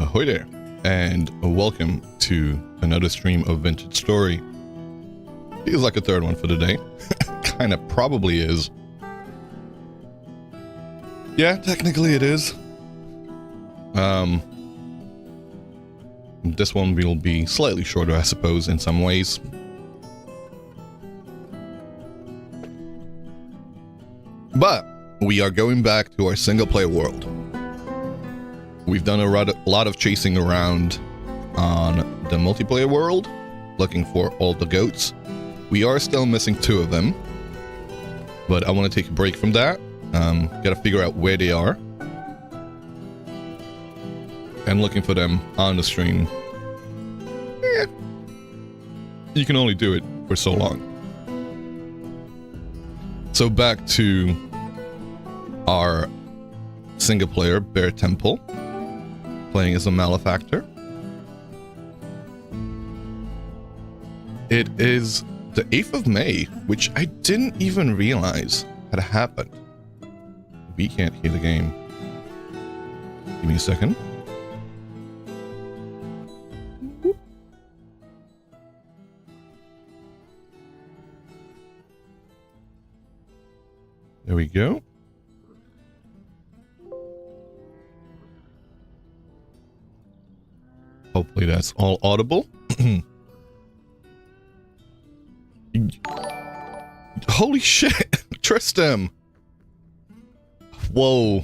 Ahoy there, and welcome to another stream of Vintage Story. Feels like a third one for the day. Kinda probably is. Yeah, technically it is. This one will be slightly shorter, I suppose, in some ways. But we are going back to our single-player world. We've done a lot of chasing around on the multiplayer world, looking for all the goats. We are still missing 2 of them, but I want to take a break from that. Gotta figure out where they are. And looking for them on the stream. You can only do it for so long. So back to our single player Bear Temple, playing as a malefactor. It is the 8th of May, which I didn't even realize had happened. We can't hear the game. Give me a second. There we go. Hopefully that's all audible. Holy shit, Tristan! Whoa.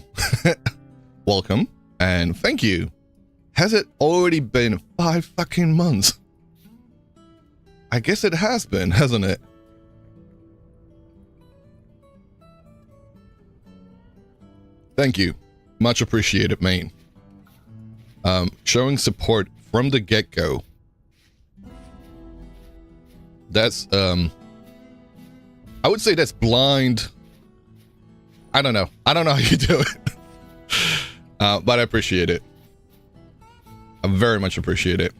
Welcome, and thank you. Has it already been 5 fucking months? I guess it has been, hasn't it? Thank you. Much appreciated, main. Showing support from the get-go. That's, I would say that's blind. I don't know. I don't know how you do it. But I appreciate it. I very much appreciate it.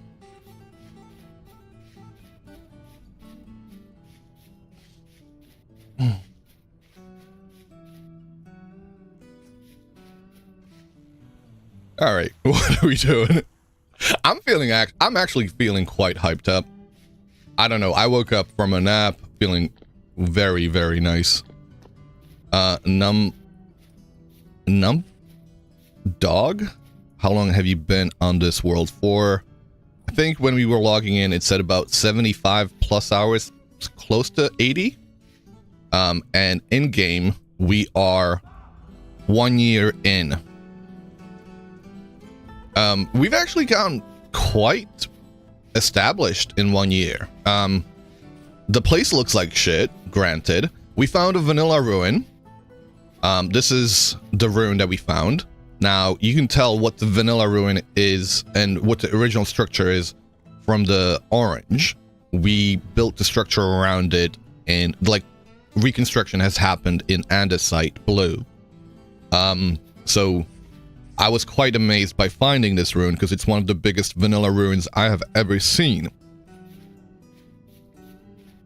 All right, what are we doing? I'm actually feeling quite hyped up. I don't know. I woke up from a nap feeling very, very nice. Numb dog? How long have you been on this world for? I think when we were logging in, it said about 75 plus hours, close to 80. And in game, we are 1 year in. We've actually gotten quite established in 1 year. The place looks like shit, granted. We found a vanilla ruin. This is the ruin that we found. Now, you can tell what the vanilla ruin is and what the original structure is from the orange. We built the structure around it, and like reconstruction has happened in andesite blue. So I was quite amazed by finding this ruin because it's one of the biggest vanilla ruins I have ever seen.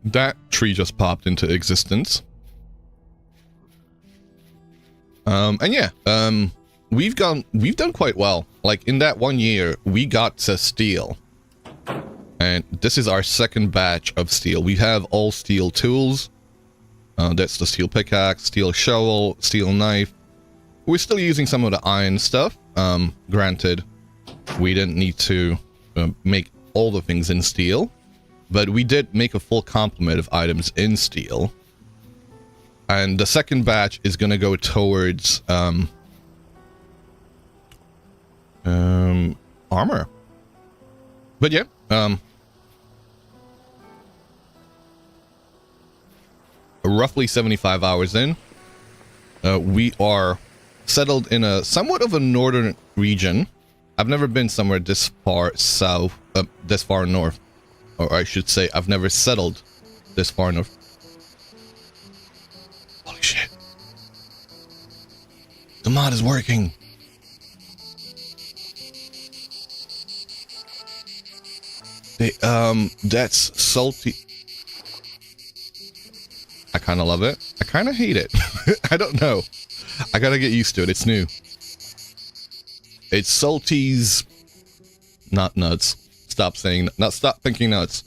That tree just popped into existence. And yeah, we've done quite well. Like in that 1 year, we got to steel. And this is our second batch of steel. We have all steel tools. That's the steel pickaxe, steel shovel, steel knife. We're still using some of the iron stuff. Granted, we didn't need to make all the things in steel, but we did make a full complement of items in steel. And the second batch is going to go towards armor. But yeah, roughly 75 hours in, we are settled in a somewhat of a northern region. I've never been somewhere this far south, this far north. Or I should say, I've never settled this far north. Holy shit. The mod is working. That's salty. I kind of love it. I kind of hate it. I don't know. I gotta get used to it. It's new. It's Salty's not nuts. Stop saying, not stop thinking nuts.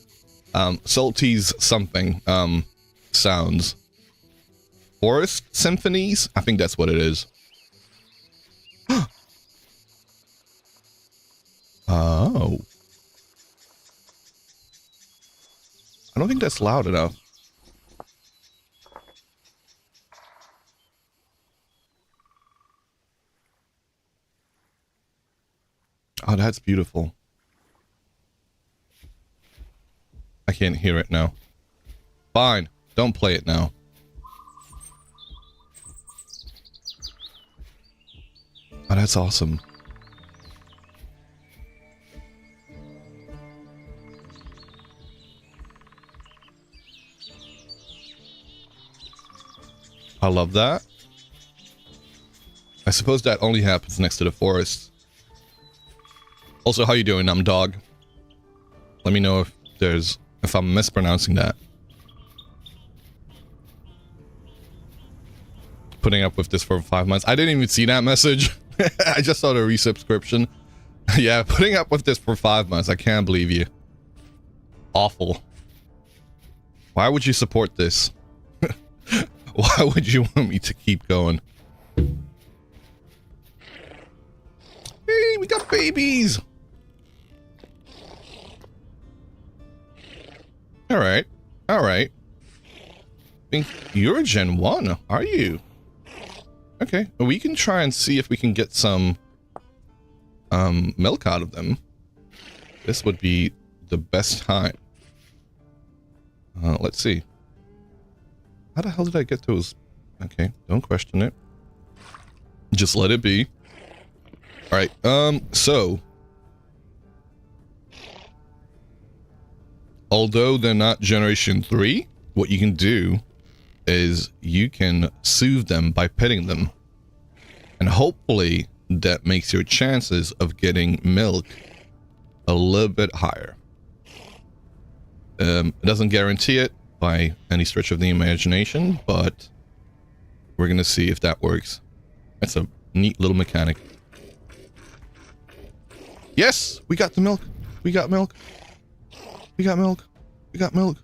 Salty's something, sounds. Forest symphonies? I think that's what it is. Oh. I don't think that's loud enough. Oh, that's beautiful. I can't hear it now. Fine. Don't play it now. Oh, that's awesome. I love that. I suppose that only happens next to the forest. Also, how you doing, dog? Let me know if I'm mispronouncing that. Putting up with this for 5 months. I didn't even see that message. I just saw the resubscription. Yeah, putting up with this for 5 months. I can't believe you. Awful. Why would you support this? Why would you want me to keep going? Hey, we got babies! Alright. Alright. I think you're Gen 1, are you? Okay, we can try and see if we can get some milk out of them. This would be the best time. Let's see. How the hell did I get those? Okay, don't question it. Just let it be. Alright, so. Although they're not Generation 3, what you can do is you can soothe them by petting them. And hopefully that makes your chances of getting milk a little bit higher. It doesn't guarantee it by any stretch of the imagination, but we're gonna see if that works. That's a neat little mechanic. Yes, we got the milk. We got milk. We got milk. We got milk.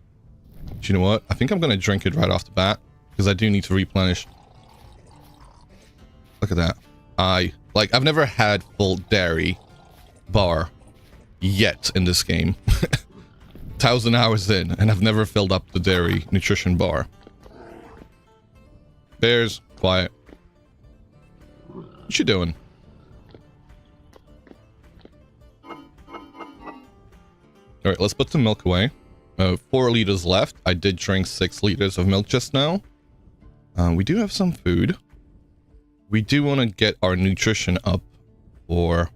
Do you know what? I think I'm gonna drink it right off the bat because I do need to replenish. Look at that. I've never had full dairy bar yet in this game. 1,000 hours in, and I've never filled up the dairy nutrition bar. Bears, quiet. What you doing? Alright, let's put the milk away. 4 liters left. I did drink 6 liters of milk just now. We do have some food. We do want to get our nutrition up for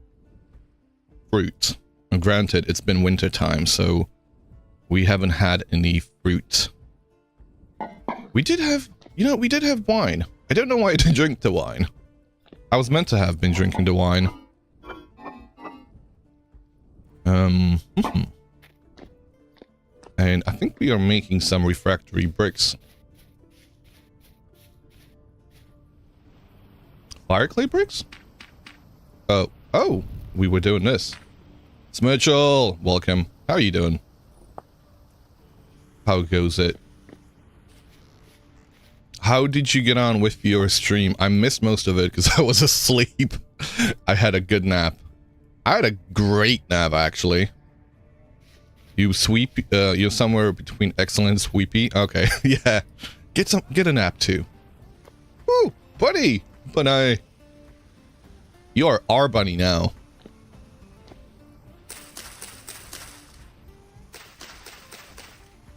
fruit. Granted, it's been winter time, so we haven't had any fruit. We did have, we did have wine. I don't know why I didn't drink the wine. I was meant to have been drinking the wine. And I think we are making some refractory bricks. Fire clay bricks? Oh, we were doing this. Smirchel, welcome. How are you doing? How goes it? How did you get on with your stream? I missed most of it because I was asleep. I had a good nap. I had a great nap, actually. You sweep, you're somewhere between excellent and sweepy. Okay, yeah. Get a nap too. Woo, buddy. But you are our bunny now.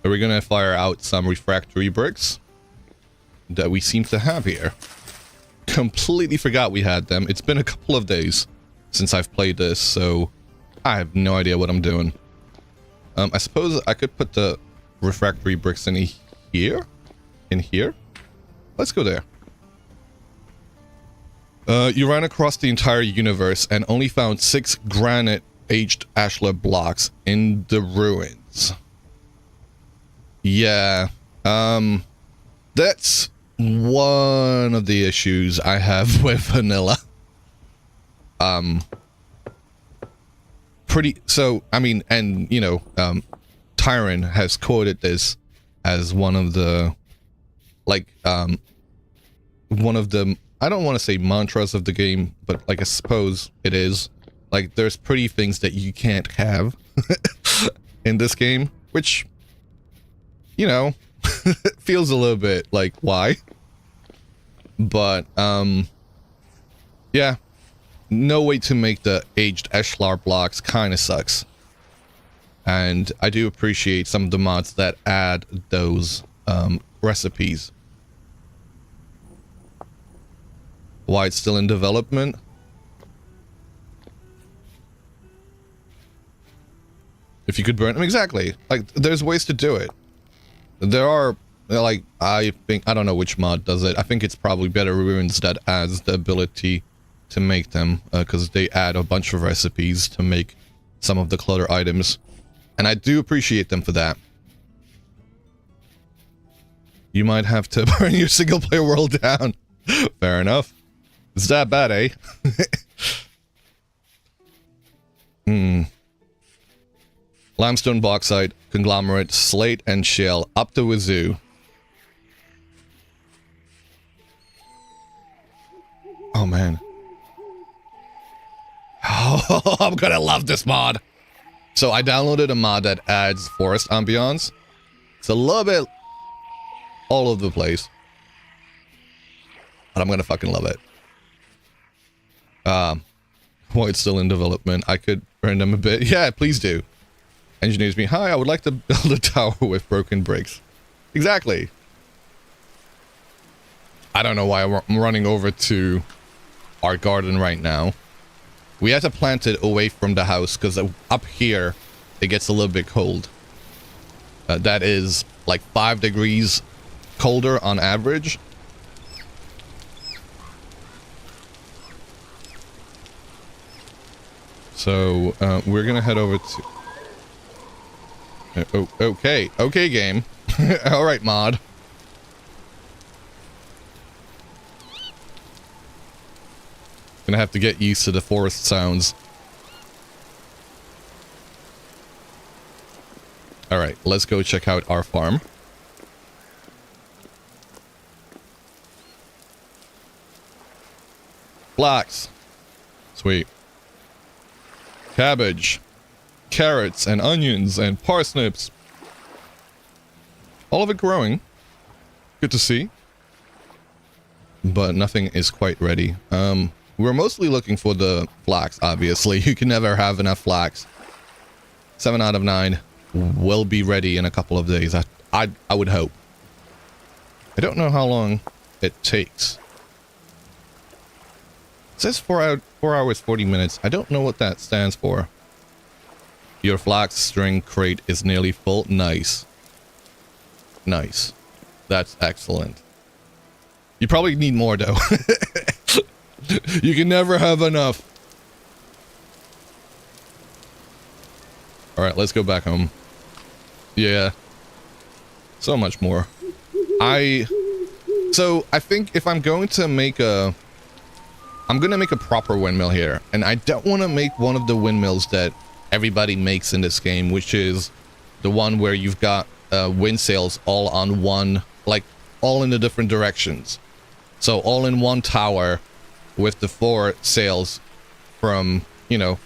Are we gonna fire out some refractory bricks that we seem to have here? Completely forgot we had them. It's been a couple of days since I've played this, so I have no idea what I'm doing. I suppose I could put the refractory bricks in here? In here? Let's go there. You ran across the entire universe and only found 6 granite-aged ashlar blocks in the ruins. Yeah, that's one of the issues I have with vanilla. pretty, so, I mean, and, you know, Tyron has quoted this as one of the, like, one of the, I don't want to say mantras of the game, but, like, I suppose it is. Like, there's pretty things that you can't have in this game, which, you know, feels a little bit like, why? But, yeah. No way to make the aged Eshlar blocks kind of sucks. And I do appreciate some of the mods that add those recipes. Why it's still in development? If you could burn them, exactly. Like, there's ways to do it. There are, like, I think, I don't know which mod does it. I think it's probably Better Ruins that adds the ability to make them, because they add a bunch of recipes to make some of the clutter items. And I do appreciate them for that. You might have to burn your single player world down. Fair enough. It's that bad, eh? Limestone, bauxite, conglomerate, slate, and shale up the wazoo. Oh, man. Oh, I'm gonna love this mod. So I downloaded a mod that adds forest ambiance. It's a little bit all over the place, but I'm gonna fucking love it. While it's still in development, I could burn them a bit. Yeah, please do. Engineers me, hi, I would like to build a tower with broken bricks. Exactly. I don't know why I'm running over to our garden right now. We had to plant it away from the house because up here it gets a little bit cold. That is like 5 degrees colder on average. So we're gonna head over to... Okay, game. All right, mod. Gonna have to get used to the forest sounds. All right, let's go check out our farm. Flax. Sweet. Cabbage. Carrots and onions and parsnips. All of it growing. Good to see. But nothing is quite ready. We're mostly looking for the flax, obviously. You can never have enough flax. 7 out of 9 will be ready in a couple of days. I would hope. I don't know how long it takes. It says 4 hours, 40 minutes. I don't know what that stands for. Your flax string crate is nearly full. Nice. Nice. That's excellent. You probably need more, though. You can never have enough. Alright, let's go back home. Yeah. So much more. So, I think if I'm going to make a... I'm gonna make a proper windmill here. And I don't want to make one of the windmills that everybody makes in this game, which is the one where you've got wind sails all on one... Like, all in the different directions. So, all in one tower with the 4 sails from, you know,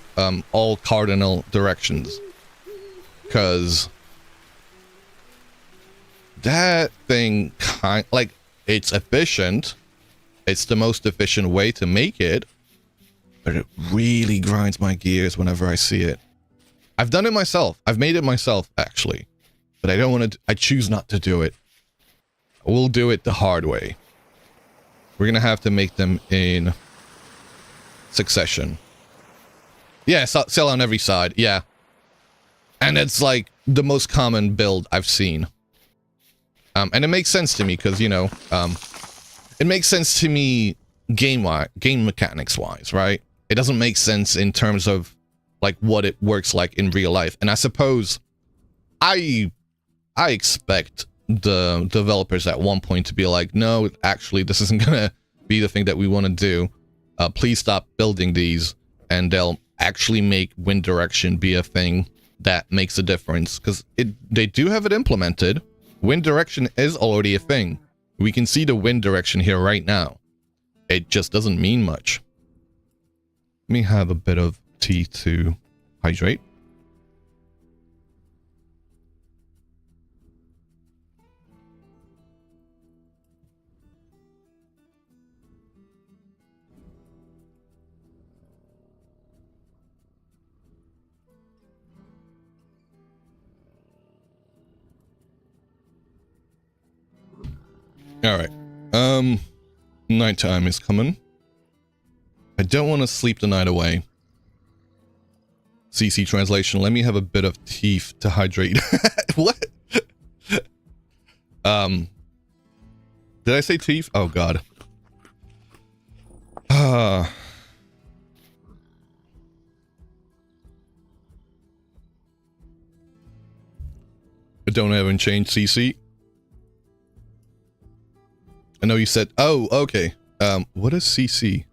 all cardinal directions. Because that thing like, it's efficient. It's the most efficient way to make it. But it really grinds my gears whenever I see it. I've done it myself. I've made it myself, actually. But I don't want to... I choose not to do it. We'll do it the hard way. We're gonna have to make them in succession. Yeah, sail on every side. Yeah. And it's like the most common build I've seen. And it makes sense to me because, you know, it makes sense to me game mechanics wise, right? It doesn't make sense in terms of like what it works like in real life. And I suppose I expect the developers at one point to be like, no, actually, this isn't gonna be the thing that we want to do. Please stop building these, and they'll actually make wind direction be a thing that makes a difference, because they do have it implemented. Wind direction is already a thing. We can see the wind direction here right now. It just doesn't mean much. Let me have a bit of tea to hydrate. Alright. Nighttime is coming. I don't want to sleep the night away. CC translation, let me have a bit of teeth to hydrate. What? Did I say teeth? Oh god. I don't have and change CC. I know you said, oh, okay. What is CC?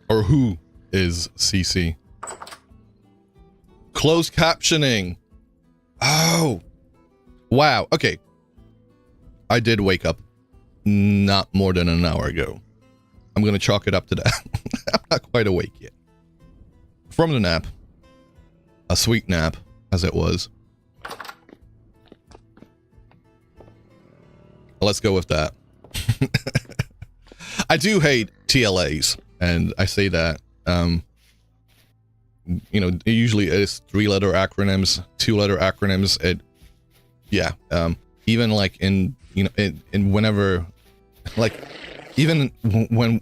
Or who is CC? Closed captioning. Oh. Wow. Okay. I did wake up not more than an hour ago. I'm going to chalk it up to that. I'm not quite awake yet. From the nap. A sweet nap, as it was. Let's go with that. I do hate TLAs, and I say that, you know, usually it's 3-letter acronyms, 2-letter acronyms. Yeah, even like in, you know, in whenever, like, even when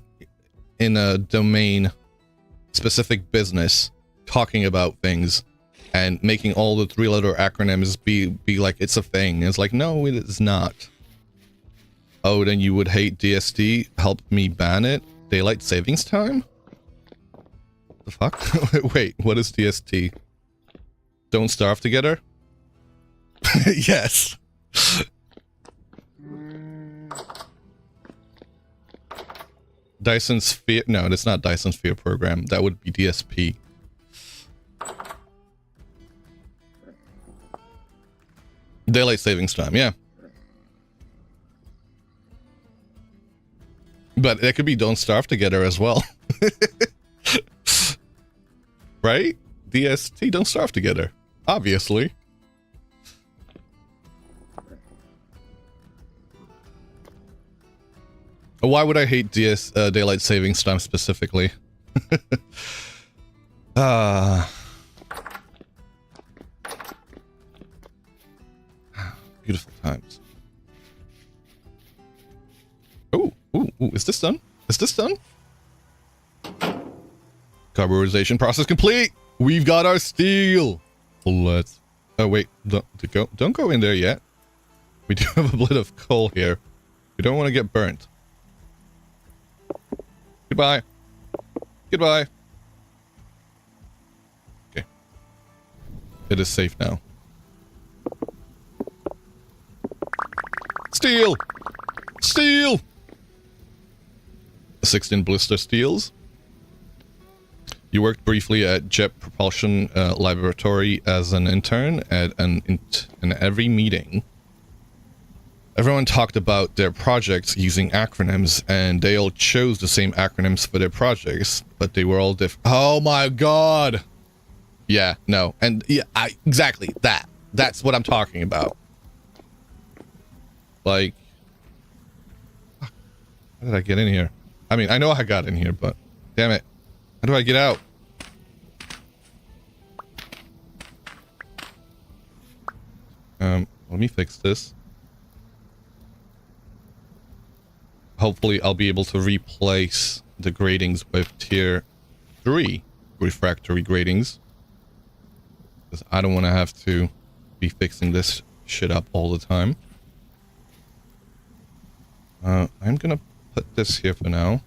in a domain specific business talking about things and making all the 3-letter acronyms be like it's a thing. It's like, no, it is not. Oh, then you would hate DST? Help me ban it? Daylight savings time? The fuck? Wait, what is DST? Don't starve together? Yes. Dyson Sphere? No, that's not Dyson Sphere program. That would be DSP. Daylight savings time, yeah. But it could be don't starve together as well. Right? DST, don't starve together. Obviously. Why would I hate daylight savings time specifically? Beautiful times. Oh, ooh, is this done? Is this done? Carburization process complete. We've got our steel. Let's. Oh wait, don't go in there yet. We do have a bit of coal here. We don't want to get burnt. Goodbye. Goodbye. Okay. It is safe now. Steel! Steel! 16 blister steels. You worked briefly at Jet Propulsion Laboratory as an intern at in every meeting. Everyone talked about their projects using acronyms, and they all chose the same acronyms for their projects, but they were all different. Oh my god! Yeah, no, and yeah, exactly that. That's what I'm talking about. Like, how did I get in here? I mean, I know I got in here, but damn it. How do I get out? Let me fix this. Hopefully I'll be able to replace the gratings with tier 3 refractory gratings. Because I don't want to have to be fixing this shit up all the time. I'm gonna put this here for now.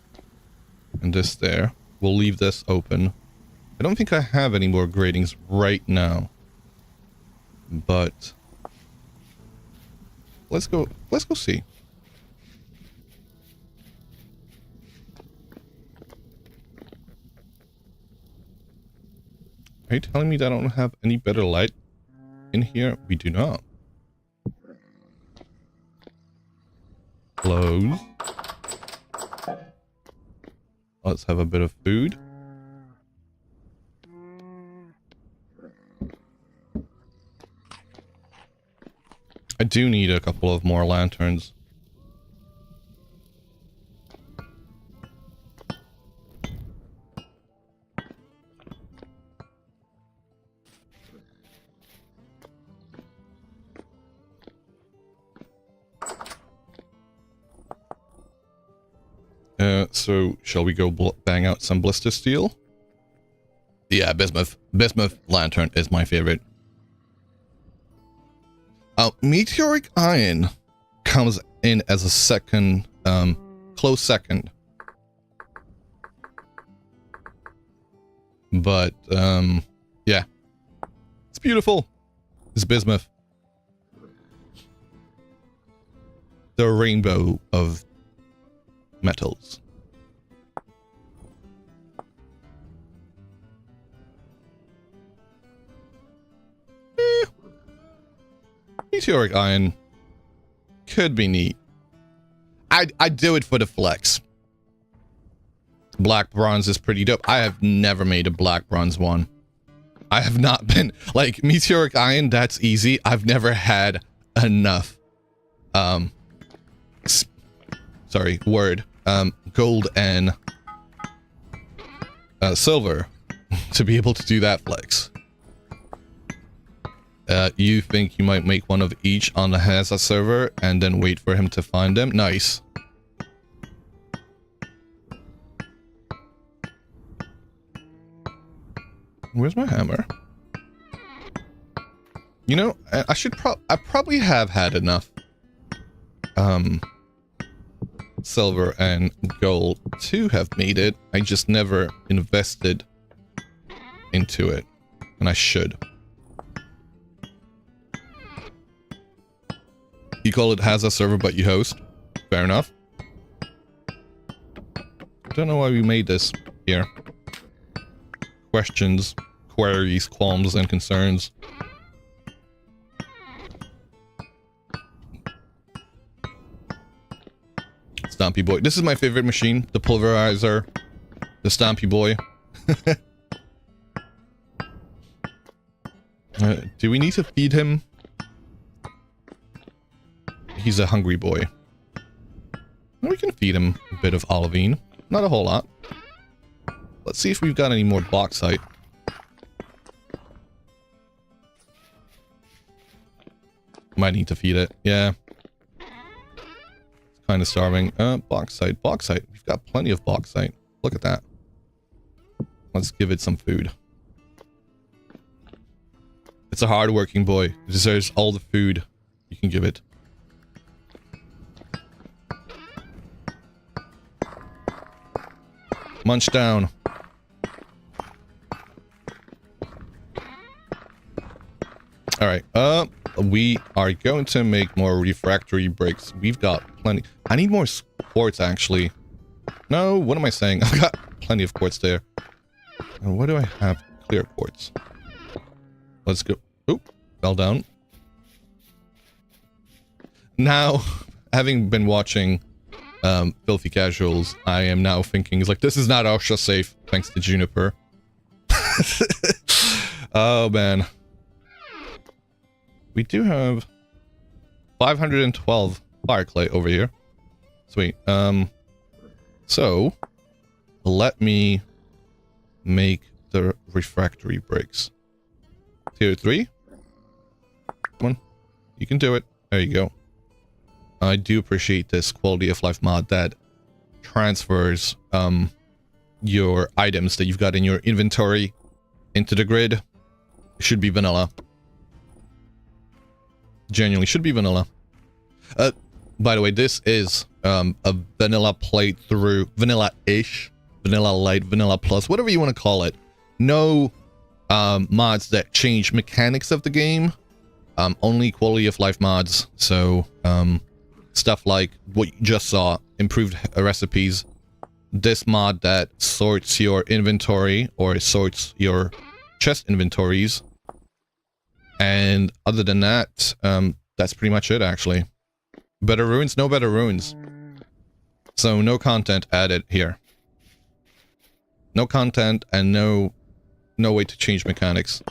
And this there. We'll leave this open. I don't think I have any more gratings right now. But let's go see. Are you telling me that I don't have any better light in here? We do not. Close. Let's have a bit of food. I do need a couple of more lanterns. So shall we go bang out some blister steel? Yeah, bismuth. Bismuth lantern is my favorite. Meteoric iron comes in as a second, close second. But, yeah. It's beautiful. It's bismuth. The rainbow of metals. Meteoric iron could be neat. I'd do it for the flex. Black bronze is pretty dope. I have never made a black bronze one. I have not been like meteoric iron. That's easy. I've never had enough. Sorry, gold and silver to be able to do that flex. You think you might make one of each on the Hazza server and then wait for him to find them? Nice. Where's my hammer? You know, I probably have had enough silver and gold to have made it. I just never invested into it, and I should. You call it Hazza server, but you host. Fair enough. I don't know why we made this here. Questions, queries, qualms, and concerns. Stompy Boy. This is my favorite machine. The Pulverizer. The Stompy Boy. Do we need to feed him? He's a hungry boy. We can feed him a bit of olivine. Not a whole lot. Let's see if we've got any more bauxite. Might need to feed it. Yeah. It's kind of starving. Bauxite. Bauxite. We've got plenty of bauxite. Look at that. Let's give it some food. It's a hard-working boy. It deserves all the food you can give it. Munch down. Alright, we are going to make more refractory bricks. We've got plenty. I need more quartz, actually. No, what am I saying? I've got plenty of quartz there. And what do I have? Clear quartz. Let's go. Oop, fell down. Now, having been watching Filthy Casuals, I am now thinking, it's like, this is not ultra safe, thanks to Juniper. Oh, man. We do have 512 fire clay over here. Sweet. So, let me make the refractory bricks. Tier 3. Come on. You can do it. There you go. I do appreciate this quality of life mod that transfers your items that you've got in your inventory into the grid. It should be vanilla. Genuinely should be vanilla. By the way, this is a vanilla playthrough, vanilla-ish, vanilla light, vanilla plus, whatever you want to call it. No mods that change mechanics of the game. Only quality of life mods. So stuff like what you just saw, improved recipes. This mod that sorts your inventory or sorts your chest inventories. And other than that, that's pretty much it, actually. Better ruins? No better ruins. So no content added here. No content and no way to change mechanics.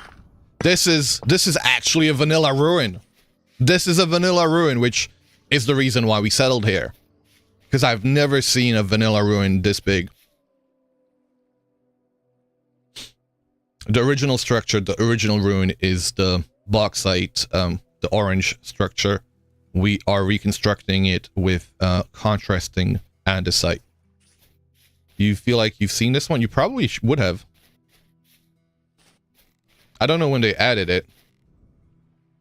This is actually a vanilla ruin. This is a vanilla ruin, which is the reason why we settled here. Because I've never seen a vanilla ruin this big. The original structure, the original ruin is the bauxite, the orange structure. We are reconstructing it with contrasting andesite. You feel like you've seen this one? You probably would have. I don't know when they added it,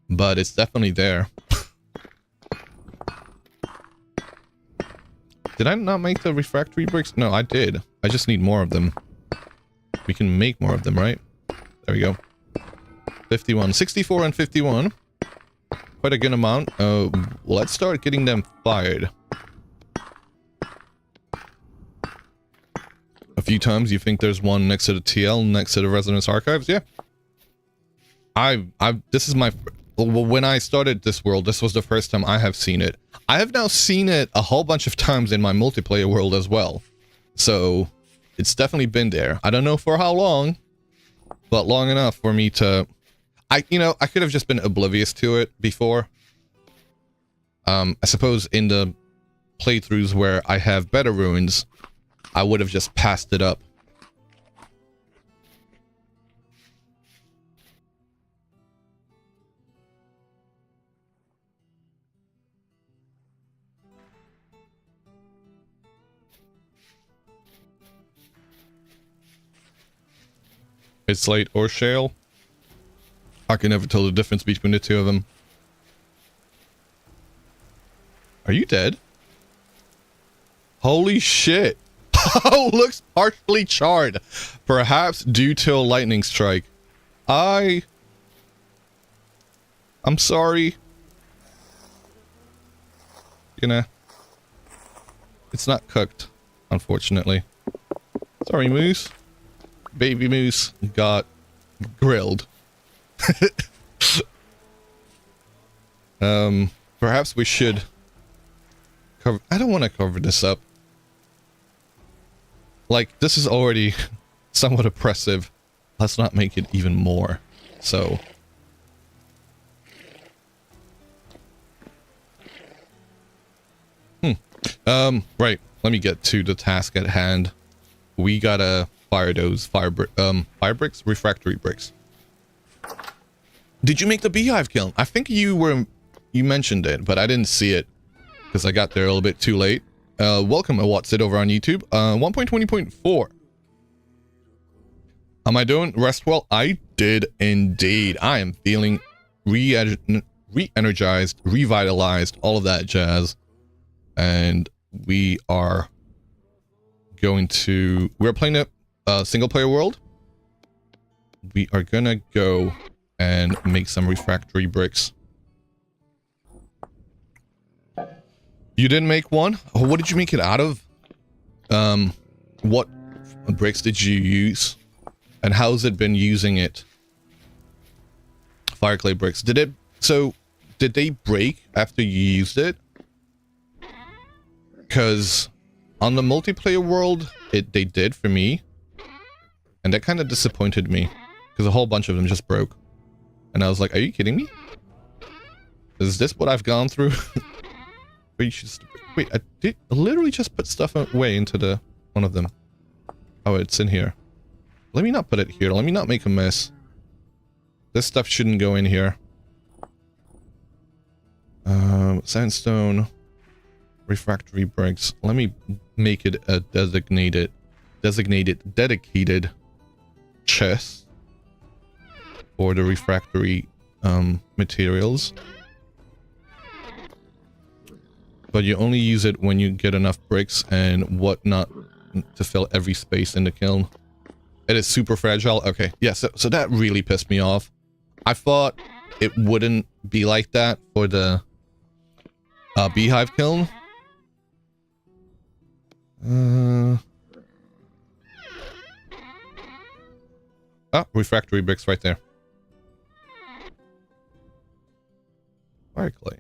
but it's definitely there. Did I not make the refractory bricks? No, I did. I just need more of them. We can make more of them, right? There we go. 51. 64 and 51. Quite a good amount. Let's start getting them fired. A few times. You think there's one next to the TL, next to the Resonance Archives? Yeah. This is my... When I started this world, this was the first time I have seen it. I have now seen it a whole bunch of times in my multiplayer world as well. So, it's definitely been there. I don't know for how long, but long enough for me to... I could have just been oblivious to it before. I suppose in the playthroughs where I have better ruins, I would have just passed it up. It's slate or shale. I can never tell the difference between the two of them. Are you dead? Holy shit. Oh, looks partially charred. Perhaps due to a lightning strike. I'm sorry. It's not cooked, unfortunately. Sorry, Moose. Baby Moose got grilled. Perhaps we should cover... I don't want to cover this up. Like, this is already somewhat oppressive. Let's not make it even more. So... right. Let me get to the task at hand. We gotta fire those fire bricks? Refractory bricks. Did you make the beehive kiln? I think you mentioned it, but I didn't see it because I got there a little bit too late. Welcome to What's It over on YouTube. 1.20.4. Am I doing rest well? I did indeed. I am feeling re-energized, revitalized, all of that jazz. And we are going to... We're playing a single-player world. We are gonna go and make some refractory bricks. You didn't make one? Oh, what did you make it out of? What bricks did you use? And how's it been using it? Fireclay bricks. Did they break after you used it? Because on the multiplayer world, they did for me. And that kind of disappointed me. Because a whole bunch of them just broke. And I was like, are you kidding me? Is this what I've gone through? Wait, I did literally just put stuff away into one of them. Oh, it's in here. Let me not put it here. Let me not make a mess. This stuff shouldn't go in here. Sandstone. Refractory bricks. Let me make it a dedicated chest for the refractory materials. But you only use it when you get enough bricks and whatnot to fill every space in the kiln. It is super fragile. Okay, yeah, so that really pissed me off. I thought it wouldn't be like that for the beehive kiln. Oh, Ah, refractory bricks right there. Fire clay.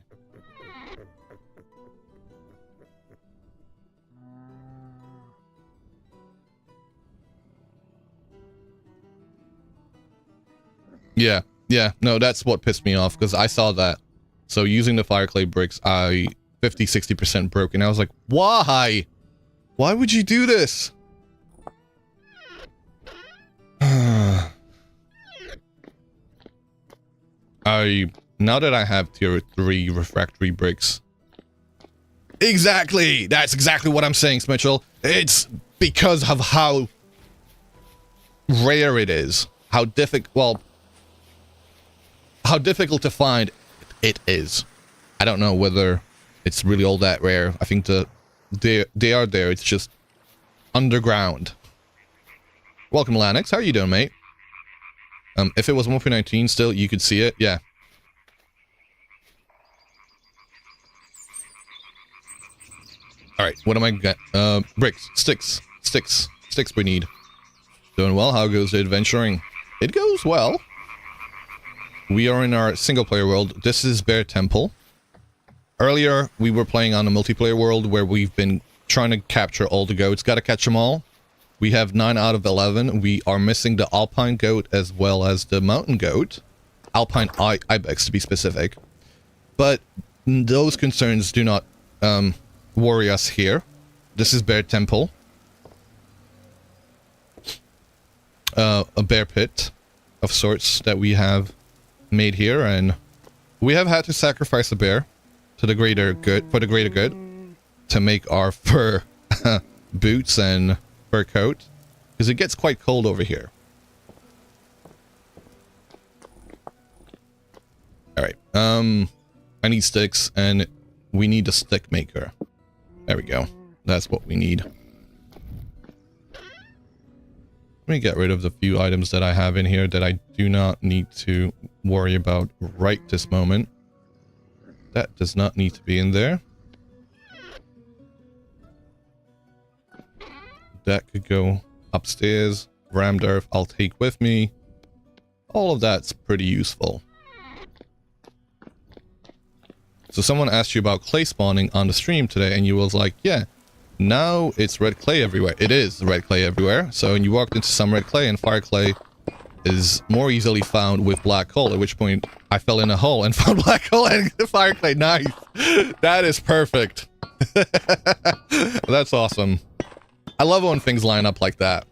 Yeah, yeah, no, that's what pissed me off, because I saw that. So using the fire clay bricks, I 50-60% broke, and I was like, why? Why would you do this? Now that I have tier 3 refractory bricks. Exactly! That's exactly what I'm saying, Smitchell. It's because of how rare it is. How difficult to find it is. I don't know whether it's really all that rare. I think they are there. It's just underground. Welcome, Lanix. How are you doing, mate? If it was 1.19 still, you could see it. Yeah. All right. What am I got? Bricks, sticks we need. Doing well. How goes the adventuring? It goes well. We are in our single player world. This is Bear Temple. Earlier, we were playing on a multiplayer world where we've been trying to capture all the goats. Gotta catch them all. We have 9 out of 11. We are missing the alpine goat as well as the mountain goat. Alpine ibex to be specific. But those concerns do not worry us here. This is Bear Temple. A bear pit of sorts that we have made here, and we have had to sacrifice a bear to the greater good, for the greater good, to make our fur boots and fur coat, because it gets quite cold over here. All right, I need sticks, and we need a stick maker. There we go. That's what we need. Let me get rid of the few items that I have in here that I do not need to worry about right this moment. That does not need to be in there. That could go upstairs. Rammed earth I'll take with me. All of that's pretty useful. So someone asked you about clay spawning on the stream today, and you was like, yeah, now it's red clay everywhere. It is red clay everywhere. So when you walked into some red clay, and fire clay is more easily found with black coal, at which point I fell in a hole and found black coal and fire clay. Nice. That is perfect. That's awesome. I love when things line up like that.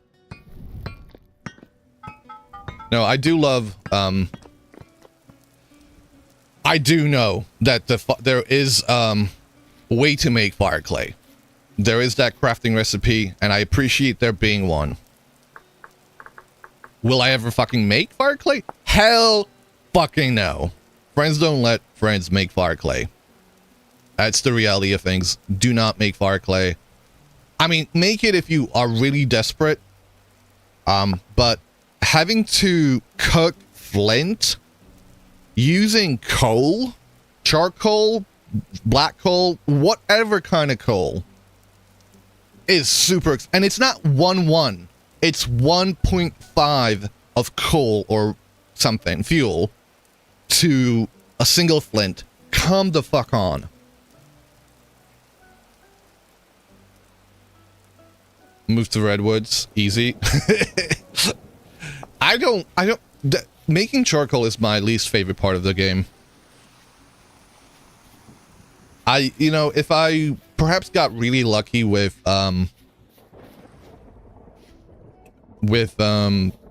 No, I do love, I do know that there is a way to make fire clay. There is that crafting recipe, and I appreciate there being one. Will I ever fucking make fire clay? Hell fucking no. Friends don't let friends make fire clay. That's the reality of things. Do not make fire clay. I mean, make it if you are really desperate. But having to cook flint using coal, charcoal, black coal, whatever kind of coal, is super, and it's not 1-1. It's 1.5 of coal or something, fuel, to a single flint. Come the fuck on. Move to redwoods, easy. Making charcoal is my least favorite part of the game. If I perhaps got really lucky with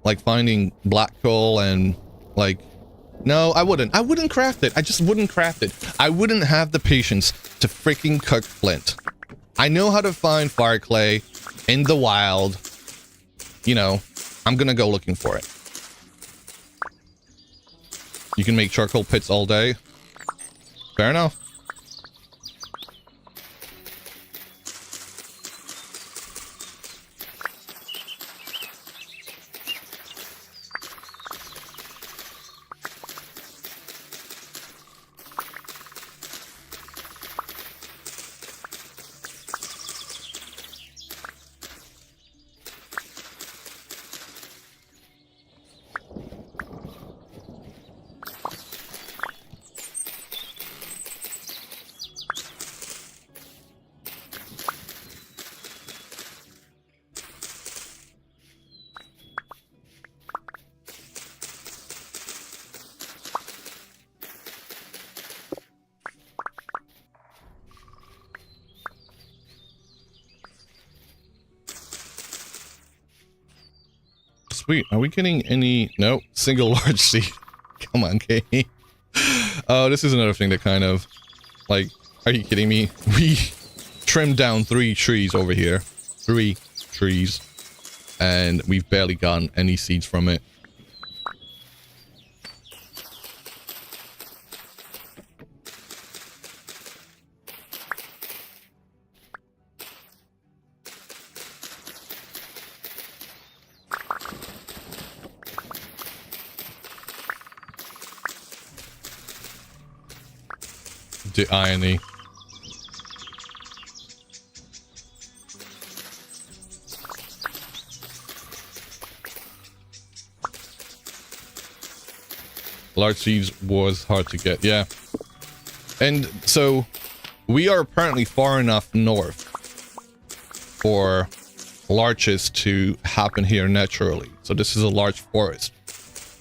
like finding black coal and like, no, I wouldn't craft it. I just wouldn't craft it. I wouldn't have the patience to freaking cook flint. I know how to find fire clay in the wild. You know, I'm gonna go looking for it. You can make charcoal pits all day. Fair enough. sweet. Are we getting any? No, single large seed. Come on, game. Oh, this is another thing that kind of, like, are you kidding me? We trimmed down 3 trees over here. 3 trees. And we've barely gotten any seeds from it. The irony. Large seeds was hard to get, yeah. And so we are apparently far enough north for larches to happen here naturally. So this is a large forest.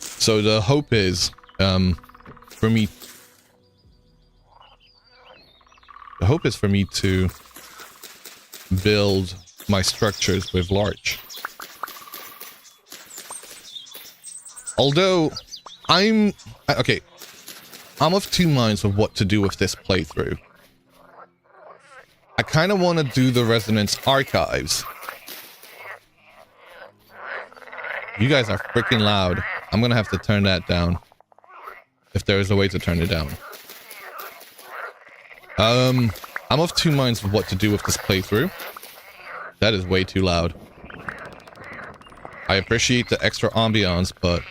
So the hope is for me to build my structures with larch. Although I'm of 2 minds of what to do with this playthrough. I kind of want to do the Resonance Archives. You guys are freaking loud. I'm gonna have to turn that down. If there is a way to turn it down. I'm of 2 minds of what to do with this playthrough. That is way too loud. I appreciate the extra ambiance, but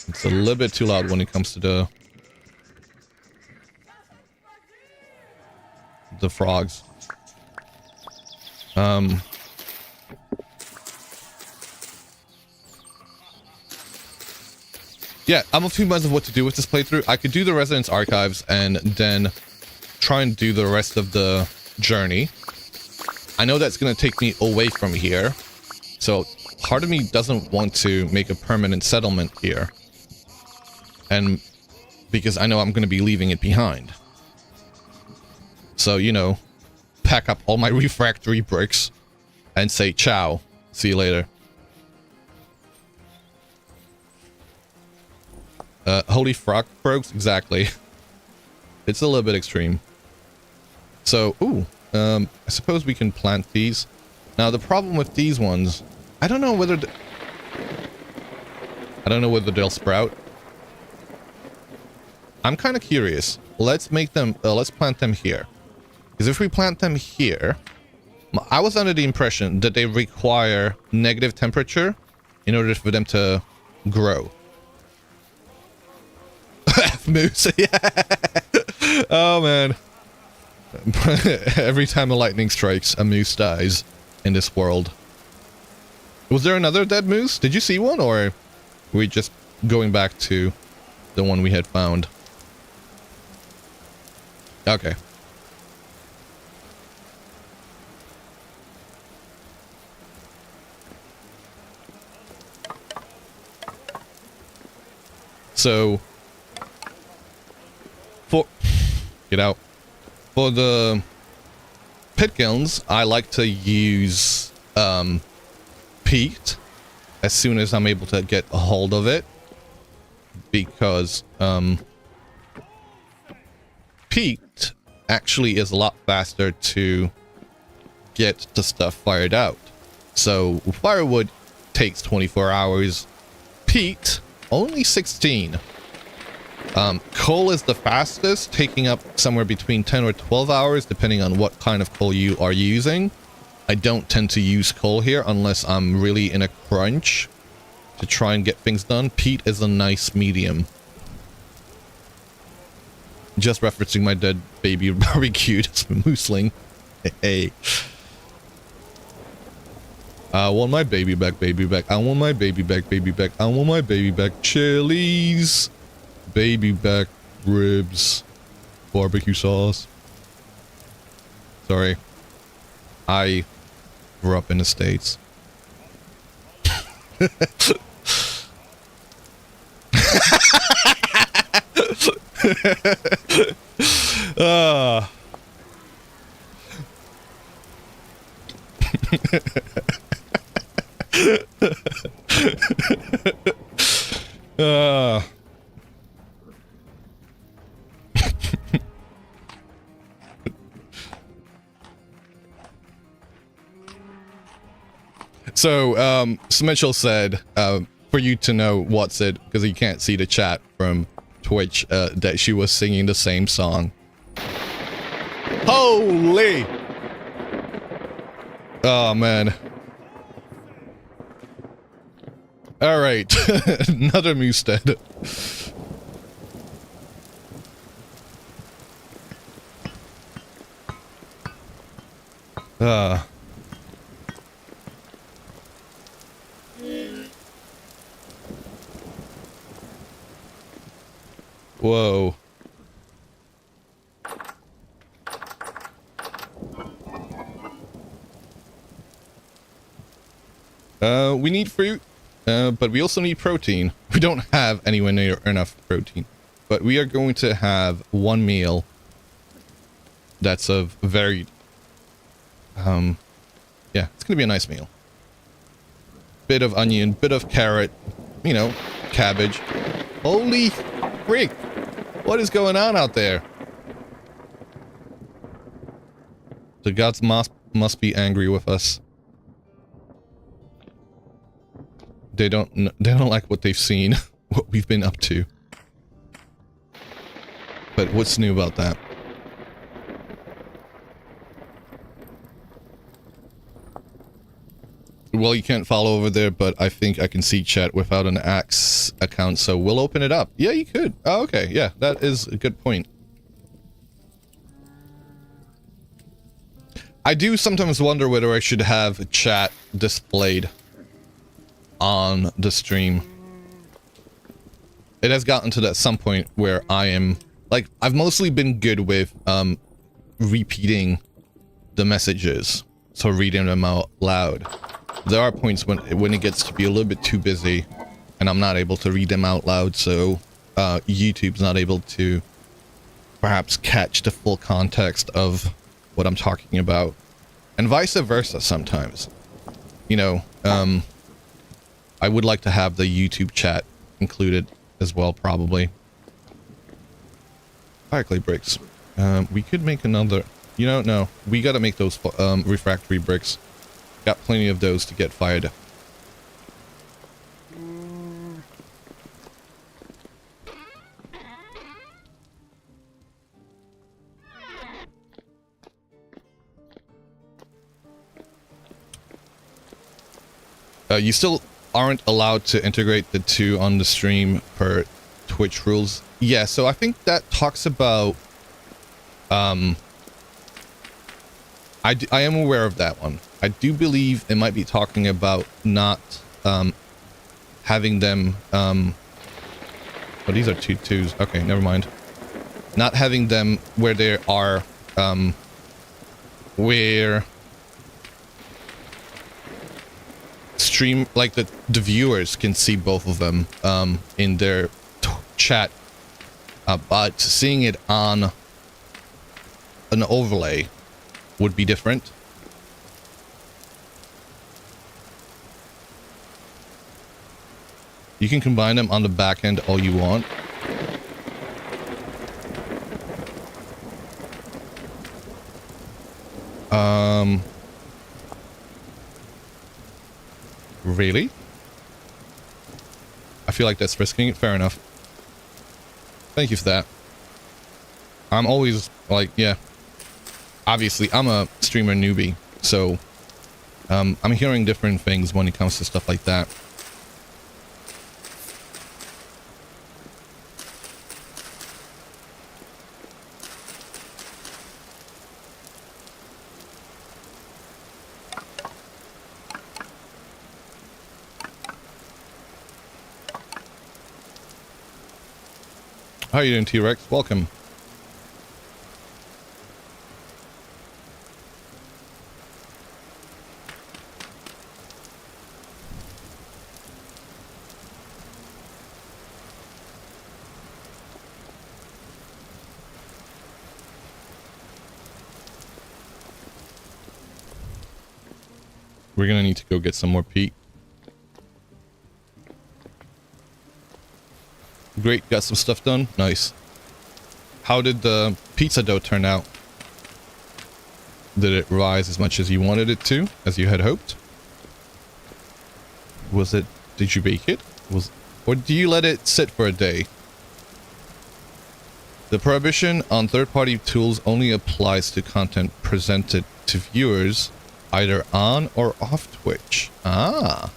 it's a little bit too loud when it comes to the frogs. Yeah, I'm of 2 minds of what to do with this playthrough. I could do the Resonance Archives and then try and do the rest of the journey. I know that's going to take me away from here. So part of me doesn't want to make a permanent settlement here. And because I know I'm going to be leaving it behind. So, you know, pack up all my refractory bricks and say ciao. See you later. Holy frogs, exactly. It's a little bit extreme. So, I suppose we can plant these. Now, the problem with these ones, I don't know whether they'll sprout. I'm kind of curious. Let's make them, let's plant them here. Because if we plant them here, I was under the impression that they require negative temperature in order for them to grow. Moose, yeah. Oh man. Every time a lightning strikes, a moose dies in this world. Was there another dead moose? Did you see one, or were we just going back to the one we had found? Okay. So get out. For the pit kilns, I like to use peat as soon as I'm able to get a hold of it, because peat actually is a lot faster to get the stuff fired out. So firewood takes 24 hours, peat only 16. Coal is the fastest, taking up somewhere between 10 or 12 hours, depending on what kind of coal you are using. I don't tend to use coal here unless I'm really in a crunch to try and get things done. Peat is a nice medium. Just referencing my dead baby barbecued mooseling. Hey. I want my baby back, baby back. I want my baby back, baby back. I want my baby back. Chilies. Baby back ribs. Barbecue sauce. Sorry. I grew up in the States. uh. So, Mitchell said, for you to know what's it, because you can't see the chat from Twitch, that she was singing the same song. Holy! Oh, man. Alright, another Moostead. Whoa. We need fruit, but we also need protein. We don't have anywhere near enough protein, but we are going to have one meal that's of varied. Yeah, it's gonna be a nice meal. Bit of onion, bit of carrot, you know, cabbage. Holy frick! What is going on out there? The gods must be angry with us. They don't like what they've seen, what we've been up to. But what's new about that? Well, you can't follow over there, but I think I can see chat without an Axe account, so we'll open it up. Yeah, you could. Oh, okay, yeah, that is a good point. I do sometimes wonder whether I should have chat displayed on the stream. It has gotten to that some point where I am, like, I've mostly been good with, repeating the messages, so reading them out loud. There are points when it gets to be a little bit too busy and I'm not able to read them out loud, so YouTube's not able to perhaps catch the full context of what I'm talking about, and vice versa sometimes. You know, I would like to have the YouTube chat included as well, probably. Fireclay bricks. We could make another, you know, no, we gotta make those refractory bricks. Got plenty of those to get fired. You still aren't allowed to integrate the two on the stream per Twitch rules. Yeah, so I think that talks about... I am aware of that one. I do believe it might be talking about not having them... oh, these are two twos. Okay, never mind. Not having them where there are... where... stream, like the viewers can see both of them in their chat, but seeing it on an overlay would be different. You can combine them on the back end all you want. Really? I feel like that's risking it. Fair enough. Thank you for that. I'm always like, yeah. Obviously, I'm a streamer newbie, so I'm hearing different things when it comes to stuff like that. How are you doing, T-Rex? Welcome. We're gonna need to go get some more peat. Great, got some stuff done. Nice. How did the pizza dough turn out? Did it rise as much as you wanted it to, as you had hoped? Was it... Did you bake it? Or do you let it sit for a day? The prohibition on third-party tools only applies to content presented to viewers either on or off Twitch. Ah,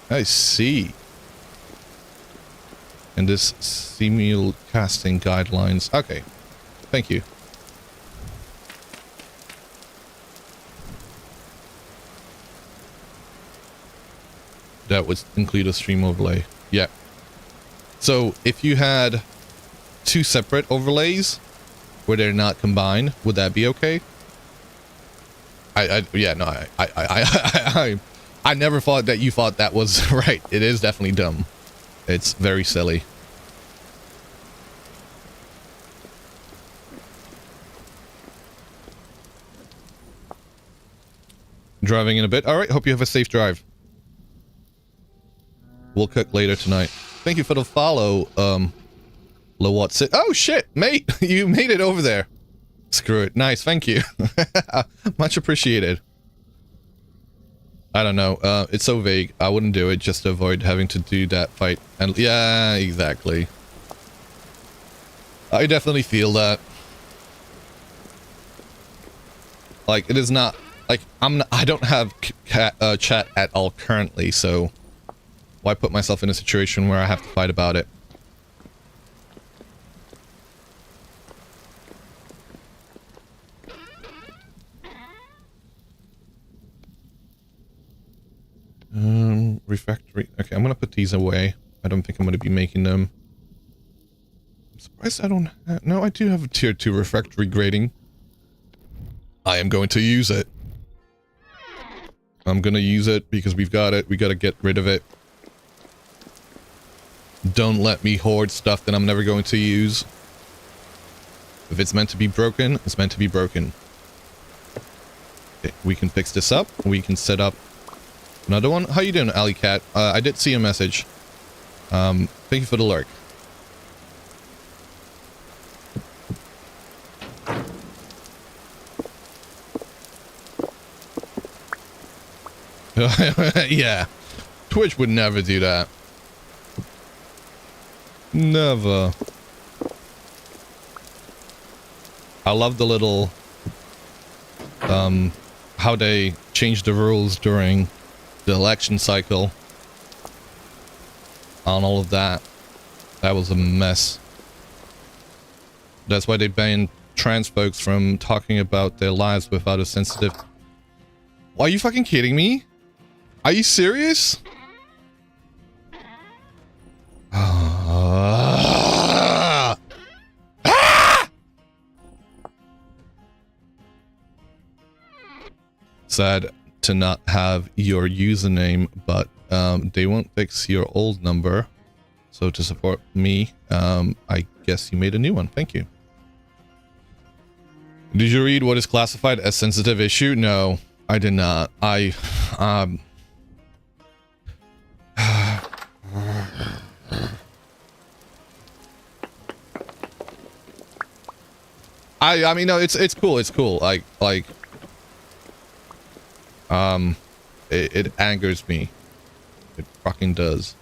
I see. And this simulcasting guidelines. Okay, thank you. That would include a stream overlay. Yeah. So if you had two separate overlays where they're not combined, would that be okay? I never thought that you thought that was right. It is definitely dumb. It's very silly. Driving in a bit. All right. Hope you have a safe drive. We'll cook later tonight. Thank you for the follow, Lawatsit. Oh shit, mate, you made it over there. Screw it. Nice, thank you. Much appreciated. I don't know. It's so vague. I wouldn't do it just to avoid having to do that fight. And yeah, exactly. I definitely feel that. Like, it is not like I don't have chat at all currently, so why put myself in a situation where I have to fight about it? Refractory. Okay, I'm gonna put these away. I don't think I'm gonna be making them. I'm surprised I don't have... No, I do have a tier 2 refractory grading. I am going to use it. I'm gonna use it because we've got it. We gotta get rid of it. Don't let me hoard stuff that I'm never going to use. If it's meant to be broken, it's meant to be broken. Okay, we can fix this up. We can set up another one. How you doing, Alley Cat? I did see a message. Thank you for the lurk. Yeah. Twitch would never do that. Never. I love the little how they changed the rules during the election cycle on all of that. That was a mess. That's why they banned trans folks from talking about their lives without a sensitive... Are you fucking kidding me? Are you serious? Sad to not have your username, but they won't fix your old number. So to support me, I guess you made a new one. Thank you. Did you read what is classified as sensitive issue? No, I did not. I mean, no, it's cool. It's cool. It angers me. It fucking does.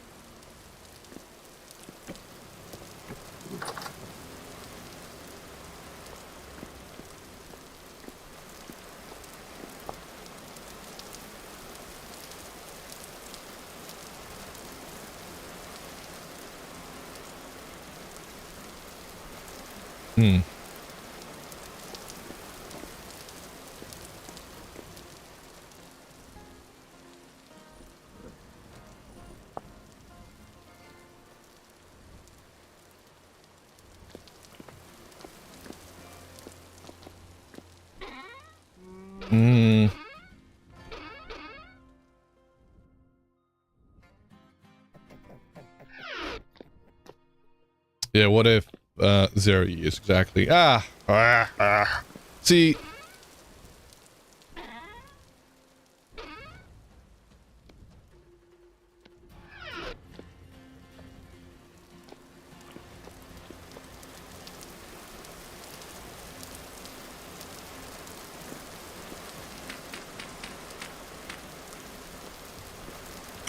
Hmm. Hmm. Yeah, what if 0 years exactly? See,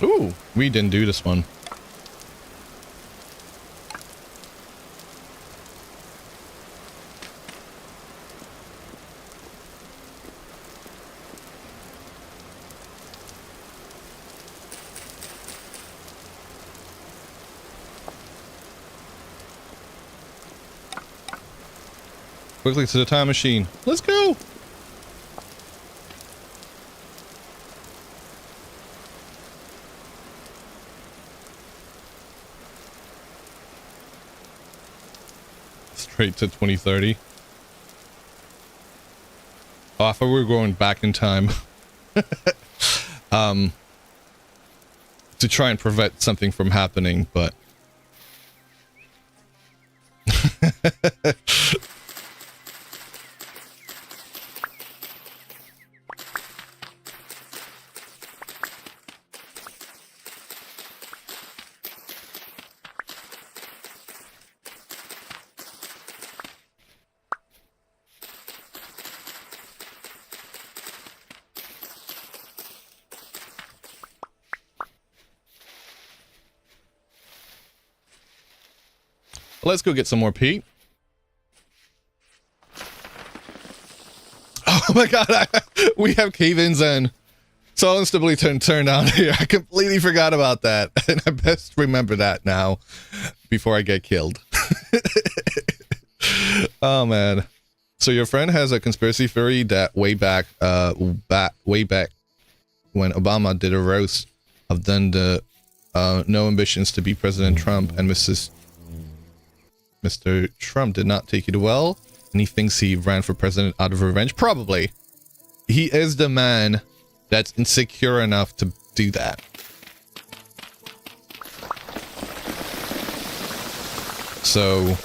Ooh, we didn't do this one. Quickly to the time machine. Let's go! Straight to 2030. Oh, I thought we were going back in time. To try and prevent something from happening, but... Let's go get some more peat. Oh my god, we have cave-ins and soil instability turned down here. I completely forgot about that. And I best remember that now before I get killed. Oh man. So your friend has a conspiracy theory that way back when Obama did a roast of then the no ambitions to be President Trump, and Mr. Trump did not take it well, and he thinks he ran for president out of revenge. Probably. He is the man that's insecure enough to do that. So...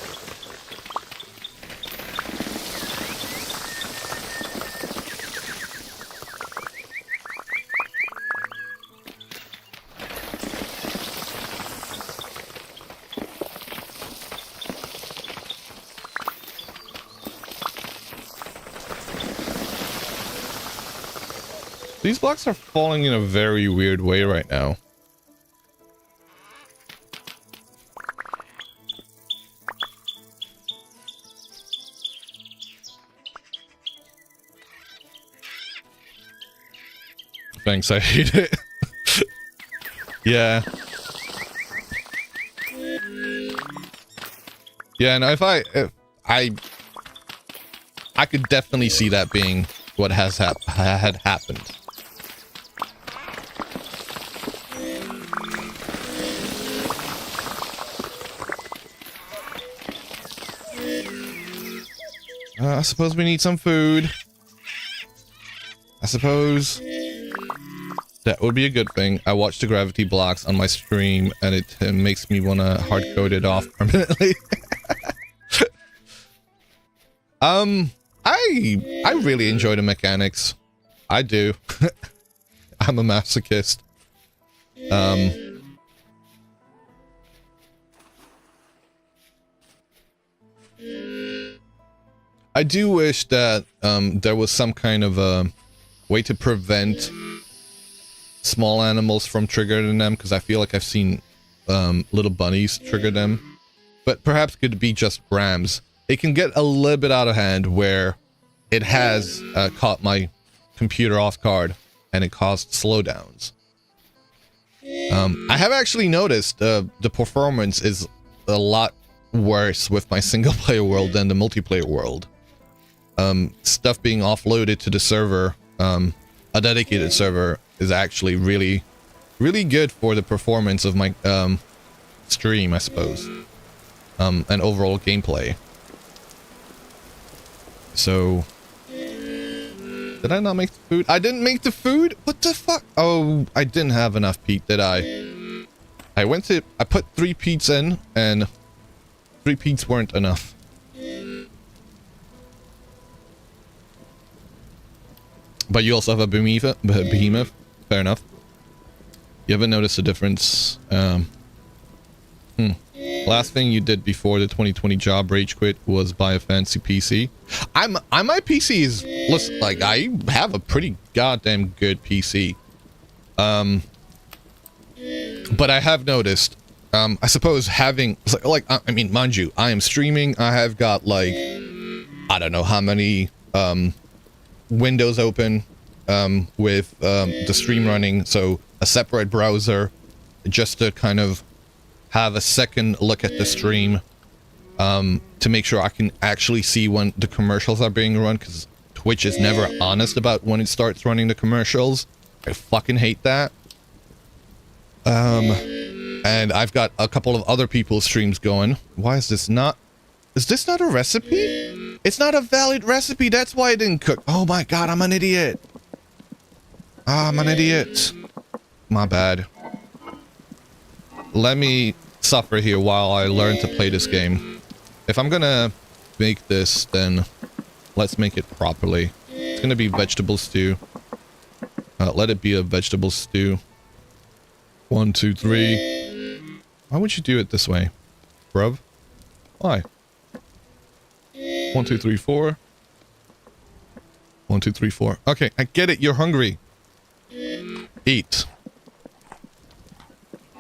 These blocks are falling in a very weird way right now. Thanks, I hate it. Yeah. Yeah, no, if I could definitely see that being what had happened. I suppose we need some food. I suppose that would be a good thing. I watched the gravity blocks on my stream, and it makes me want to hard code it off permanently. I really enjoy the mechanics. I do. I'm a masochist. I do wish that there was some kind of a way to prevent small animals from triggering them, because I feel like I've seen little bunnies trigger them. But perhaps could be just rams. It can get a little bit out of hand where it has caught my computer off guard and it caused slowdowns. I have actually noticed the performance is a lot worse with my single player world than the multiplayer world. Stuff being offloaded to the server, a dedicated server, is actually really good for the performance of my stream, I suppose, and overall gameplay. So, did I not make the food? I didn't make the food? What the fuck? Oh, I didn't have enough peat, did I? I put 3 peats in, and 3 peats weren't enough. But you also have a behemoth. Fair enough. You haven't noticed a difference. Last thing you did before the 2020 job rage quit was buy a fancy PC. My PC is, listen, like, I have a pretty goddamn good PC. But I have noticed, I suppose having, I mean, mind you, I am streaming. I have got like, I don't know how many windows open with the stream running. So a separate browser just to kind of have a second look at the stream to make sure I can actually see when the commercials are being run, because Twitch is never honest about when it starts running the commercials. I fucking hate that. And I've got a couple of other people's streams going. Why is this not a recipe? It's not a valid recipe. That's why I didn't cook. Oh my god, I'm an idiot. I'm an idiot. My bad. Let me suffer here while I learn to play this game. If I'm gonna make this, then let's make it properly. It's gonna be vegetable stew. Let it be a vegetable stew. 1, 2, 3. Why would you do it this way, bruv? Why? 1, 2, 3, 4. 1, 2, 3, 4. Okay, I get it. You're hungry. Eat.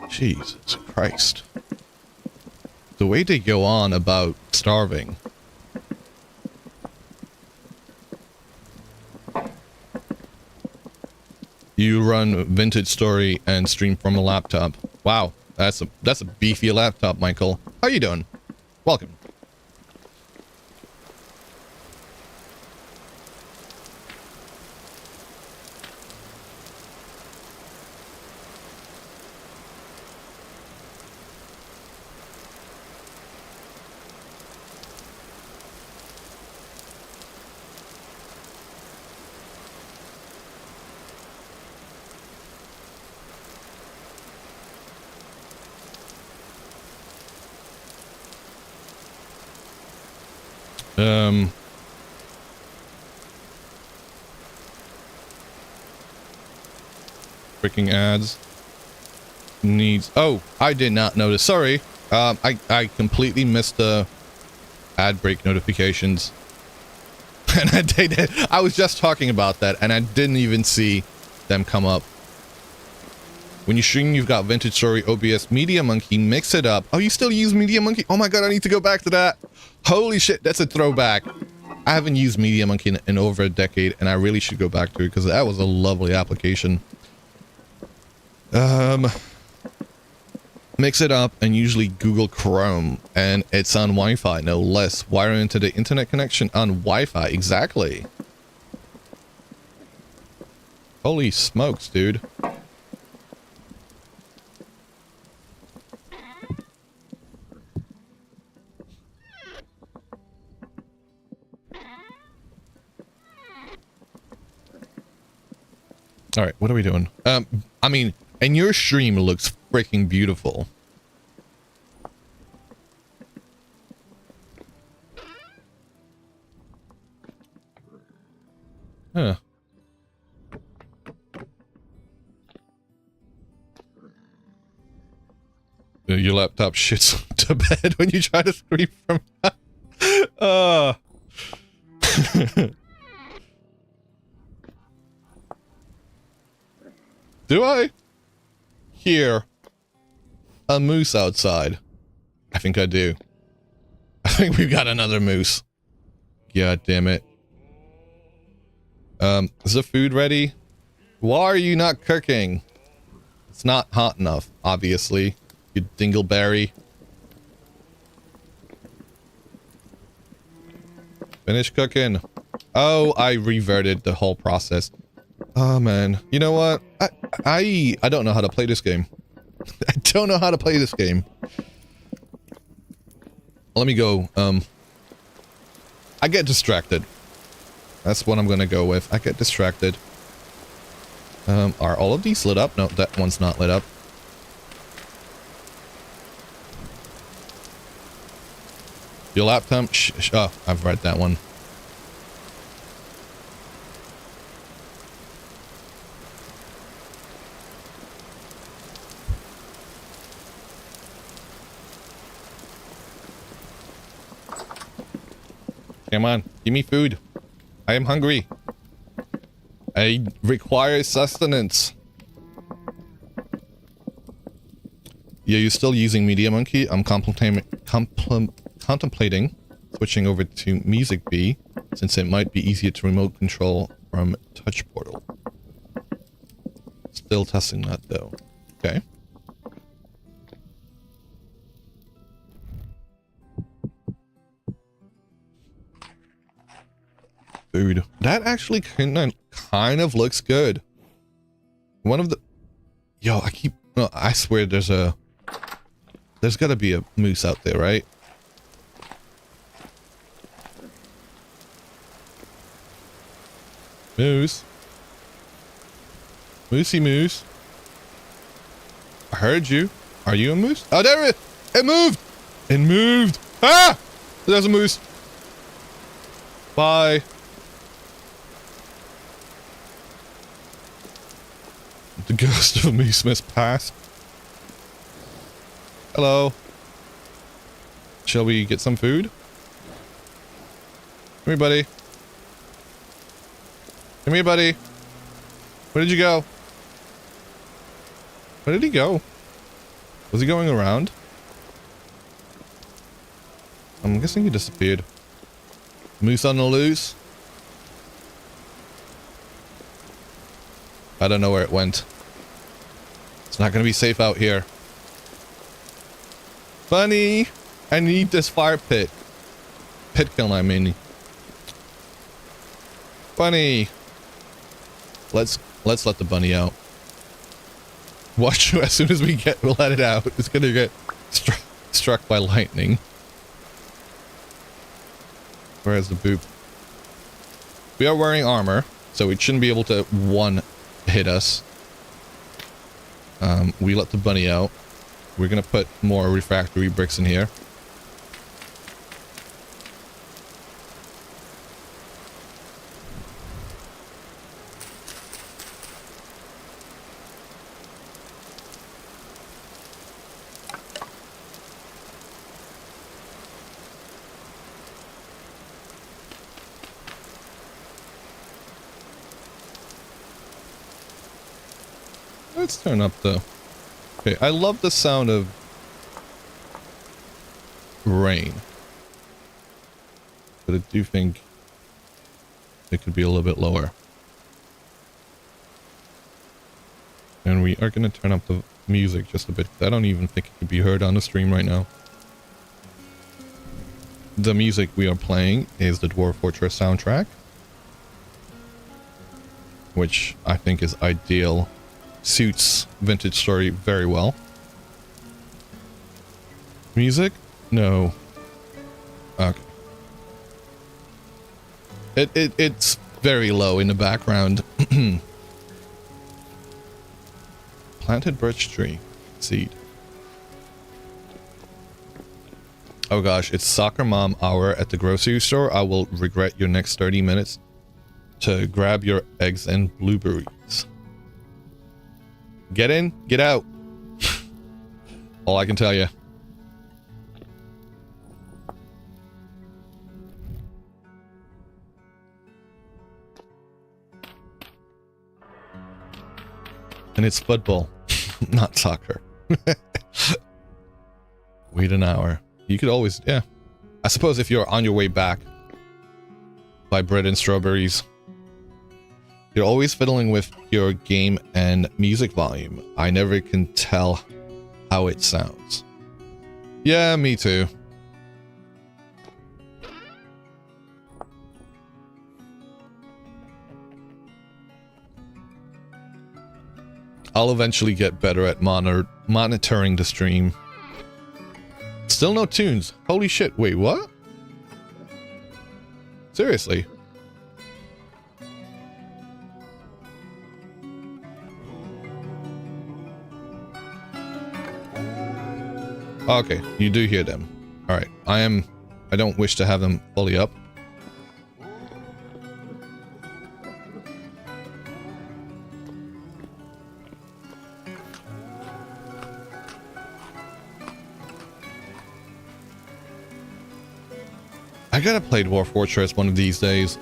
Jesus Christ. The way they go on about starving. You run Vintage Story and stream from a laptop. Wow, that's a beefy laptop, Michael. How you doing? Welcome. Freaking ads. Needs. Oh, I did not notice. Sorry. I completely missed the ad break notifications. And I was just talking about that, and I didn't even see them come up. When you stream, you've got Vintage Story, OBS, Media Monkey, Mix It Up. Oh, you still use Media Monkey? Oh my god, I need to go back to that. Holy shit, that's a throwback. I haven't used Media Monkey in over a decade, and I really should go back to it, because that was a lovely application. Mix It Up, and usually Google Chrome, and it's on Wi-Fi, no less. Wire into the internet connection on Wi-Fi, exactly. Holy smokes, dude. All right, what are we doing? I mean, and your stream looks freaking beautiful. Huh. Your laptop shits to bed when you try to stream from... Do I hear a moose outside? I think I do. I think we've got another moose. God damn it. Is the food ready? Why are you not cooking? It's not hot enough, obviously. You dingleberry. Finish cooking. Oh, I reverted the whole process. Oh man, you know what? I don't know how to play this game. I don't know how to play this game. Let me go. I get distracted. That's what I'm gonna go with. I get distracted. Are all of these lit up? No, that one's not lit up. Your laptop? Oh, I've read that one. Come on, give me food. I am hungry. I require sustenance. Yeah, you're still using Media Monkey. I'm contemplating switching over to Music Bee, since it might be easier to remote control from Touch Portal. Still testing that though. Okay. Food. That actually kind of looks good. One of the... Yo, no, I swear there's gotta be a moose out there, right? Moose. Moosey moose. I heard you. Are you a moose? Oh, there it is! It moved! It moved! Ah! There's a moose. Bye. The ghost of a moose must pass. Hello. Shall we get some food? Come here, buddy. Come here, buddy. Where did you go? Where did he go? Was he going around? I'm guessing he disappeared. Moose on the loose? I don't know where it went. It's not gonna be safe out here. Bunny! I need this fire pit. Pit kiln, I mean. Bunny! Let's let the bunny out. Watch, as soon as we let it out, it's gonna get struck by lightning. Where's the boop? We are wearing armor, so it shouldn't be able to hit us. We let the bunny out. We're gonna put more refractory bricks in here. Let's turn up the... Okay, I love the sound of rain. But I do think it could be a little bit lower. And we are going to turn up the music just a bit. I don't even think it could be heard on the stream right now. The music we are playing is the Dwarf Fortress soundtrack, which I think is ideal. Suits Vintage Story very well. Music? No. Okay. It's very low in the background. Planted birch tree. Seed. Oh gosh, it's soccer mom hour at the grocery store. I will regret your next 30 minutes to grab your eggs and blueberries. Get in, get out. All I can tell you. And it's football, not soccer. Wait an hour. You could always, yeah. I suppose if you're on your way back, buy bread and strawberries. You're always fiddling with your game and music volume. I never can tell how it sounds. Yeah, me too. I'll eventually get better at monitoring the stream. Still no tunes. Holy shit. Wait, what? Seriously? Okay, you do hear them. Alright, I don't wish to have them fully up. I gotta play Dwarf Fortress one of these days.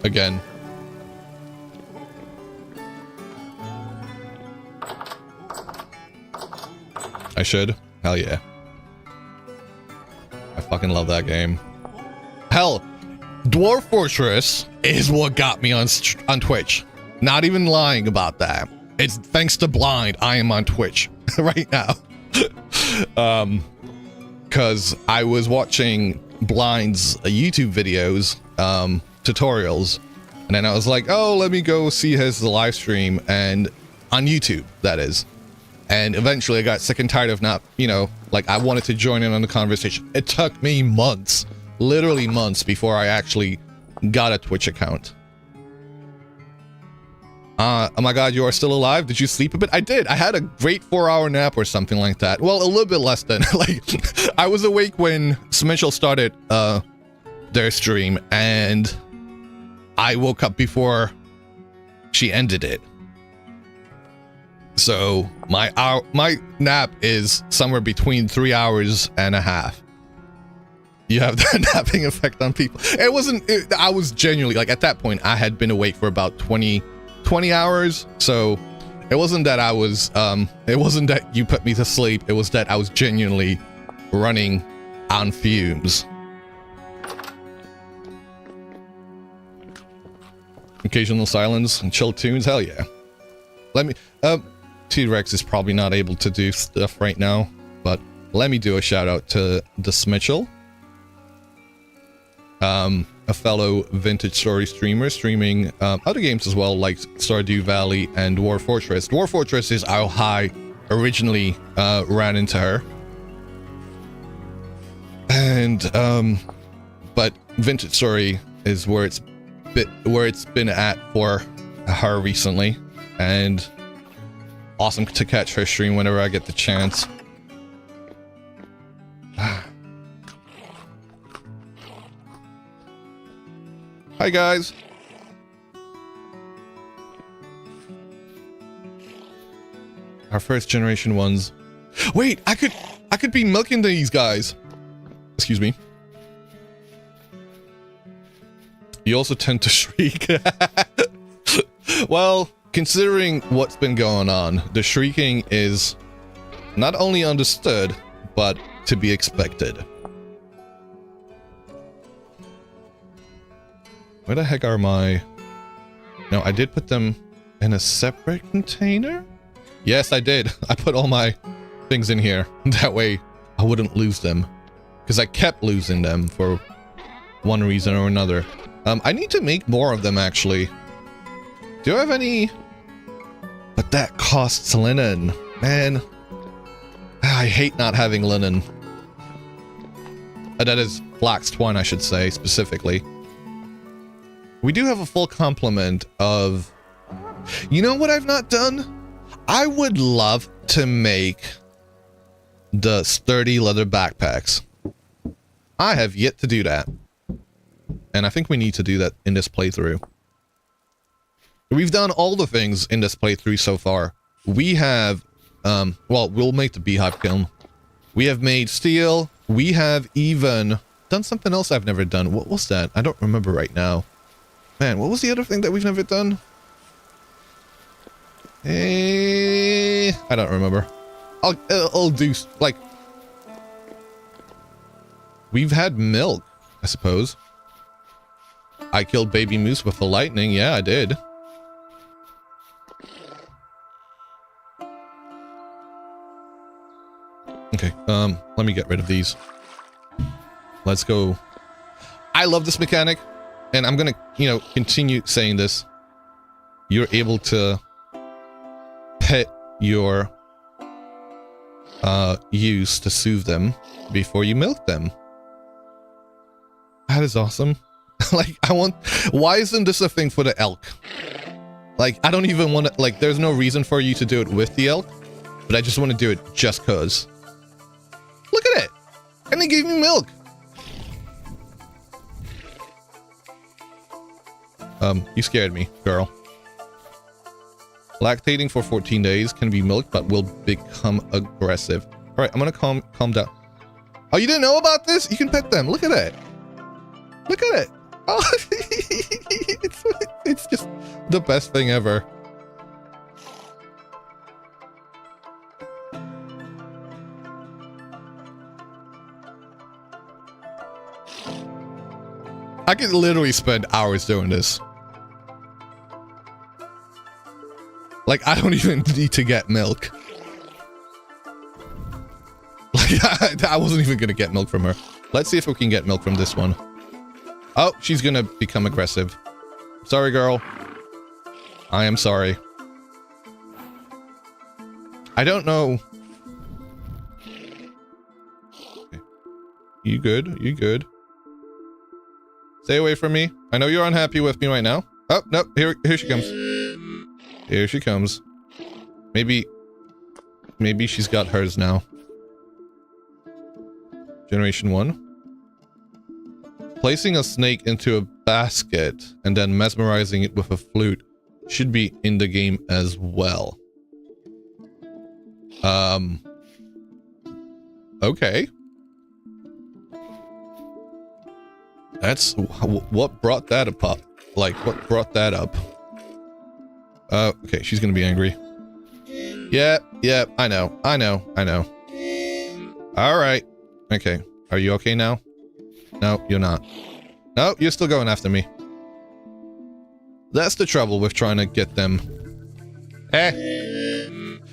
Again. I should? Hell yeah. I fucking love that game. Hell, Dwarf Fortress is what got me on Twitch. Not even lying about that. It's thanks to Blind, I am on Twitch right now. Because I was watching Blind's YouTube videos, tutorials, and then I was like, oh, let me go see his live stream, and on YouTube, that is. And eventually I got sick and tired of not, you know, like I wanted to join in on the conversation. It took me months, literally months, before I actually got a Twitch account. Oh my god, you are still alive? Did you sleep a bit? I did. I had a great 4-hour nap or something like that. Well, a little bit less than. Like, I was awake when Smitchell started their stream, and I woke up before she ended it. So my nap is somewhere between 3 hours and a half. You have that napping effect on people. It wasn't. I was genuinely, like, at that point, I had been awake for about 20 hours, so it wasn't that I was it wasn't that you put me to sleep, it was that I was genuinely running on fumes. Occasional silence and chill tunes, hell yeah. Let me T-Rex is probably not able to do stuff right now, but let me do a shout out to the Smitchell, a fellow Vintage Story streamer, streaming other games as well, like Stardew Valley and Dwarf Fortress. Dwarf Fortress is how I originally ran into her, and but Vintage Story is where it's been at for her recently, and awesome to catch her stream whenever I get the chance. Hi guys. Our first generation ones. Wait, I could be milking these guys. Excuse me. You also tend to shriek. Well, considering what's been going on, the shrieking is not only understood, but to be expected. Where the heck are my... No, I did put them in a separate container? Yes, I did. I put all my things in here. That way I wouldn't lose them. Because I kept losing them for one reason or another. I need to make more of them, actually. Do I have any... But that costs linen. Man. I hate not having linen. That is flax twine, I should say, specifically. We do have a full complement of... You know what I've not done? I would love to make the sturdy leather backpacks. I have yet to do that. And I think we need to do that in this playthrough. We've done all the things in this playthrough so far. We have... well, we'll make the beehive kiln. We have made steel. We have even done something else I've never done. What was that? I don't remember right now. Man, what was the other thing that we've never done? I don't remember. I'll do, like... We've had milk, I suppose. I killed baby moose with the lightning. Yeah, I did. Okay, let me get rid of these. Let's go. I love this mechanic. And I'm gonna, you know, continue saying this. You're able to pet your ewes to soothe them before you milk them. That is awesome. Like, why isn't this a thing for the elk? Like, I don't even want to, like, there's no reason for you to do it with the elk, but I just want to do it just cause. Look at it! And they gave me milk! You scared me, girl. Lactating for 14 days can be milked, but will become aggressive. All right, I'm gonna calm down. Oh, you didn't know about this? You can pet them. Look at it. Look at it. Oh, it's just the best thing ever. I could literally spend hours doing this. Like, I don't even need to get milk. Like, I wasn't even gonna get milk from her. Let's see if we can get milk from this one. Oh, she's gonna become aggressive. Sorry, girl. I am sorry. I don't know. Okay. You good? You good? Stay away from me. I know you're unhappy with me right now. Oh, no. Here she comes. Here she comes. Maybe she's got hers now. Generation 1. Placing a snake into a basket and then mesmerizing it with a flute should be in the game as well. Okay. That's what brought that up. Like, what brought that up? Okay, she's gonna be angry. Yeah, I know. Alright. Okay, are you okay now? No, you're not. No, you're still going after me. That's the trouble with trying to get them.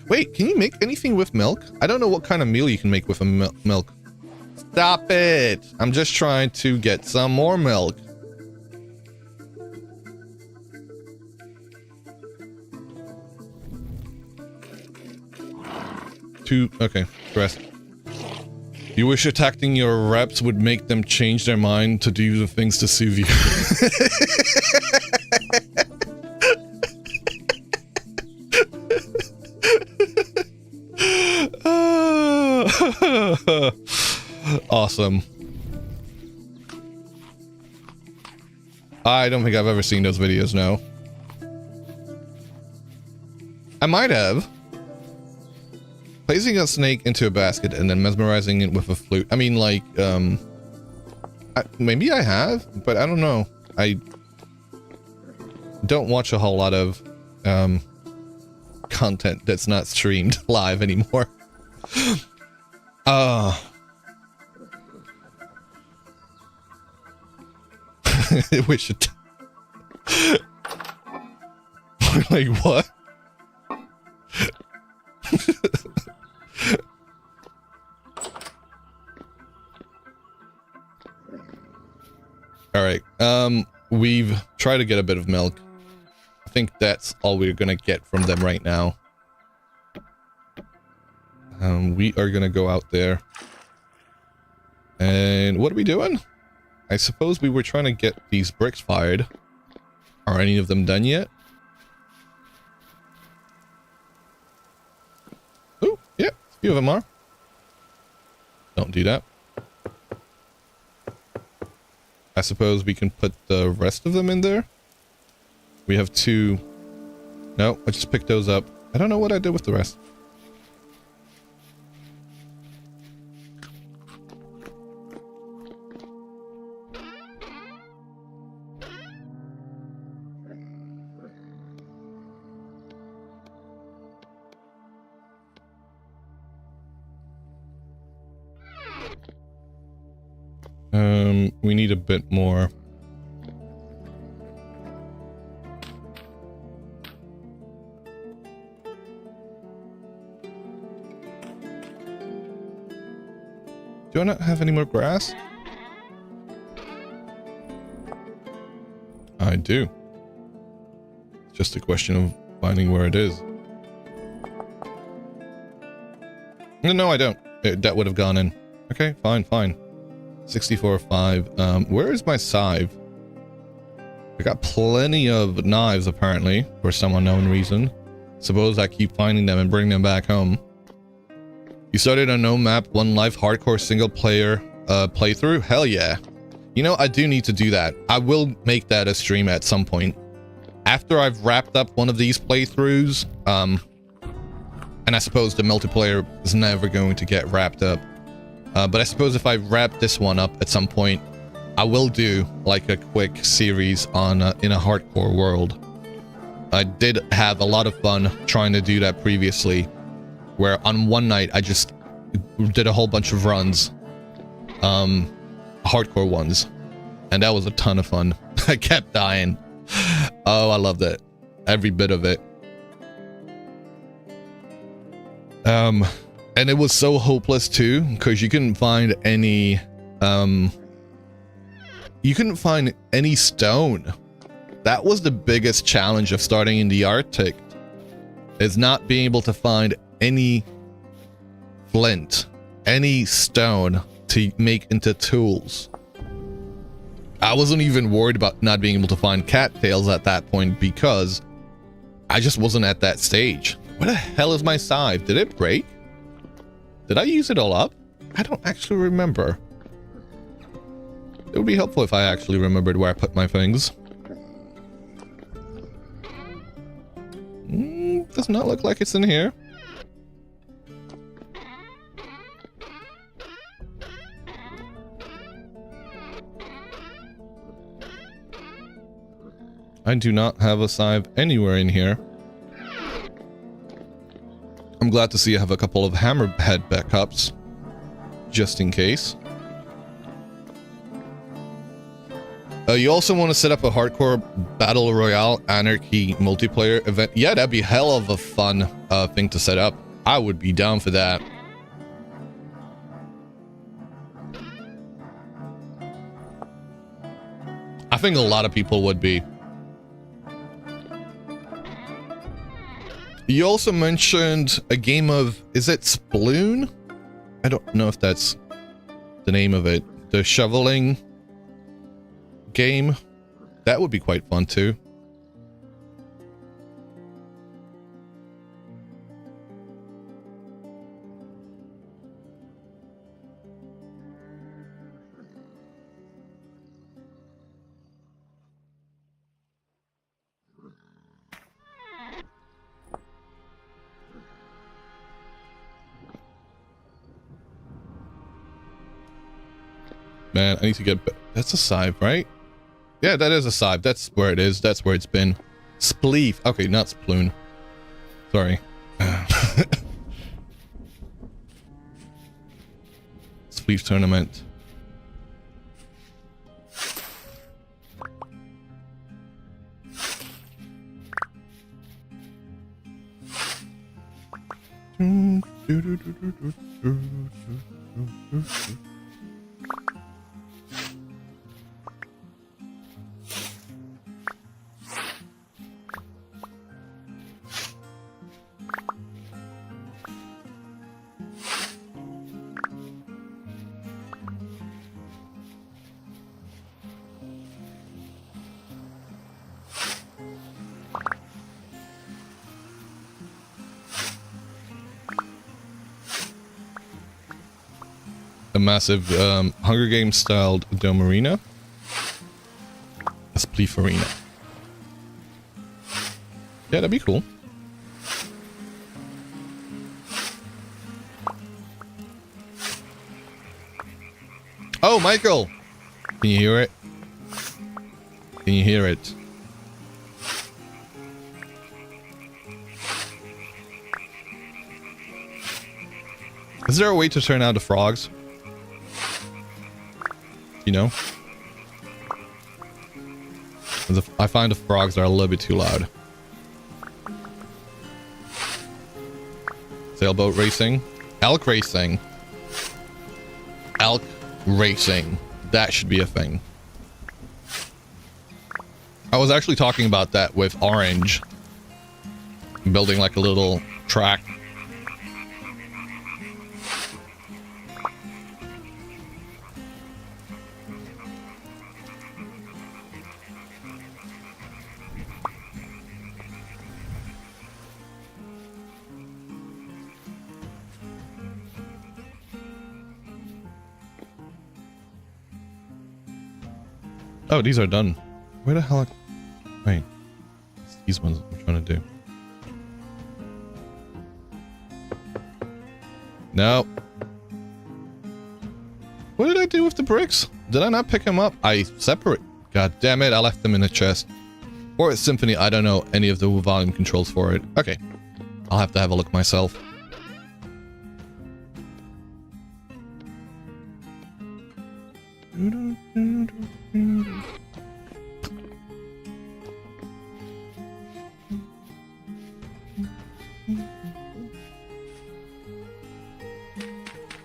Wait, can you make anything with milk? I don't know what kind of meal you can make with a milk. Stop it! I'm just trying to get some more milk. Okay, rest. You wish attacking your reps would make them change their mind to do the things to soothe you. Awesome. I don't think I've ever seen those videos, no. I might have. Placing a snake into a basket and then mesmerizing it with a flute. I mean, like, maybe I have, but I don't know. I don't watch a whole lot of, content that's not streamed live anymore. Wish it. Like, what? Alright, we've tried to get a bit of milk. I think that's all we're gonna get from them right now. We are gonna go out there. And what are we doing? I suppose we were trying to get these bricks fired. Are any of them done yet? Oh, yeah, a few of them are. Don't do that. I suppose we can put the rest of them in there. We have 2. No, I just picked those up. I don't know what I did with the rest. We need a bit more. Do I not have any more grass? I do. It's just a question of finding where it is. No, I don't. That would have gone in. Okay, fine. 64.5. Where is my scythe? I got plenty of knives, apparently, for some unknown reason. Suppose I keep finding them and bring them back home. You started a no map, one life hardcore single player playthrough? Hell yeah. You know, I do need to do that. I will make that a stream at some point. After I've wrapped up one of these playthroughs, and I suppose the multiplayer is never going to get wrapped up. But I suppose if I wrap this one up at some point, I will do like a quick series on in a hardcore world. I did have a lot of fun trying to do that previously, where on one night I just did a whole bunch of runs, hardcore ones, And that was a ton of fun. I kept dying. Oh, I loved it. Every bit of it. And it was so hopeless too, because you couldn't find any stone. That was the biggest challenge of starting in the Arctic, is not being able to find any flint, any stone to make into tools. I wasn't even worried about not being able to find cattails at that point because I just wasn't at that stage. Where the hell is my scythe? Did it break? Did I use it all up? I don't actually remember. It would be helpful if I actually remembered where I put my things. Does not look like it's in here. I do not have a scythe anywhere in here. I'm glad to see I have a couple of hammerhead backups, just in case. You also want to set up a hardcore battle royale anarchy multiplayer event. Yeah, that'd be hell of a fun thing to set up. I would be down for that. I think a lot of people would be. You also mentioned a game of, is it Sploon? I don't know if that's the name of it. The shoveling game. That would be quite fun too. Man, I need to get... That's a scythe, right? Yeah, that is a scythe. That's where it is. That's where it's been. Spleef. Okay, not Sploon. Sorry. Spleef tournament. A massive Hunger Games styled dome arena. A Spleef arena. Yeah, that'd be cool. Oh, Michael! Can you hear it? Can you hear it? Is there a way to turn out the frogs? You know? I find the frogs are a little bit too loud. Sailboat racing. Elk racing. Elk racing. That should be a thing. I was actually talking about that with Orange. Building like a little track. Oh, these are done. Where the hell? Wait. It's these ones I'm trying to do. No. What did I do with the bricks? Did I not pick them up? I separate. God damn it, I left them in the chest. Or at Symphony, I don't know any of the volume controls for it. Okay. I'll have to have a look myself.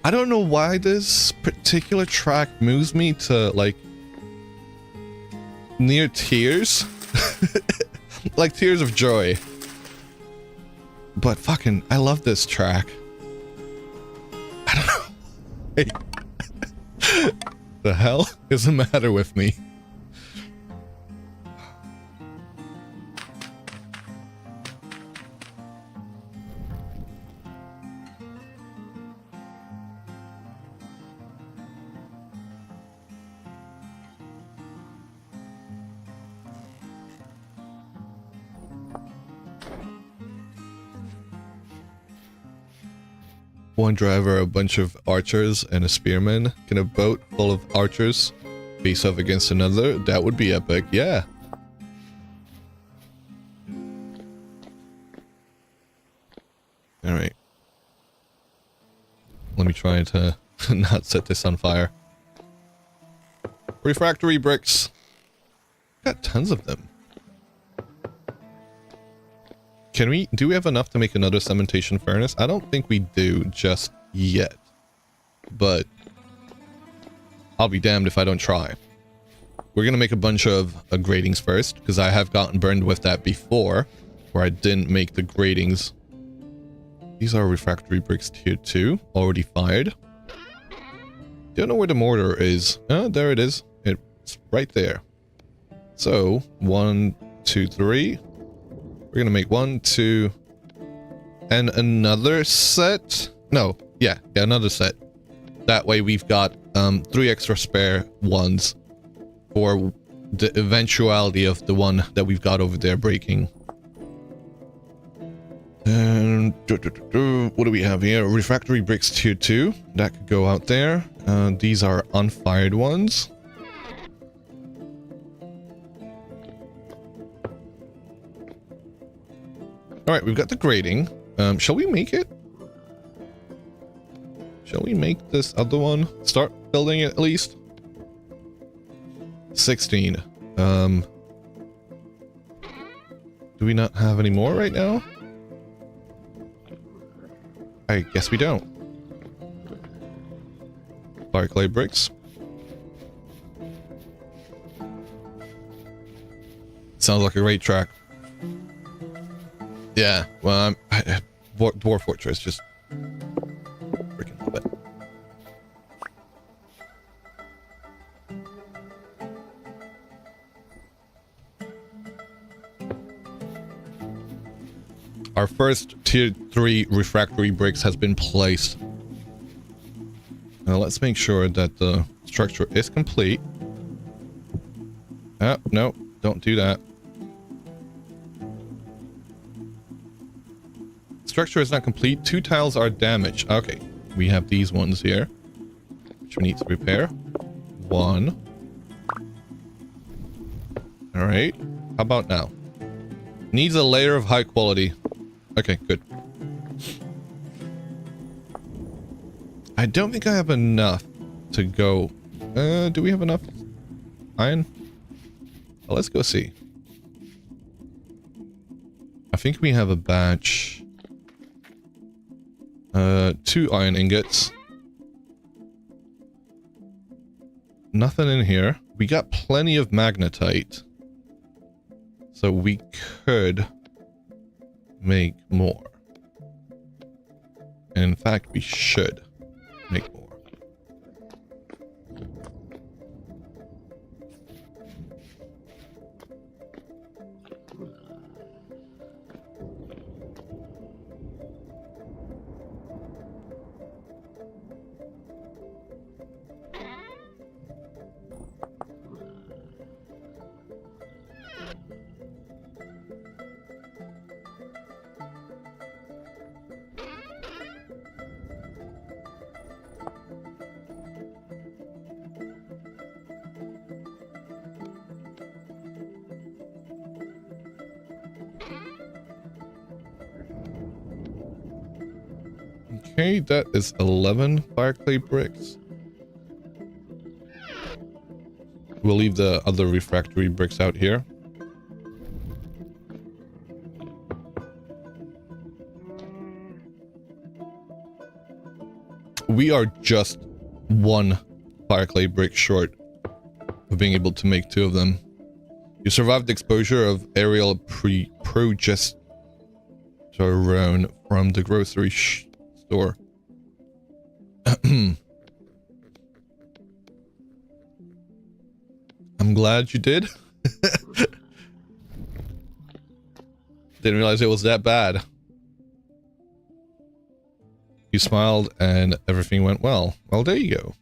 I don't know why this particular track moves me to, like, near tears. Like tears of joy. But fucking, I love this track. I don't know. Hey. The hell is the matter with me? One driver, a bunch of archers, and a spearman. Can a boat full of archers face off against another? That would be epic, yeah. Alright. Let me try to not set this on fire. Refractory bricks. Got tons of them. Do we have enough to make another cementation furnace? I don't think we do just yet. But I'll be damned if I don't try. We're gonna make a bunch of gratings first, because I have gotten burned with that before, where I didn't make the gratings. These are refractory bricks tier 2, already fired. Don't know where the mortar is. There it is. It's right there. So, 1, 2, 3. We're gonna make 1, 2, and another set. No, yeah, another set. That way we've got 3 extra spare ones for the eventuality of the one that we've got over there breaking. And what do we have here? Refractory bricks tier 2. That could go out there. These are unfired ones. Alright, we've got the grating. Shall we make it? Shall we make this other one? Start building it at least? 16. Do we not have any more right now? I guess we don't. Fire clay bricks. Sounds like a great track. Yeah, well, Dwarf Fortress, just freaking love it. Our first tier 3 refractory bricks has been placed. Now let's make sure that the structure is complete. No, don't do that. Structure is not complete. 2 tiles are damaged. Okay, we have these ones here, which we need to repair. 1. All right. How about now? Needs a layer of high quality. Okay, good. I don't think I have enough to go. Do we have enough iron? Well, let's go see. I think we have a batch. 2 iron ingots. Nothing in here. We got plenty of magnetite. So we could make more. And in fact, we should make more. Okay, that is 11 fire clay bricks. We'll leave the other refractory bricks out here. We are just one fireclay brick short of being able to make 2 of them. You survived the exposure of aerial progesterone from the grocery store. I'm glad you did. Didn't realize it was that bad. You smiled and everything went well. Well, there you go.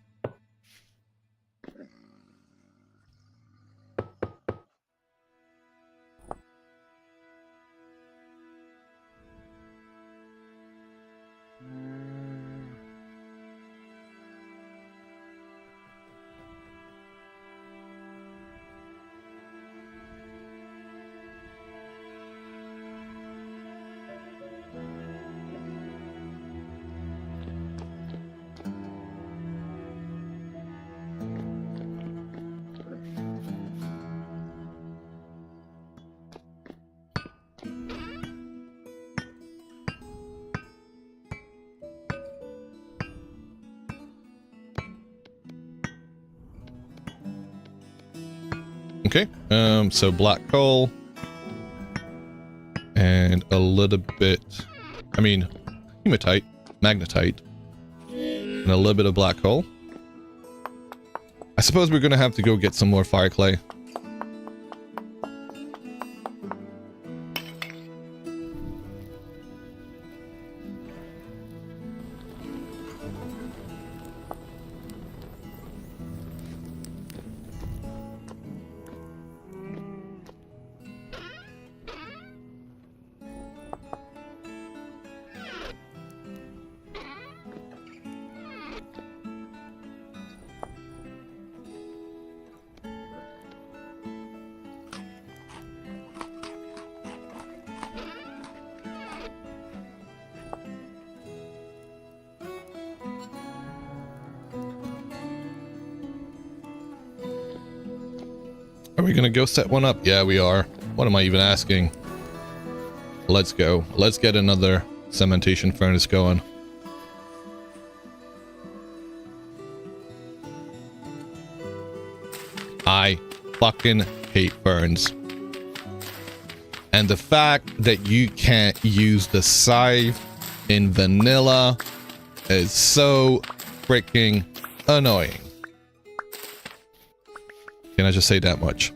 Okay, so black coal and a little bit, I mean, hematite, magnetite, and a little bit of black coal. I suppose we're gonna have to go get some more fire clay. Are we gonna go set one up? Yeah, we are. What am I even asking? Let's go. Let's get another cementation furnace going. I fucking hate burns. And the fact that you can't use the scythe in vanilla is so freaking annoying. Can I just say that much?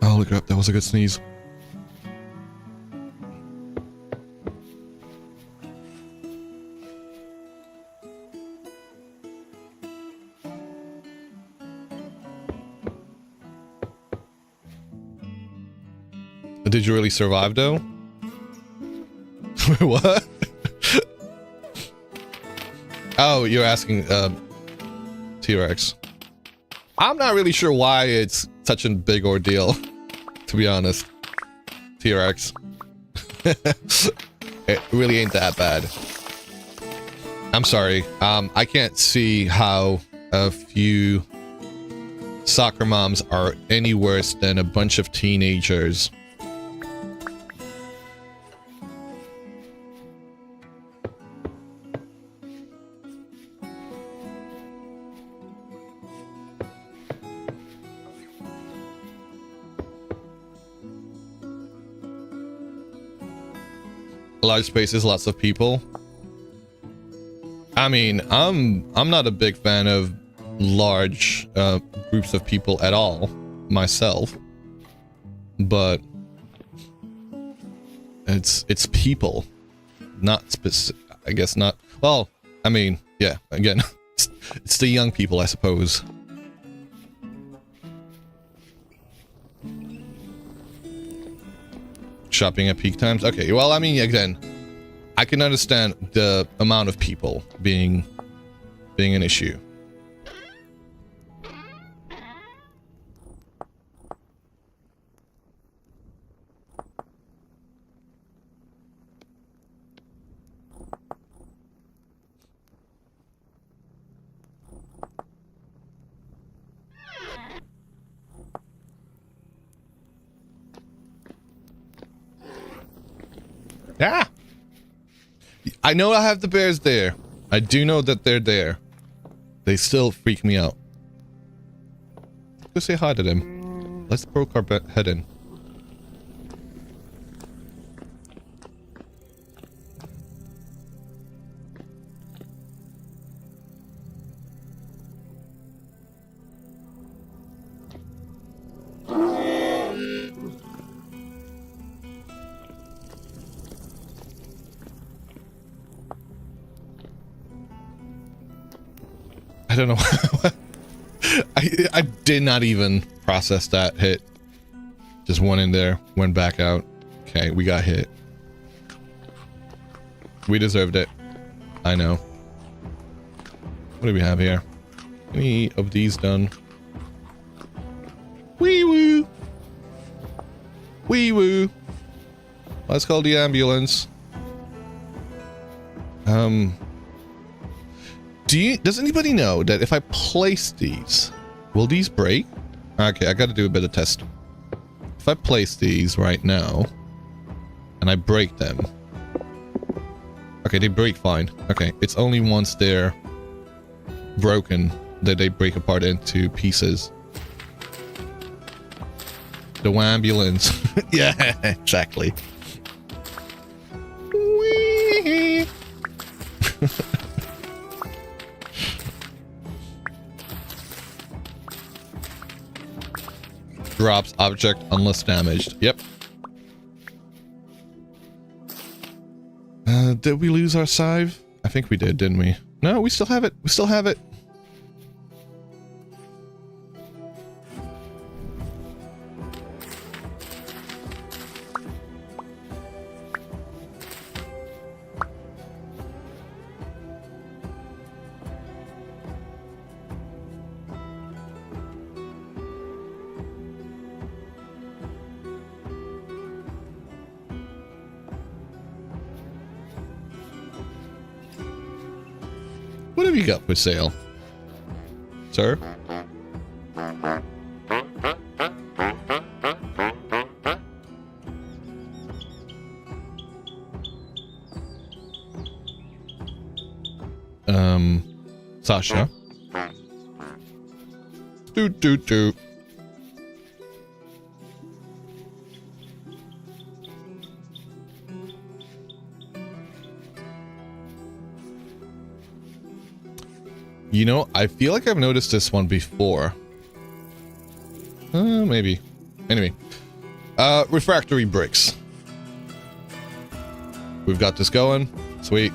Oh, look up. That was a good sneeze. Did you really survive, though? What? Oh, you're asking T-Rex. I'm not really sure why it's such a big ordeal, to be honest. T-Rex. It really ain't that bad. I'm sorry. I can't see how a few soccer moms are any worse than a bunch of teenagers. Large spaces, lots of people. I mean, I'm not a big fan of large groups of people at all myself, but it's people, not specific. I guess not. Well, I mean, yeah. Again, it's the young people, I suppose. Shopping at peak times. Okay, well, I mean, again, I can understand the amount of people being an issue. Yeah. I know I have the bears there. I do know that they're there. They still freak me out. Go say hi to them. Let's poke our head in. I don't know. I did not even process that hit. Just went in there, went back out. Okay, we got hit. We deserved it. I know. What do we have here? Any of these done? Wee woo! Wee woo! Let's call the ambulance. Does anybody know that if I place these, will these break? Okay, I gotta do a bit of test. If I place these right now, and I break them. Okay, they break fine. Okay, it's only once they're broken that they break apart into pieces. The ambulance. Yeah, exactly. Whee! Drops object unless damaged. Yep. Did we lose our scythe? I think we did, didn't we? No, we still have it. We still have it. What have you got for sale, sir? Sasha. Doot doot doot. You know, I feel like I've noticed this one before. Maybe. Anyway. Refractory bricks. We've got this going. Sweet.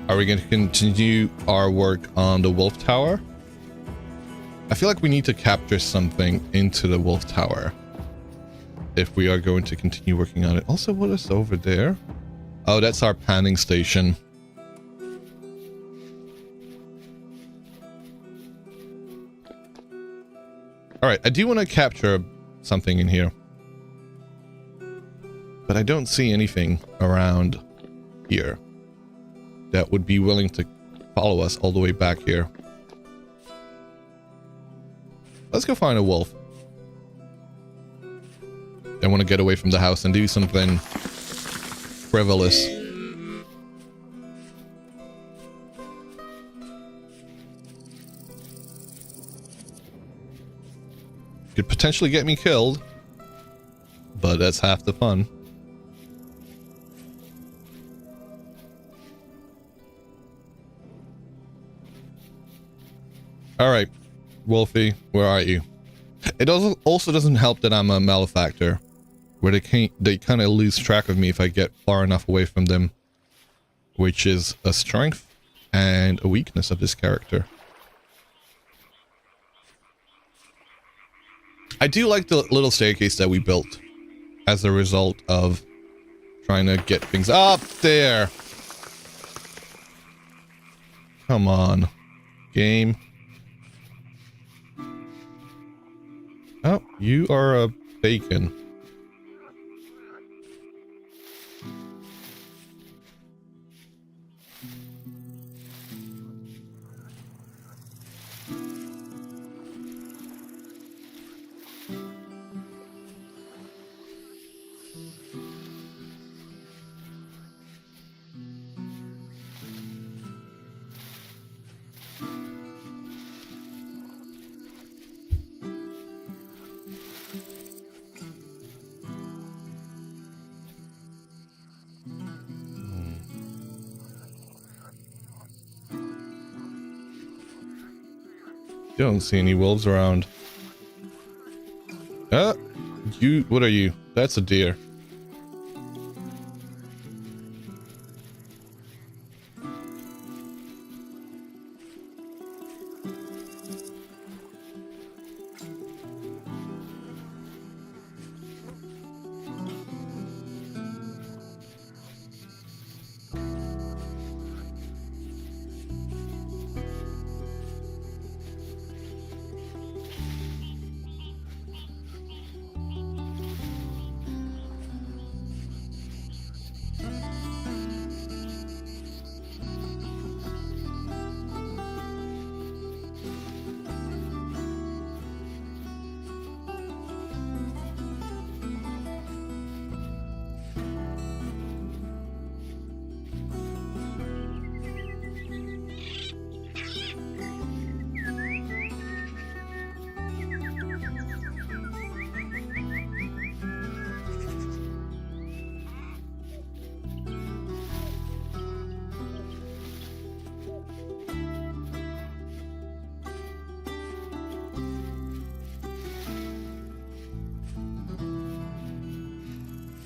Are we going to continue our work on the Wolf Tower? I feel like we need to capture something into the Wolf Tower if we are going to continue working on it. Also, what is over there? Oh, that's our panning station. Alright, I do want to capture something in here. But I don't see anything around here that would be willing to follow us all the way back here. Let's go find a wolf. I want to get away from the house and do something frivolous. Could potentially get me killed, but that's half the fun. All right, Wolfie, where are you? It also doesn't help that I'm a malefactor, where they kind of lose track of me if I get far enough away from them, which is a strength and a weakness of this character. I do like the little staircase that we built as a result of trying to get things up there. Come on, game. Oh, you are a bacon. Don't see any wolves around. What are you? That's a deer.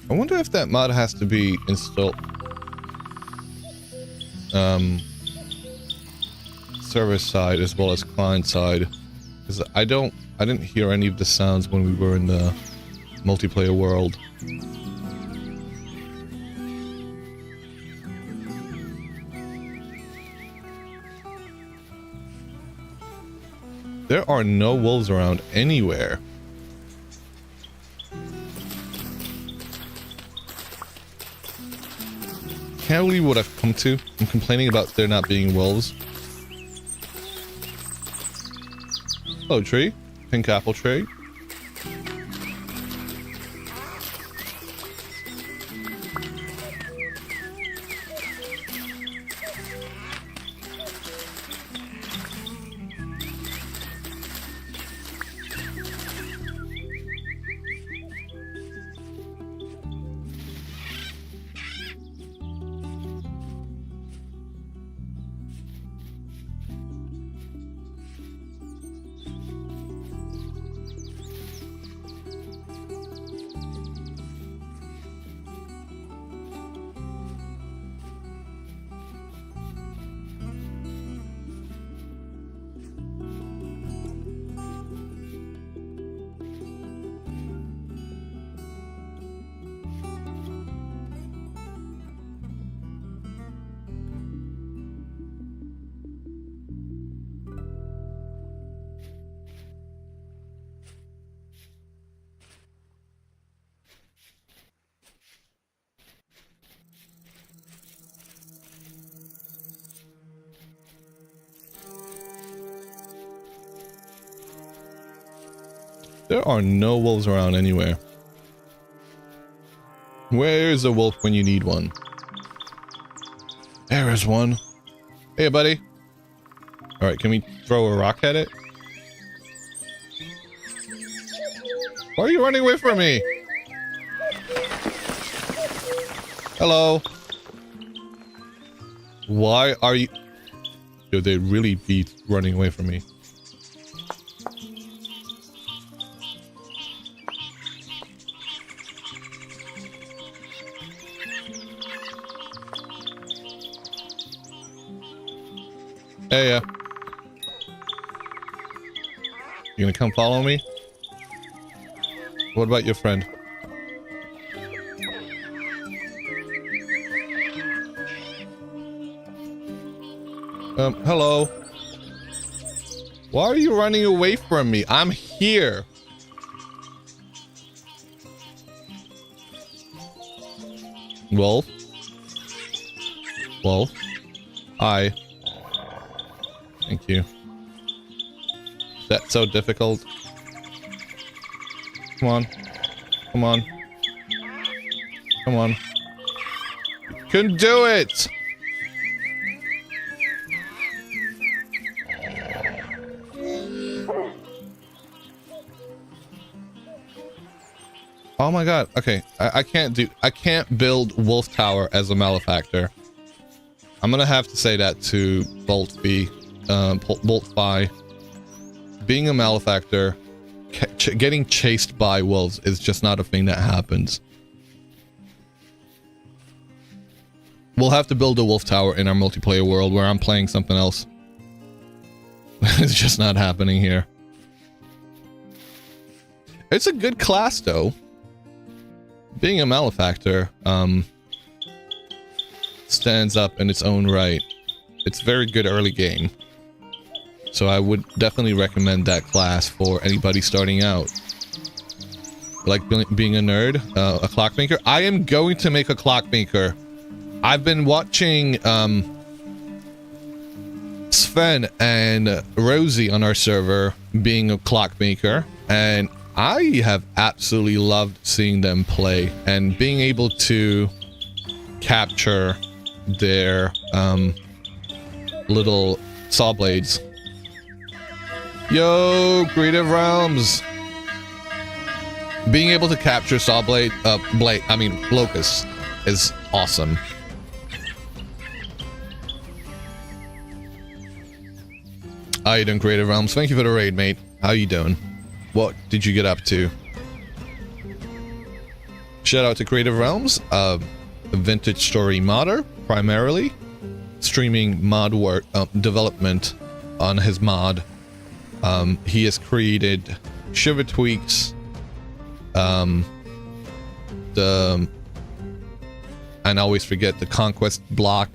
I wonder if that mod has to be installed. Server side as well as client side, because I didn't hear any of the sounds when we were in the multiplayer world. There are no wolves around anywhere. Can't believe what I've come to. I'm complaining about there not being wolves. Oh, tree. Pink apple tree. There are no wolves around anywhere. Where is a wolf when you need one? There is one. Hey, buddy. Alright, can we throw a rock at it? Why are you running away from me? Hello. Why are you... Yo, they really be running away from me. Hey, you gonna come follow me? What about your friend? Hello. Why are you running away from me? I'm here. Wolf. Wolf. Hi. Thank you. That's so difficult. Come on. Come on. Come on. You can do it! Oh my god. Okay. I can't build Wolf Tower as a malefactor. I'm gonna have to say that to Boltfi. Boltfi. Being a malefactor, getting chased by wolves is just not a thing that happens. We'll have to build a Wolf Tower in our multiplayer world where I'm playing something else. It's just not happening here. It's a good class though. Being a malefactor stands up in its own right. It's very good early game. So I would definitely recommend that class for anybody starting out. Like being a nerd, a clockmaker. I am going to make a clockmaker. I've been watching Sven and Rosie on our server being a clockmaker, and I have absolutely loved seeing them play and being able to capture their little saw blades. Yo, Creative Realms! Being able to capture saw locusts is awesome. How you doing, Creative Realms? Thank you for the raid, mate. How you doing? What did you get up to? Shout out to Creative Realms, a vintage story modder, primarily. Streaming mod work, development on his mod. He has created Shiver Tweaks, and I always forget the Conquest block,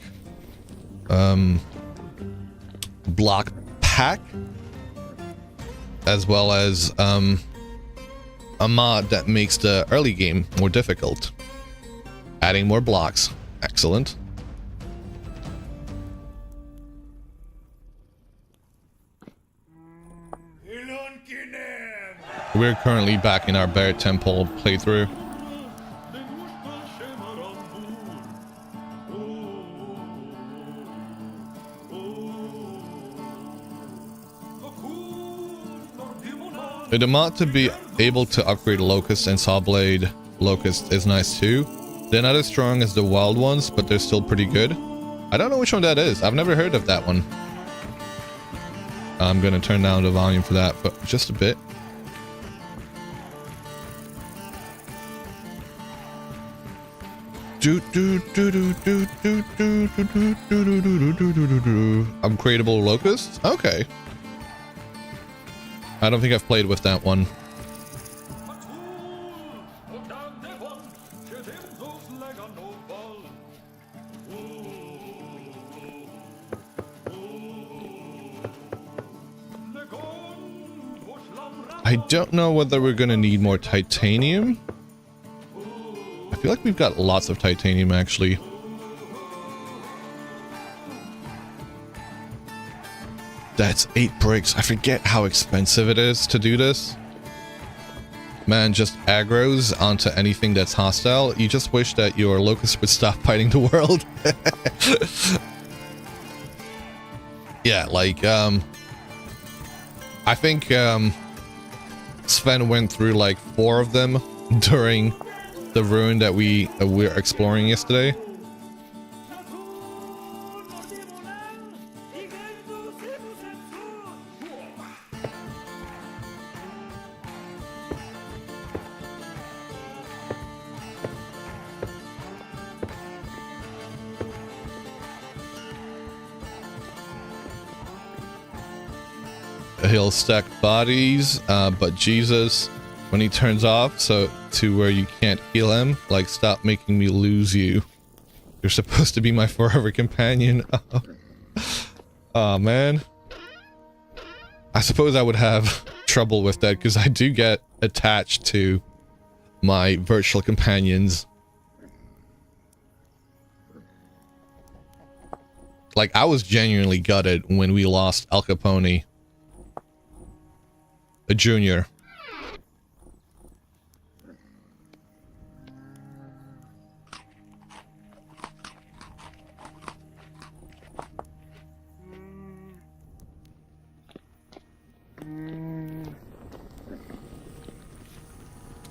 block pack, as well as a mod that makes the early game more difficult, adding more blocks. Excellent. We're currently back in our Bear Temple playthrough. The mod to be able to upgrade Locust and Sawblade Locust is nice too. They're not as strong as the wild ones, but they're still pretty good. I don't know which one that is. I've never heard of that one. I'm gonna turn down the volume for that, but just a bit. Upgradable Locusts? Okay. I don't think I've played with that one. I don't know whether we're gonna need more titanium. I feel like we've got lots of titanium actually. That's 8 bricks. I forget how expensive it is to do this. Man, just aggroes onto anything that's hostile. You just wish that your locust would stop fighting the world. Yeah, like, I think, Sven went through like 4 of them during the ruin that we were exploring yesterday. He'll stack bodies, but Jesus, when he turns off, so to where you can't heal him. Like, stop making me lose you. You're supposed to be my forever companion. Oh man. I suppose I would have trouble with that because I do get attached to my virtual companions. Like, I was genuinely gutted when we lost Al Capone, a junior.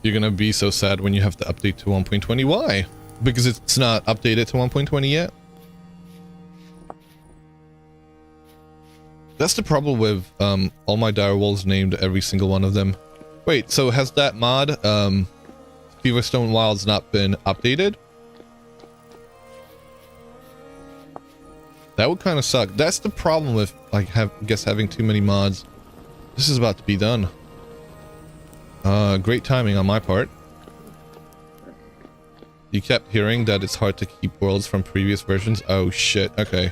You're gonna be so sad when you have to update to 1.20. Why? Because it's not updated to 1.20 yet? That's the problem with all my direwolves named every single one of them. Wait, so has that mod, Feverstone Wilds, not been updated? That would kind of suck. That's the problem with, like, having too many mods. This is about to be done. Great timing on my part. You kept hearing that it's hard to keep worlds from previous versions. Oh shit, okay.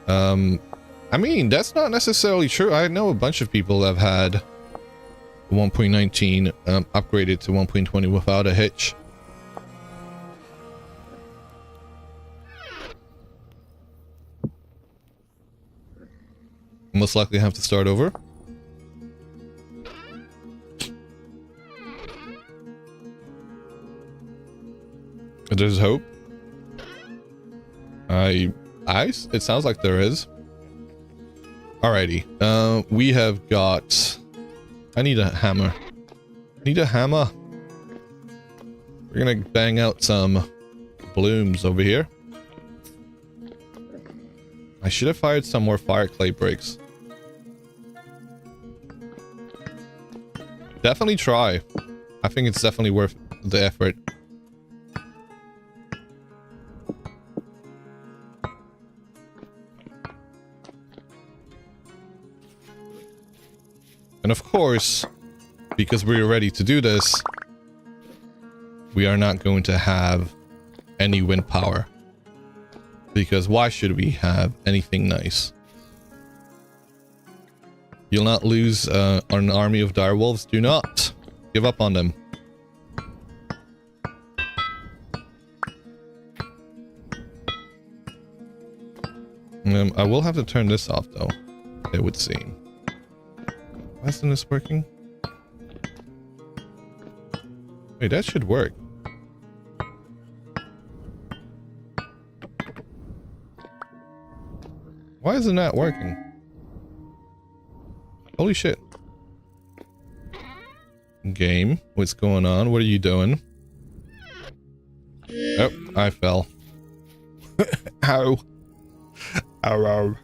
I mean, that's not necessarily true. I know a bunch of people have had 1.19 upgraded to 1.20 without a hitch. Most likely have to start over. There's hope. It sounds like there is. Alrighty. We have got... I need a hammer. I need a hammer. We're gonna bang out some blooms over here. I should have fired some more fire clay bricks. Definitely try. I think it's definitely worth the effort. And of course, because we're ready to do this, we are not going to have any wind power. Because why should we have anything nice? You'll not lose an army of direwolves. Do not give up on them. I will have to turn this off though, it would seem. Why isn't this working? Wait, that should work. Why isn't that working? Holy shit. Game, what's going on? What are you doing? Oh, I fell. Ow. Ow, ow.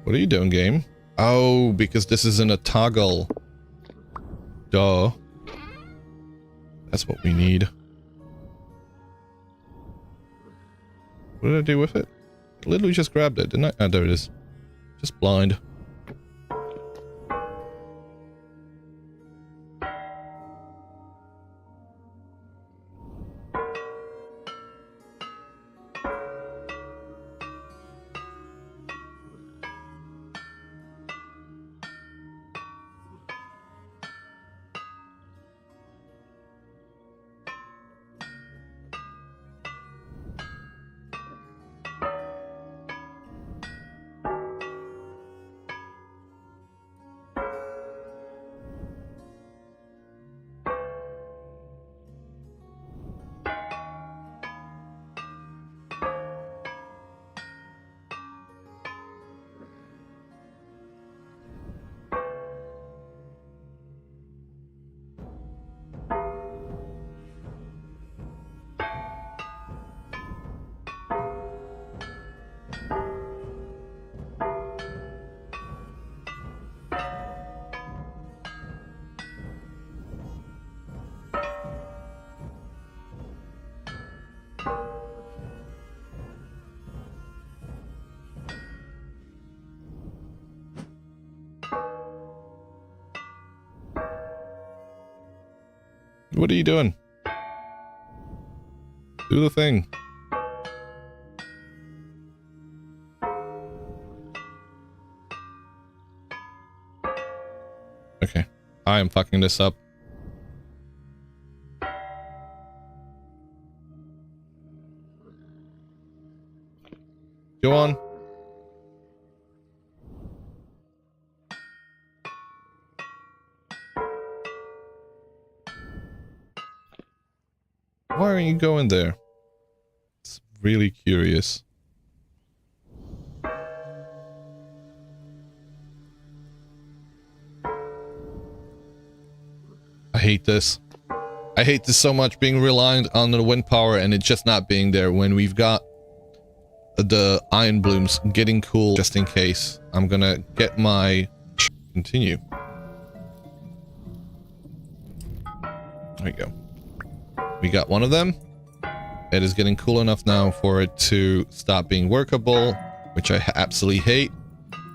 What are you doing, game? Oh, because this isn't a toggle. Duh. That's what we need. What did I do with it? I literally just grabbed it, didn't I? Ah, there it is. Just blind. What are you doing? Do the thing. Okay. I am fucking this up. Go on. Why aren't you going there? It's really curious. I hate this. I hate this so much, being reliant on the wind power and it just not being there when we've got the iron blooms getting cool just in case. I'm gonna get my... Continue. There we go. We got one of them. It is getting cool enough now for it to stop being workable, which I absolutely hate.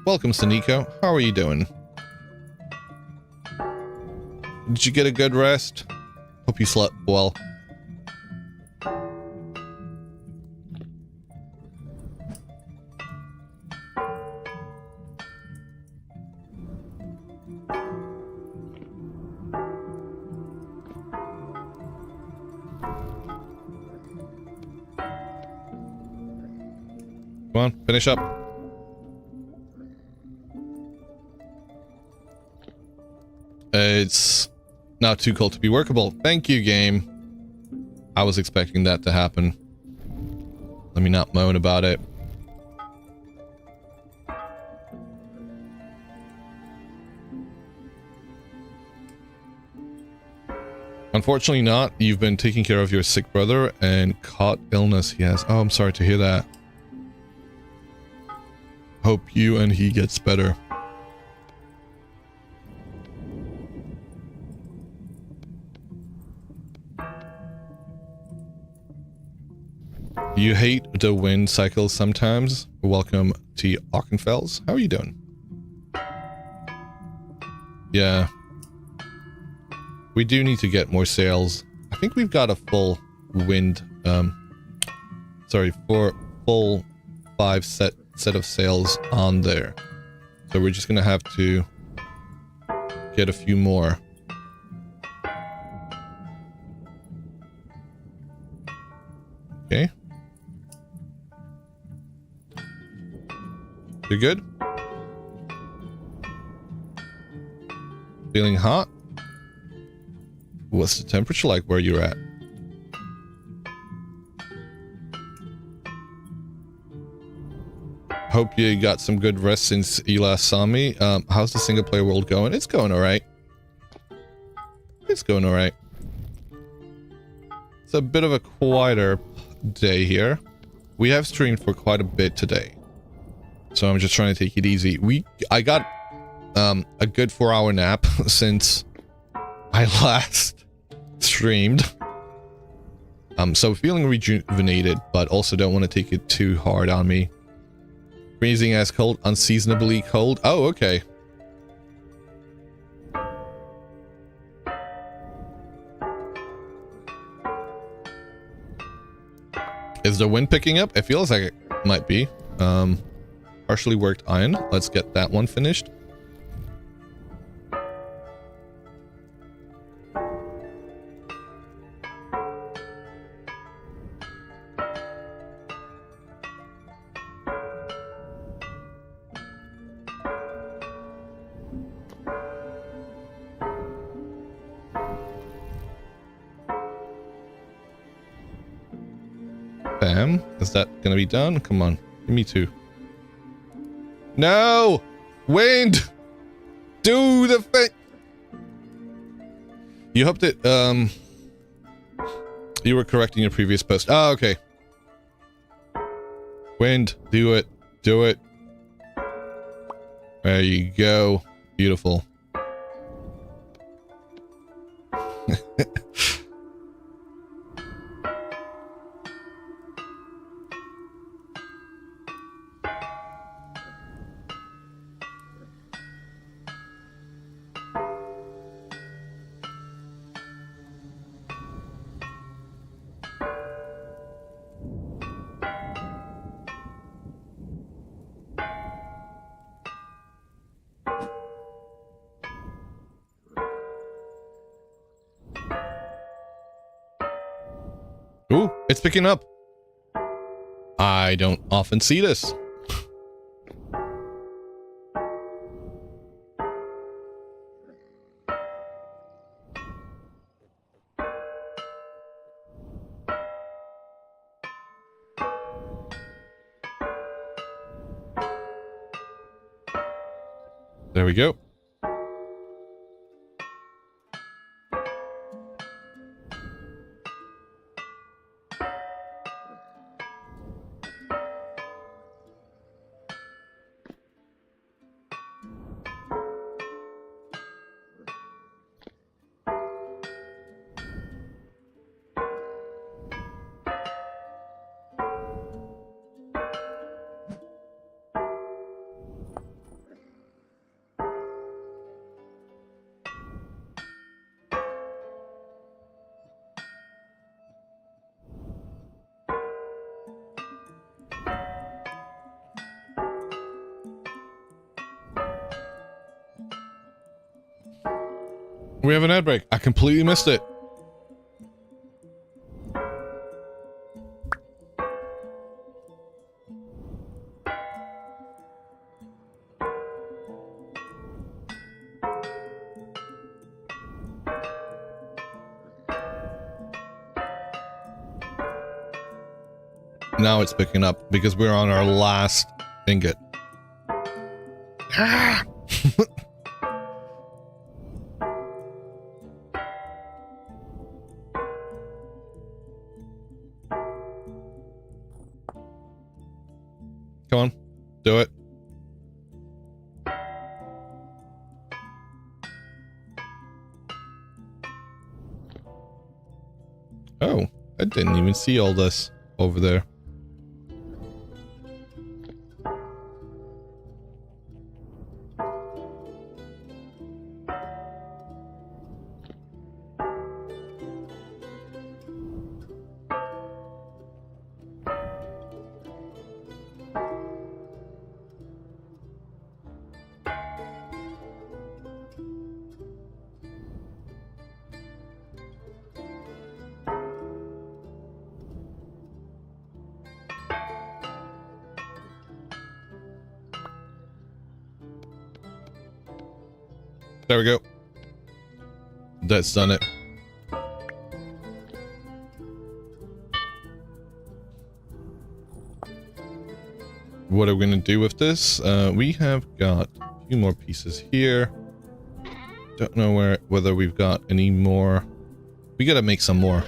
Welcome, Saniko. How are you doing? Did you get a good rest? Hope you slept well. Come on, finish up. It's now too cold to be workable. Thank you, game. I was expecting that to happen. Let me not moan about it. Unfortunately not. You've been taking care of your sick brother and caught illness he has. Oh, I'm sorry to hear that. Hope you and he gets better. You hate the wind cycle sometimes. Welcome to Auchenfels. How are you doing? Yeah. We do need to get more sails. I think we've got a full wind, full 5 set of sails on there. So we're just gonna have to get a few more. Okay. You're good? Feeling hot? What's the temperature like where you're at? Hope you got some good rest since you last saw me. How's the single player world going? It's going alright. It's going alright. It's a bit of a quieter day here. We have streamed for quite a bit today. So I'm just trying to take it easy. I got a good 4-hour nap since I last streamed. So feeling rejuvenated, but also don't want to take it too hard on me. Freezing as cold, unseasonably cold. Oh, okay. Is the wind picking up? It feels like it might be. Partially worked iron. Let's get that one finished. Bam. Is that gonna be done? Come on. Give me 2. No! Wind! Do the thing! You hoped it, you were correct in your previous post. Oh, okay. Wind, do it. Do it. There you go. Beautiful. Ooh, it's picking up. I don't often see this. There we go. We have an ad break. I completely missed it. Now it's picking up because we're on our last ingot. Ah! Come on, do it. Oh, I didn't even see all this over there. There we go. That's done it. What are we going to do with this? We have got a few more pieces here. Don't know whether we've got any more. We got to make some more.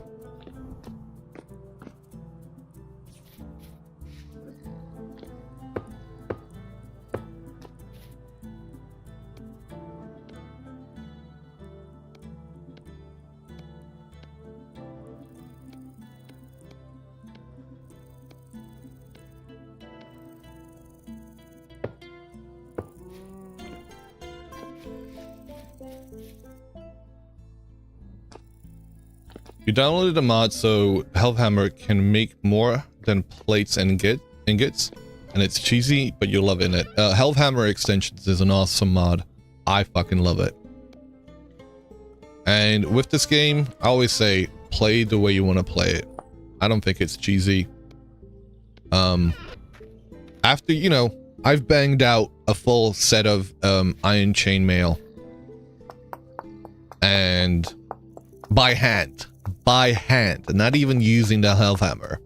You downloaded a mod so Hellhammer can make more than plates and ingots, and it's cheesy, but you're loving it. Hellhammer Extensions is an awesome mod. I fucking love it. And with this game, I always say, play the way you want to play it. I don't think it's cheesy. After, you know, I've banged out a full set of Iron Chainmail. And by hand, not even using the Hellhammer.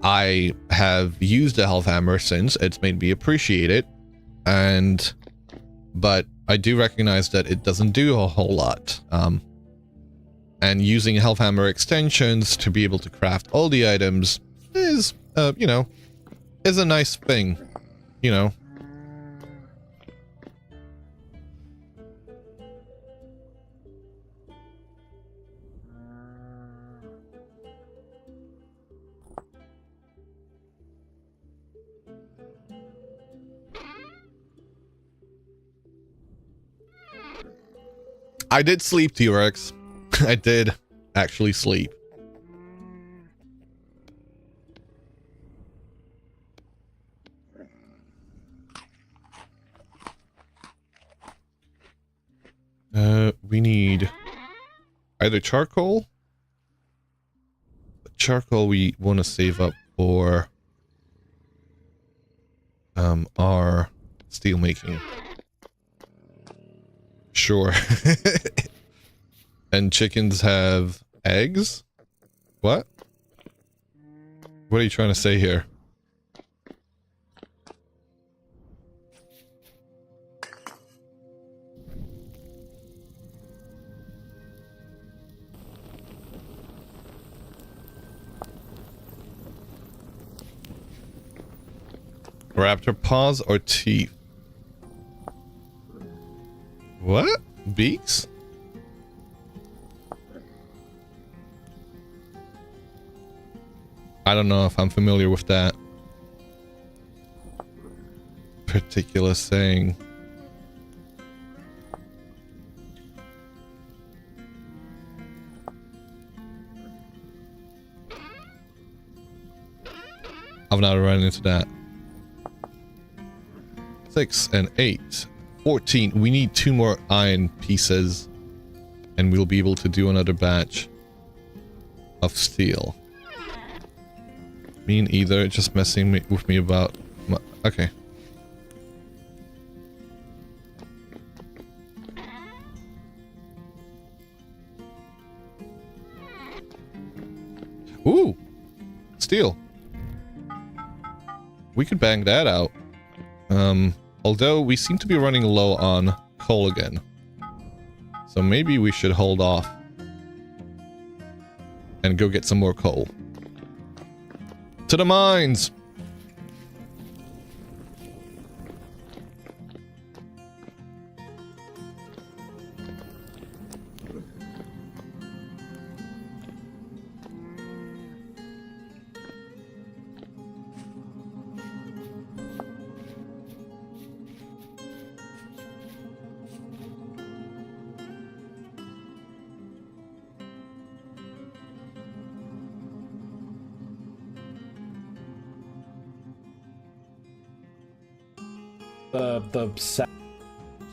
I have used the Hellhammer since. It's made me appreciate it, but I do recognize that it doesn't do a whole lot. And using Hellhammer extensions to be able to craft all the items is, you know, is a nice thing, you know. I did sleep, T-Rex. I did actually sleep. We need either charcoal. charcoal we want to save up for our steel making. Sure. And chickens have eggs? What? What are you trying to say here? Raptor paws or teeth? What? Beaks? I don't know if I'm familiar with that particular saying. I've not run into that. 6 and 8. 14. We need 2 more iron pieces. And we'll be able to do another batch of steel. Me neither, just messing with me about... Okay. Ooh! Steel. We could bang that out. Although we seem to be running low on coal again. So maybe we should hold off and go get some more coal. To the mines!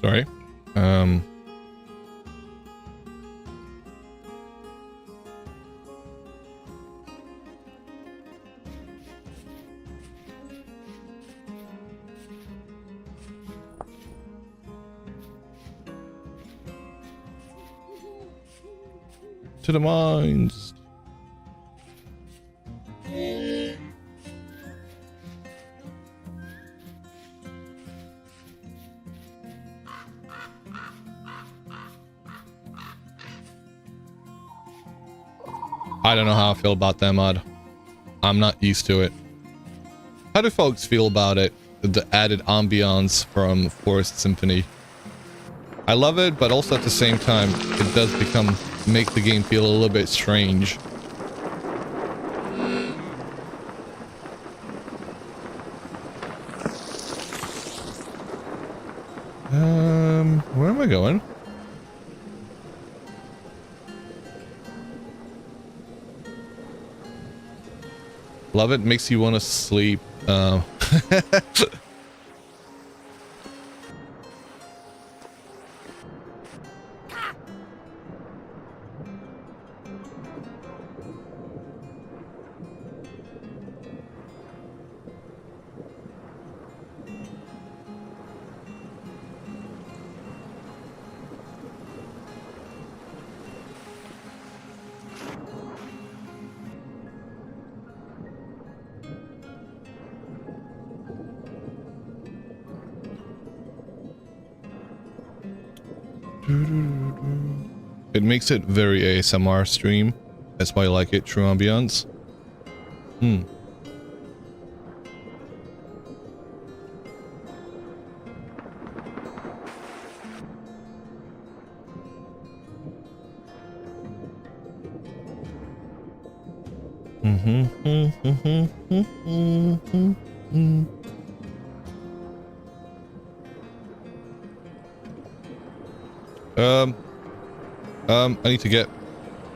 Sorry. To the mines. I don't know how I feel about that mod. I'm not used to it. How do folks feel about it? The added ambiance from Forest Symphony. I love it, but also at the same time, it does make the game feel a little bit strange. Where am I going? Love it, makes you want to sleep. It makes it very ASMR stream. That's why I like it. True ambiance. I need to get...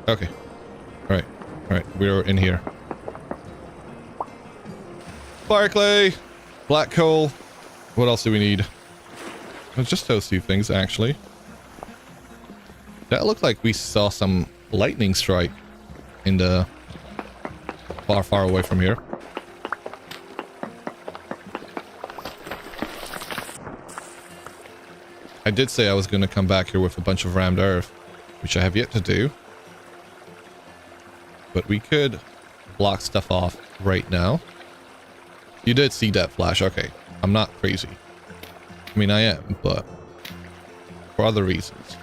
Okay. Alright. Alright, we're in here. Fire clay! Black coal. What else do we need? Just those 2 things, actually. That looked like we saw some lightning strike in the far, far away from here. I did say I was going to come back here with a bunch of rammed earth, which I have yet to do. But we could block stuff off right now. You did see that flash. Okay. I'm not crazy. I mean, I am, but for other reasons.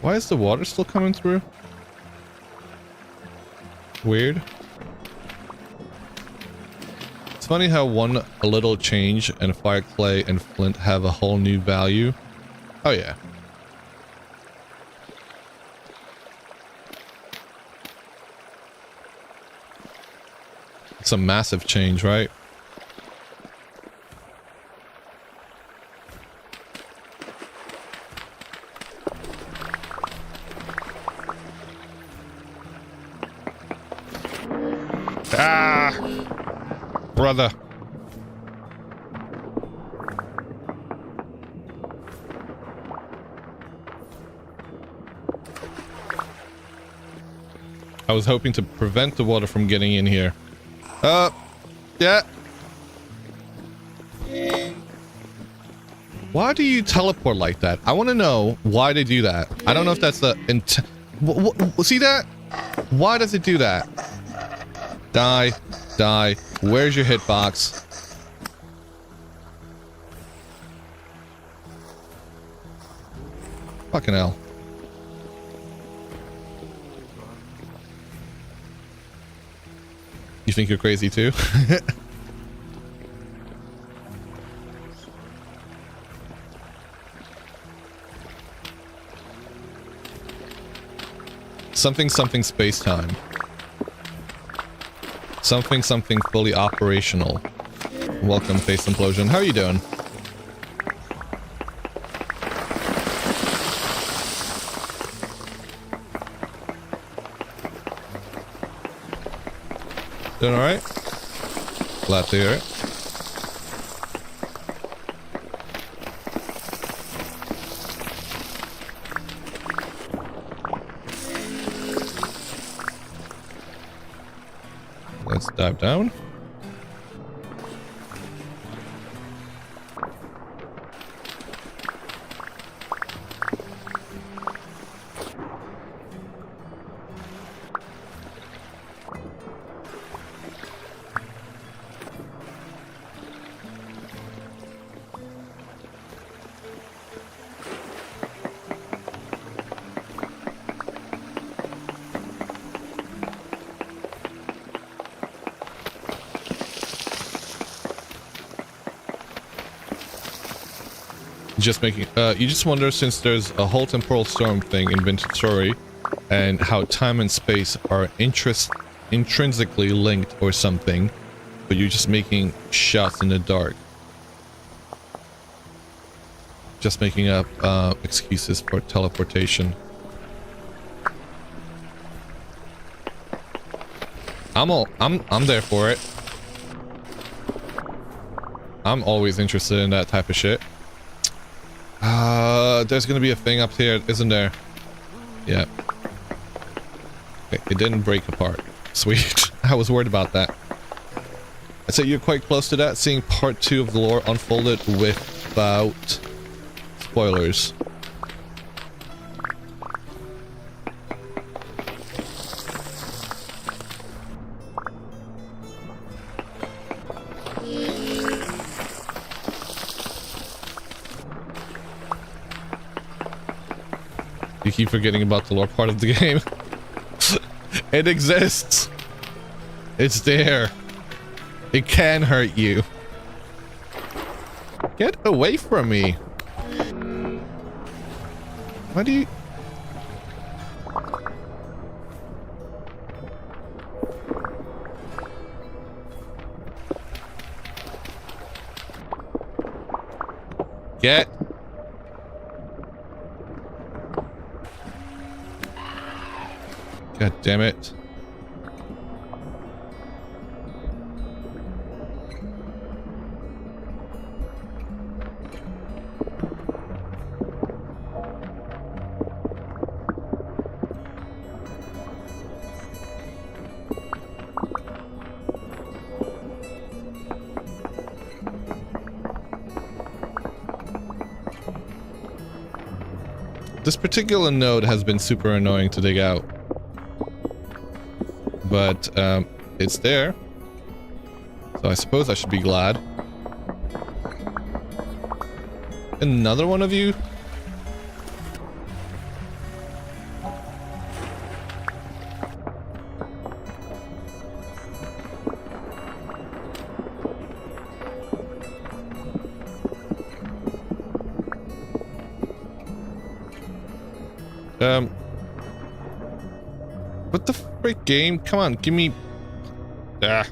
Why is the water still coming through? Weird. It's funny how a little change and fire clay and flint have a whole new value. Oh yeah. It's a massive change, right? Ah! Brother. I was hoping to prevent the water from getting in here. Yeah. Why do you teleport like that? I want to know why they do that. I don't know if that's the see that? Why does it do that? Die. Die. Where's your hitbox? Fucking hell. You think you're crazy too? Something space time. Something fully operational. Welcome, Face Implosion. How are you doing? Doing alright? Glad to hear it. Let's dive down. Just making you just wonder, since there's a whole temporal storm thing in Vintage Story and how time and space are intrinsically linked or something, but you're just making shots in the dark, just making up excuses for teleportation. I'm there for it. I'm always interested in that type of shit. There's gonna be a thing up here, isn't there? Yeah. Okay, it didn't break apart. Sweet. I was worried about that. I'd say you're quite close to that, seeing part 2 of the lore unfolded without spoilers. You keep forgetting about the lore part of the game. It exists. It's there. It can hurt you. Get away from me. Why do you... Get... God damn it. This particular node has been super annoying to dig out. But, it's there. So I suppose I should be glad. Another one of you? What the frick, game? Come on, give me... Yep,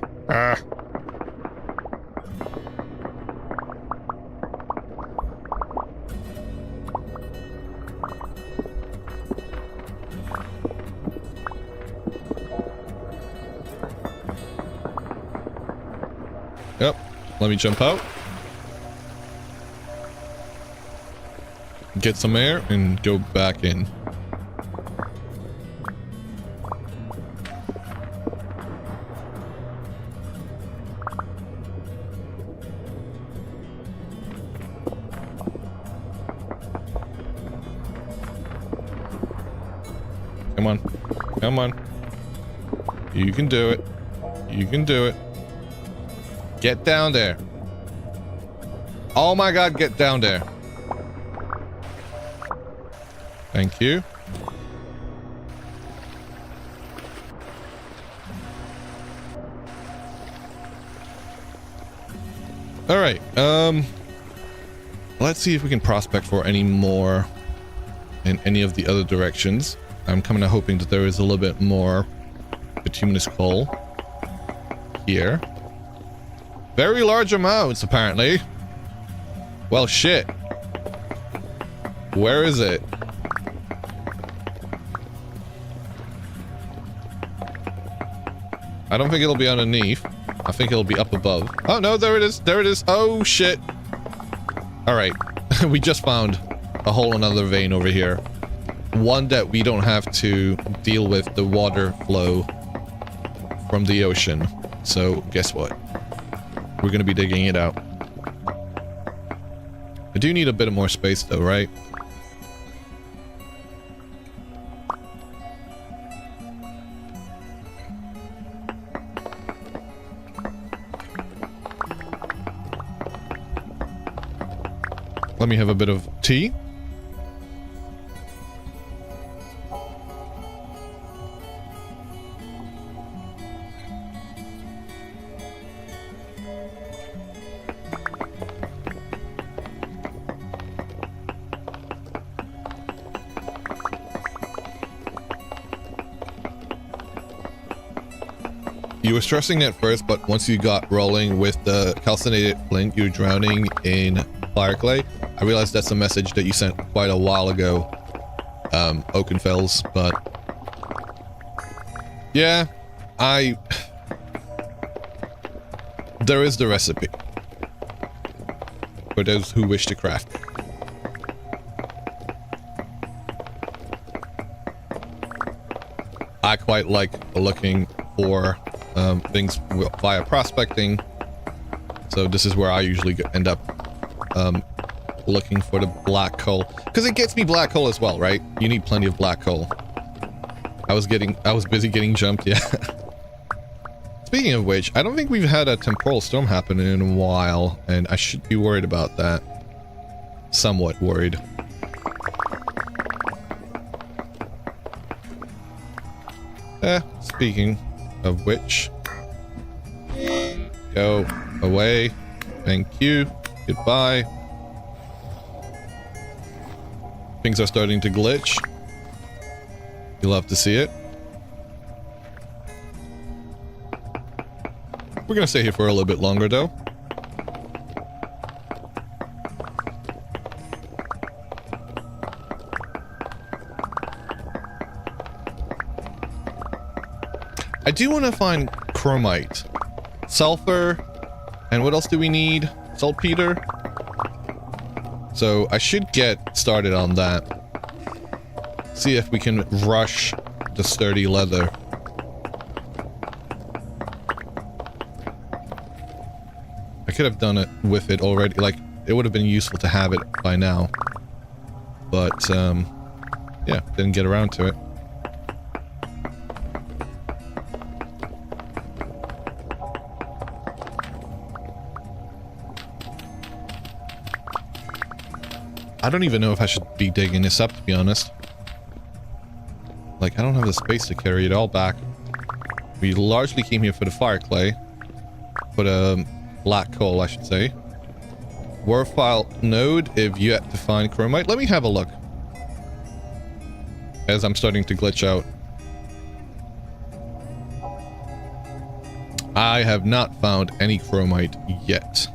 let me jump out. Get some air and go back in. Come on. Come on. You can do it. You can do it. Get down there. Oh my god, get down there. Thank you. Alright, let's see if we can prospect for any more in any of the other directions. I'm kind of hoping that there is a little bit more bituminous coal here. Very large amounts, apparently. Well, shit. Where is it? I don't think it'll be underneath. I think it'll be up above. Oh, no, there it is. There it is. Oh, shit. Alright. We just found a whole another vein over here. One that we don't have to deal with the water flow from the ocean. So, guess what? We're gonna be digging it out. I do need a bit more space though, right? Let me have a bit of tea. You were stressing at first, but once you got rolling with the calcinated flint, you're drowning in fireclay. I realized that's a message that you sent quite a while ago, Oakenfells, but... yeah, there is the recipe. For those who wish to craft. I quite like looking for things via prospecting, so this is where I usually end up looking for the black coal, because it gets me black coal as well, right? You need plenty of black coal. I was busy getting jumped, yeah. Speaking of which, I don't think we've had a temporal storm happen in a while, and I should be worried about that. Somewhat worried. Speaking of which, go away. Thank you. Goodbye. Things are starting to glitch. You'll love to see it. We're gonna stay here for a little bit longer, though. I do want to find chromite, sulfur, and what else do we need? Saltpeter? So I should get started on that. See if we can rush the sturdy leather. I could have done it with it already, like, it would have been useful to have it by now. But, yeah, didn't get around to it. I don't even know if I should be digging this up, to be honest. Like, I don't have the space to carry it all back. We largely came here for the fire clay. For the black coal, I should say. War file node if yet to find chromite. Let me have a look. As I'm starting to glitch out. I have not found any chromite yet.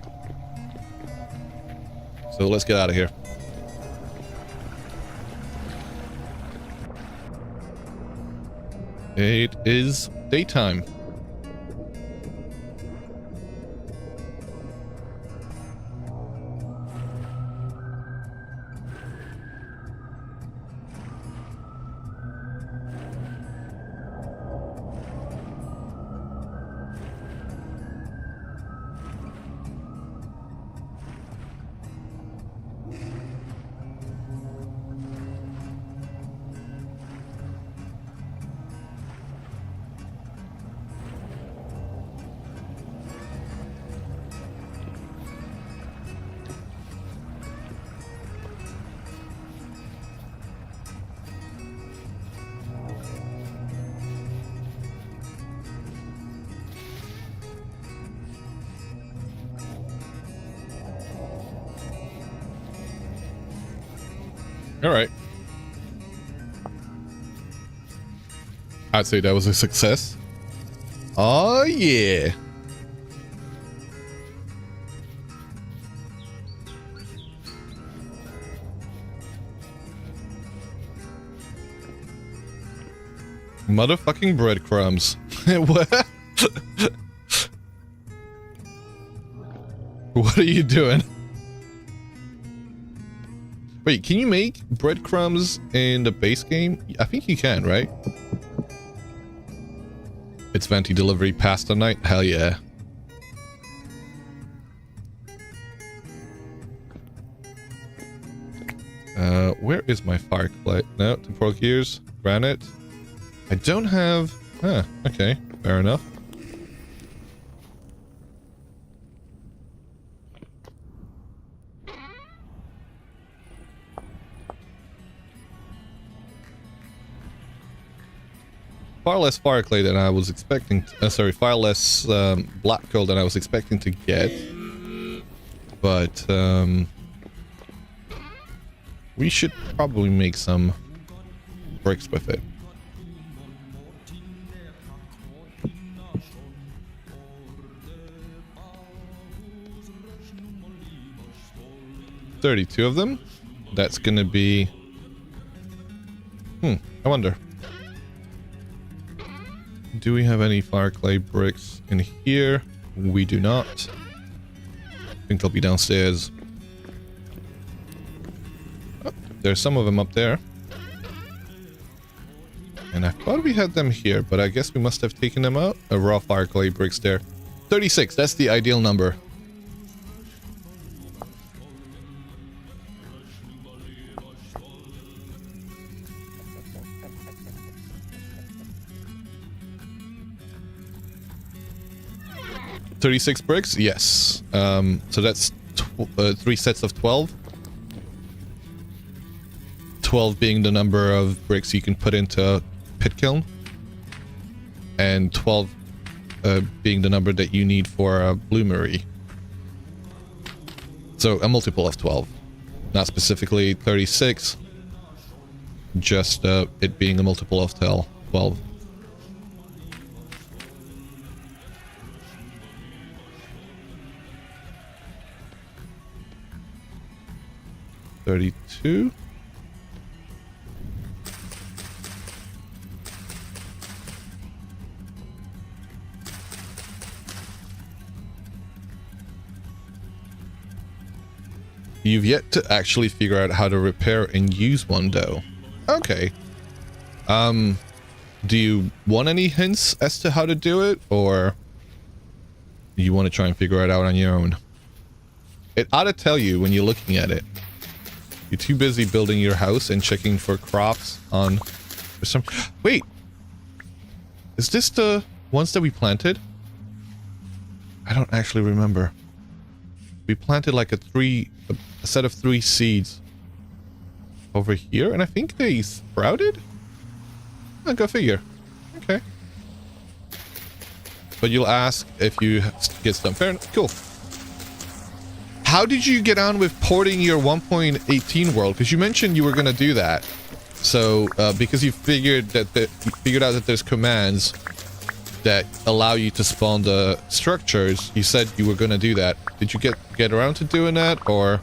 So let's get out of here. It is daytime. All right. I'd say that was a success. Oh, yeah. Motherfucking breadcrumbs. What? What are you doing? Wait, can you make breadcrumbs in the base game? I think you can, right? It's Venti delivery pasta night? Hell yeah. Where is my fire clay? No, temporal gears, granite. I don't have... Huh, okay, fair enough. Far less fire clay than I was expecting. Sorry, far less black coal than I was expecting to get. But we should probably make some bricks with it. $32 of them. That's gonna be... I wonder. Do we have any fire clay bricks in here? We do not. I think they'll be downstairs. Oh, there's some of them up there. And I thought we had them here, but I guess we must have taken them out. Raw fire clay bricks there. 36, that's the ideal number. $36 bricks? Yes. So that's 3 sets of 12. 12 being the number of bricks you can put into pit kiln. And 12 being the number that you need for a bloomery. So a multiple of 12. Not specifically 36. Just it being a multiple of 12. 32. You've yet to actually figure out how to repair and use one, though. Okay. Do you want any hints as to how to do it, or do you want to try and figure it out on your own? It ought to tell you when you're looking at it. You're too busy building your house and checking for crops on some. Wait, is this the ones that we planted? I don't actually remember. We planted like a set of 3 seeds over here, and I think they sprouted. Oh, go figure. Okay. But you'll ask if you get some. Fair enough. Cool. How did you get on with porting your 1.18 world? Because you mentioned you were going to do that. So, because you figured out that there's commands that allow you to spawn the structures, you said you were going to do that. Did you get around to doing that, or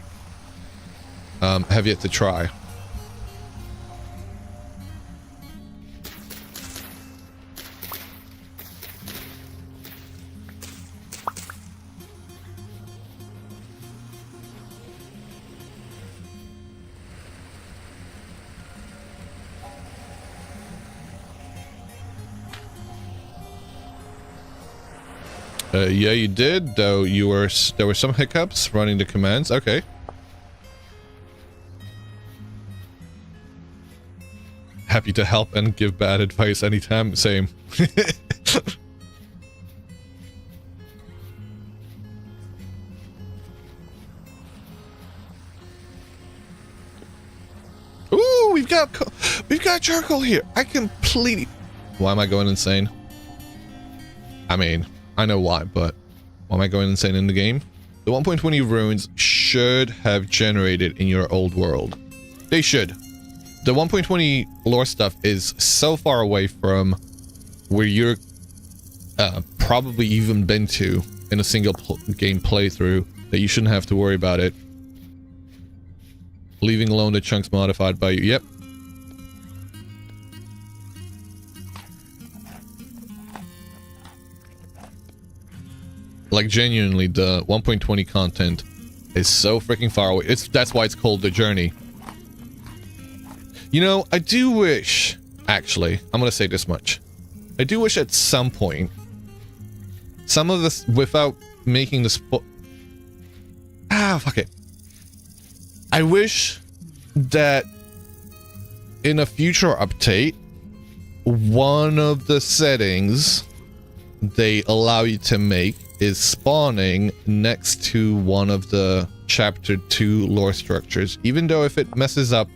have yet to try? Yeah, you did, though there were some hiccups running the commands. Okay. Happy to help and give bad advice anytime. Same. Ooh, we've got charcoal here. I completely... Why am I going insane? I mean, I know why, but why am I going insane in the game? The 1.20 runes should have generated in your old world. They should. The 1.20 lore stuff is so far away from where you're probably even been to in a single game playthrough that you shouldn't have to worry about it. Leaving alone the chunks modified by you. Yep. Like, genuinely, the 1.20 content is so freaking far away. That's why it's called The Journey. You know, I do wish... Actually, I'm gonna say this much. I do wish at some point... Some of this... Without making the fuck it. I wish that in a future update, one of the settings they allow you to make is spawning next to one of the chapter 2 lore structures, even though if it messes up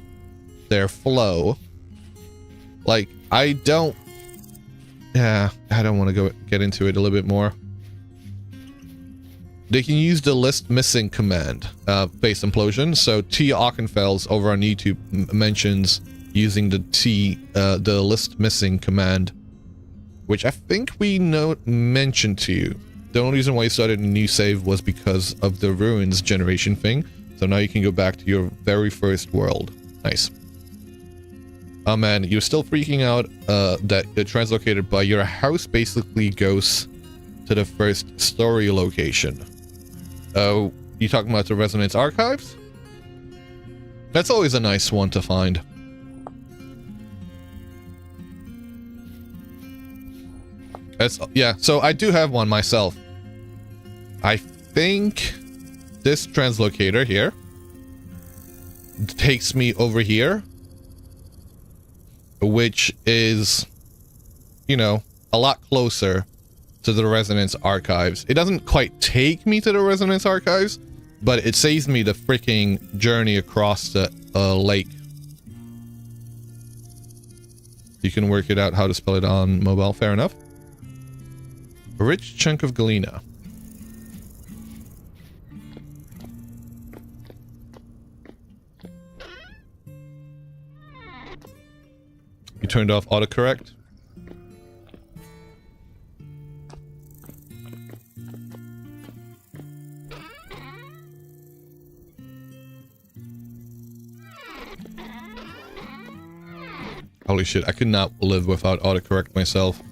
their flow. Like, I don't want to get into it a little bit more. They can use the list missing command, base implosion. So T Ockenfels over on YouTube mentions using the list missing command, which I think we mentioned to you. The only reason why you started a new save was because of the ruins generation thing. So now you can go back to your very first world. Nice. Oh man, you're still freaking out that the translocated, but your house basically goes to the first story location. Oh, you talking about the Resonance Archives? That's always a nice one to find. Yeah, so I do have one myself. I think this translocator here takes me over here, which is, you know, a lot closer to the Resonance Archives. It doesn't quite take me to the Resonance Archives, but it saves me the freaking journey across the lake. You can work it out how to spell it on mobile. Fair enough. A rich chunk of galena. You turned off autocorrect? Holy shit, I could not live without autocorrect myself.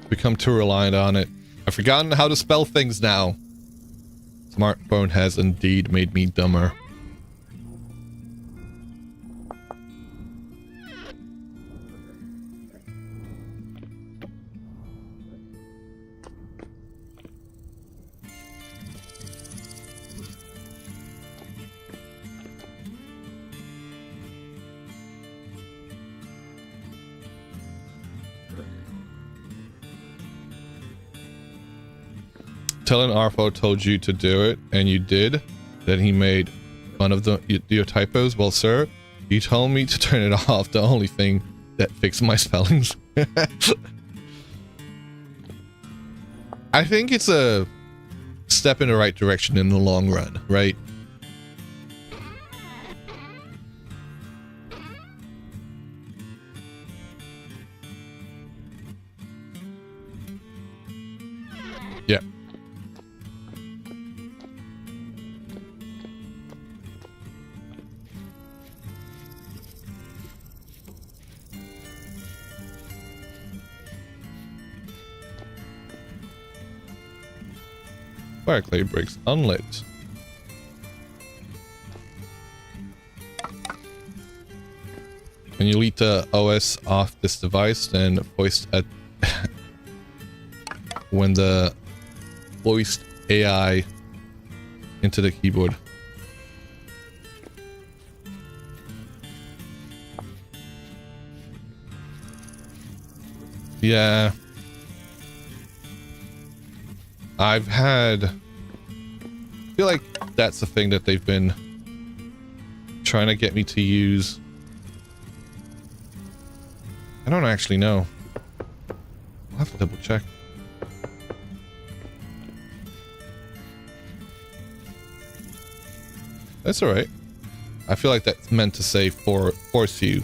Become too reliant on it. I've forgotten how to spell things now. Smartphone has indeed made me dumber. telling Arfo told you to do it, and you did, then he made fun of your typos. Well, sir, you told me to turn it off, the only thing that fixed my spellings. I think it's a step in the right direction in the long run, right? Yeah. Fire clay bricks unlit. When you delete the OS off this device, then voice at when the voiced AI into the keyboard. Yeah. I feel like that's the thing that they've been trying to get me to use. I don't actually know. I'll have to double check. That's alright. I feel like that's meant to say force you.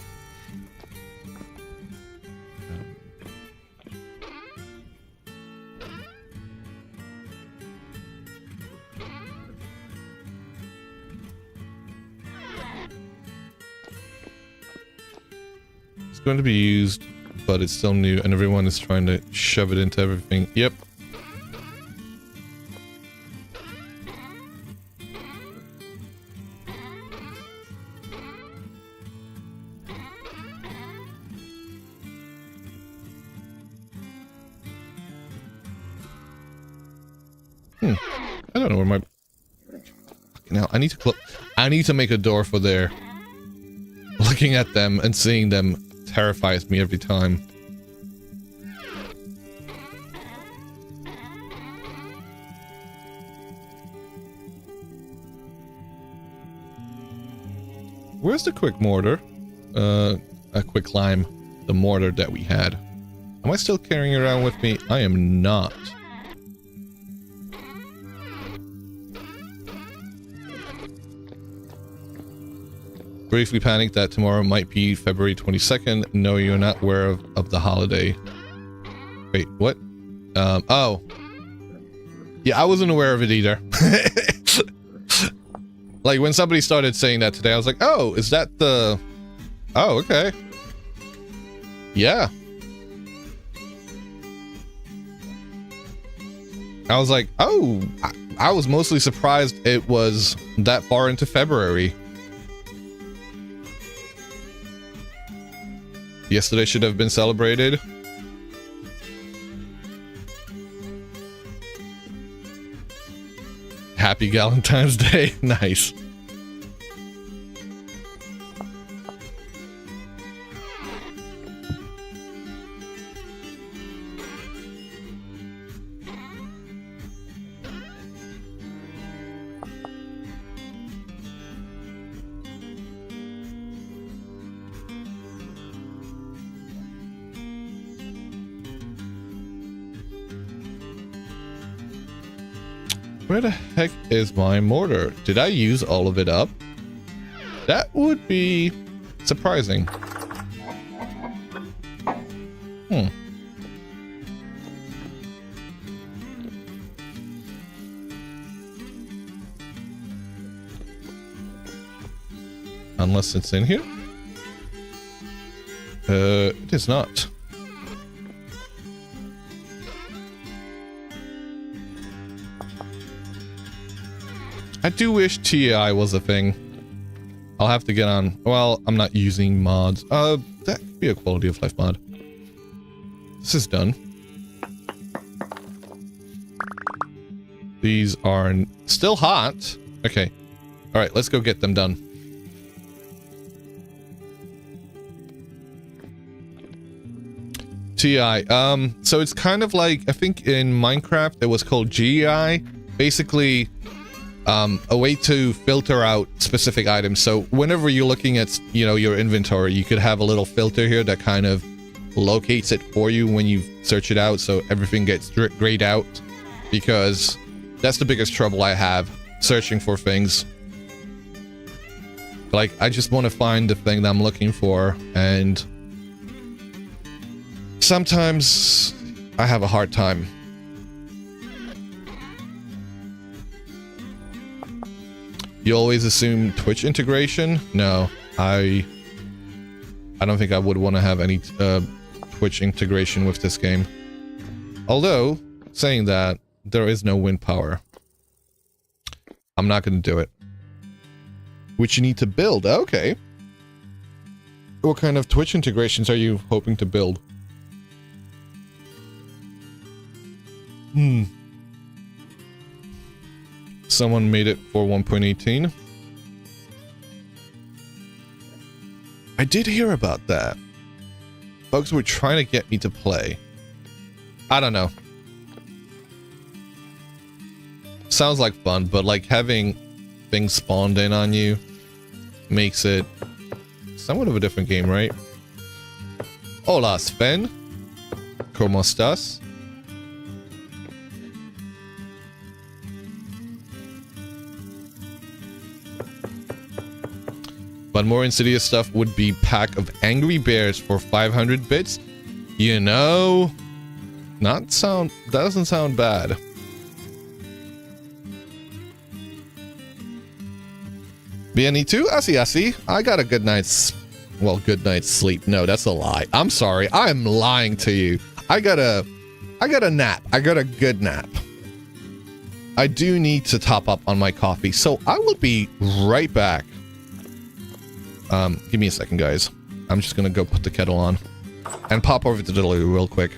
It's going to be used, but it's still new and everyone is trying to shove it into everything. Yep. I don't know where my... Now I need to make a door for there. Looking at them and seeing them terrifies me every time. Where's the quick mortar? A quick climb. The mortar that we had. Am I still carrying it around with me? I am not. Briefly panicked that tomorrow might be February 22nd. No, you're not aware of the holiday. Wait, what? Oh. Yeah, I wasn't aware of it either. Like, when somebody started saying that today, I was like, oh, is that the... Oh, okay. Yeah. I was like, oh, I was mostly surprised it was that far into February. Yesterday should have been celebrated. Happy Valentine's Day. Nice. Where the heck is my mortar? Did I use all of it up? That would be surprising. Unless it's in here? It is not. I do wish TI was a thing. I'll have to get on. Well, I'm not using mods. That could be a quality of life mod. This is done. These are still hot. Okay. All right, let's go get them done. TI. So it's kind of like, I think in Minecraft it was called GI. Basically, a way to filter out specific items. So whenever you're looking at, you know, your inventory, you could have a little filter here that kind of locates it for you when you search it out, so everything gets grayed out, because that's the biggest trouble I have searching for things. Like, I just want to find the thing that I'm looking for, and sometimes I have a hard time. You always assume Twitch integration? No, I don't think I would want to have any Twitch integration with this game. Although, saying that, there is no wind power. I'm not going to do it. Which you need to build. Okay. What kind of Twitch integrations are you hoping to build? Someone made it for 1.18. I did hear about that. Folks were trying to get me to play. I don't know. Sounds like fun, but like having things spawned in on you makes it somewhat of a different game, right? Hola, Sven. ¿Cómo estás? But more insidious stuff would be Pack of Angry Bears for 500 bits. You know, that doesn't sound bad. BNE2? I see. I got a good night's sleep. No, that's a lie. I'm sorry. I'm lying to you. I got a nap. I got a good nap. I do need to top up on my coffee, so I will be right back. Give me a second, guys. I'm just gonna go put the kettle on and pop over to the loo real quick.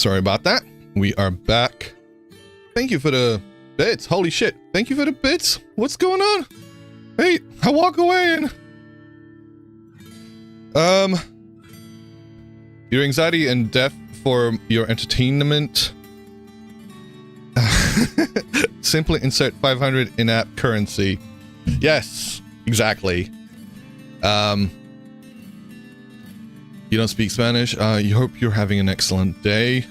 Sorry about that. We are back. Thank you for the bits. Holy shit. Thank you for the bits. What's going on? Hey, I walk away and... Your anxiety and death for your entertainment. Simply insert 500 in-app currency. Yes, exactly. You don't speak Spanish. You hope you're having an excellent day.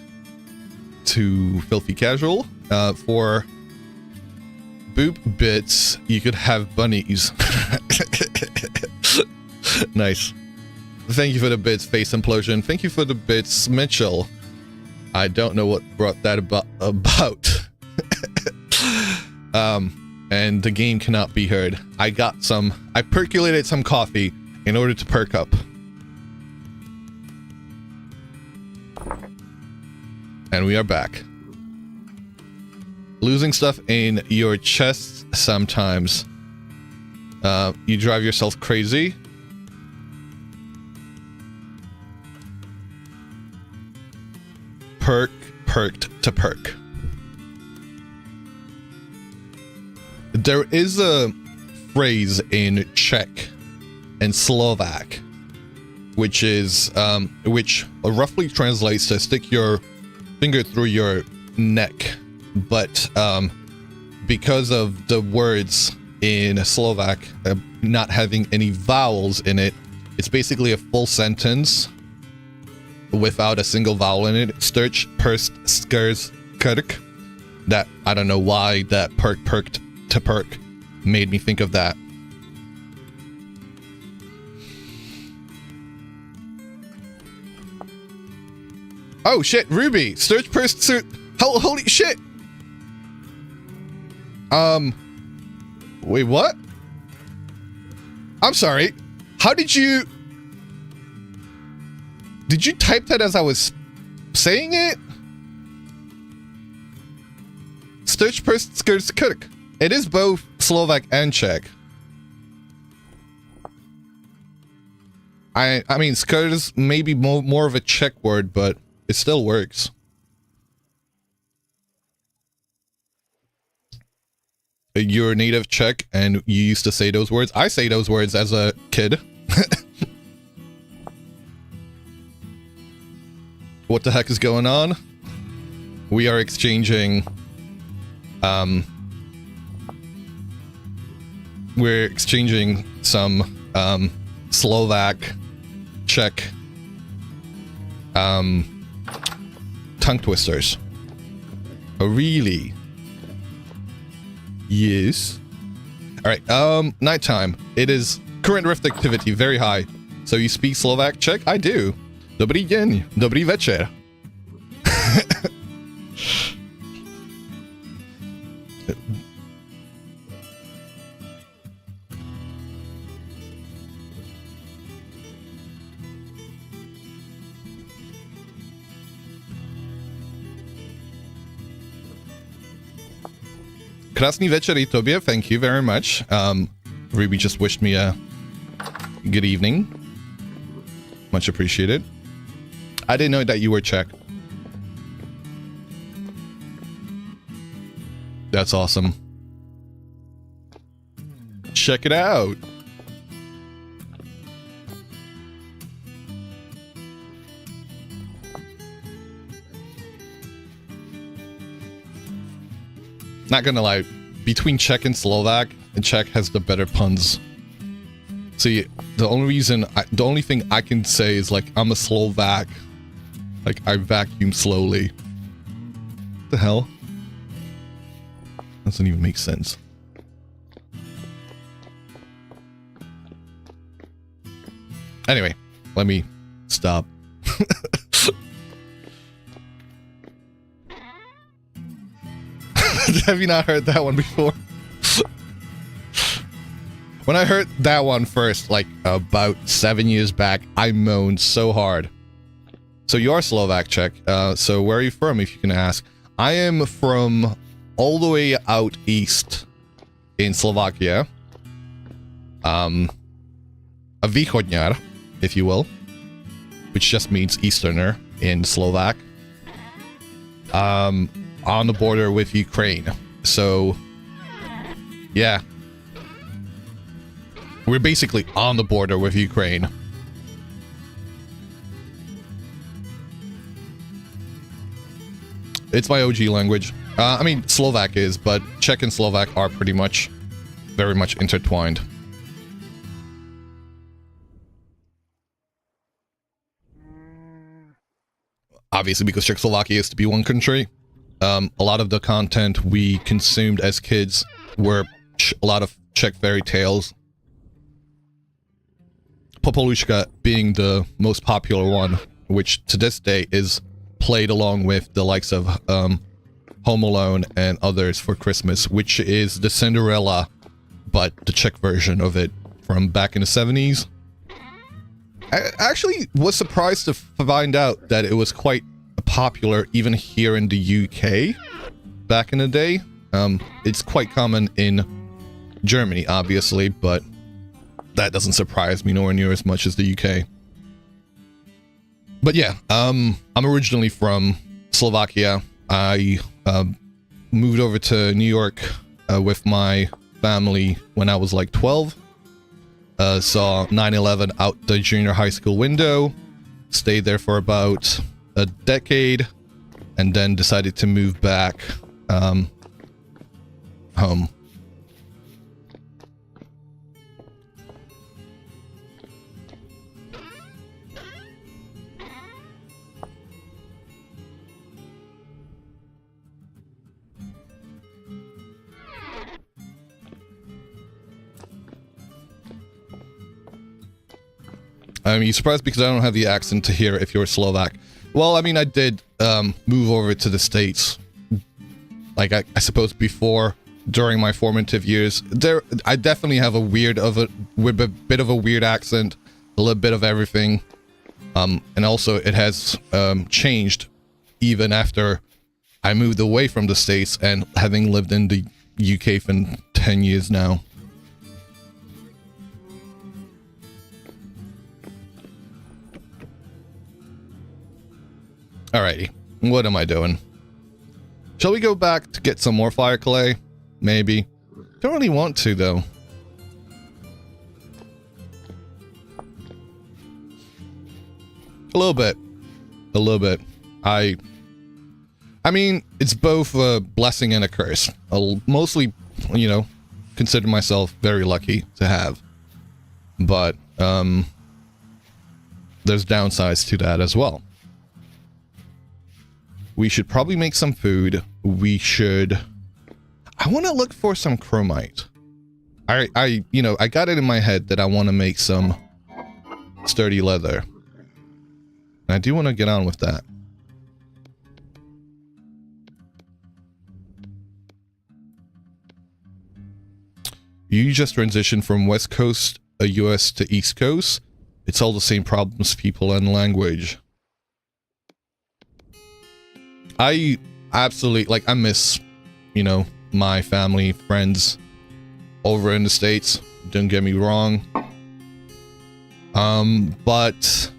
To Filthy Casual. For boop bits, you could have bunnies. Nice. Thank you for the bits, Face Implosion. Thank you for the bits, Mitchell. I don't know what brought that about. And the game cannot be heard. I percolated some coffee in order to perk up. And we are back. Losing stuff in your chest sometimes. You drive yourself crazy. Perked to perk. There is a phrase in Czech and Slovak, which roughly translates to stick your finger through your neck, but because of the words in Slovak not having any vowels in it, it's basically a full sentence without a single vowel in it. Sturch, purst, skers, kirk. That, I don't know why that perked to perk made me think of that. Oh shit, Ruby! Sturch, purst, holy shit! Wait, what? I'm sorry. How did you... Did you type that as I was saying it? Sturch, purst, skers, kirk. It is both Slovak and Czech. I mean, skers may be more of a Czech word, but it still works. You're a native Czech and you used to say those words. I say those words as a kid. What the heck is going on? We are exchanging... we're exchanging some Slovak, Czech tongue twisters. Oh, really? Yes. All right. Nighttime. It is current rift activity very high. So you speak Slovak, Czech? I do. Dobrý deň. Dobrý večer. Krásný večer i tobě, thank you very much. Ruby just wished me a good evening. Much appreciated. I didn't know that you were Czech. That's awesome. Check it out. Not gonna lie, between Czech and Slovak, and Czech has the better puns. See, the only thing I can say is like, I'm a Slovak. Like, I vacuum slowly. What the hell? Doesn't even make sense. Anyway, let me stop. Have you not heard that one before? When I heard that one first, like about 7 years back, I moaned so hard. So you are Slovak, Czech. So where are you from, if you can ask? I am from all the way out east in Slovakia. A východňar, if you will, which just means Easterner in Slovak. on the border with Ukraine. So, yeah. We're basically on the border with Ukraine. It's my OG language. I mean, Slovak is, but Czech and Slovak are pretty much, very much intertwined. Obviously, because Czechoslovakia used to be one country. A lot of the content we consumed as kids were a lot of Czech fairy tales. Popolushka being the most popular one, which to this day is played along with the likes of Home Alone and others for Christmas, which is the Cinderella, but the Czech version of it from back in the 70s. I actually was surprised to find out that it was quite popular even here in the UK back in the day. It's quite common in Germany, obviously, but that doesn't surprise me nowhere near as much as the UK. But yeah, I'm originally from Slovakia. I moved over to New York with my family when I was like 12. Saw 9/11 out the junior high school window, stayed there for about a decade, and then decided to move back home. You're surprised because I don't have the accent to hear if you're Slovak. Well, I mean, I did move over to the States, like I suppose during my formative years. I definitely have a bit of a weird accent, a little bit of everything, and also it has changed even after I moved away from the States and having lived in the UK for 10 years now. Alrighty, what am I doing? Shall we go back to get some more fire clay? Maybe. Don't really want to, though. A little bit. A little bit. I mean, it's both a blessing and a curse. I'll mostly, consider myself very lucky to have. But, there's downsides to that as well. We should probably make some food. I want to look for some chromite. I got it in my head that I want to make some sturdy leather. And I do want to get on with that. You just transitioned from West Coast, US to East Coast. It's all the same problems, people, and language. I absolutely, I miss, my family, friends over in the States. Don't get me wrong. But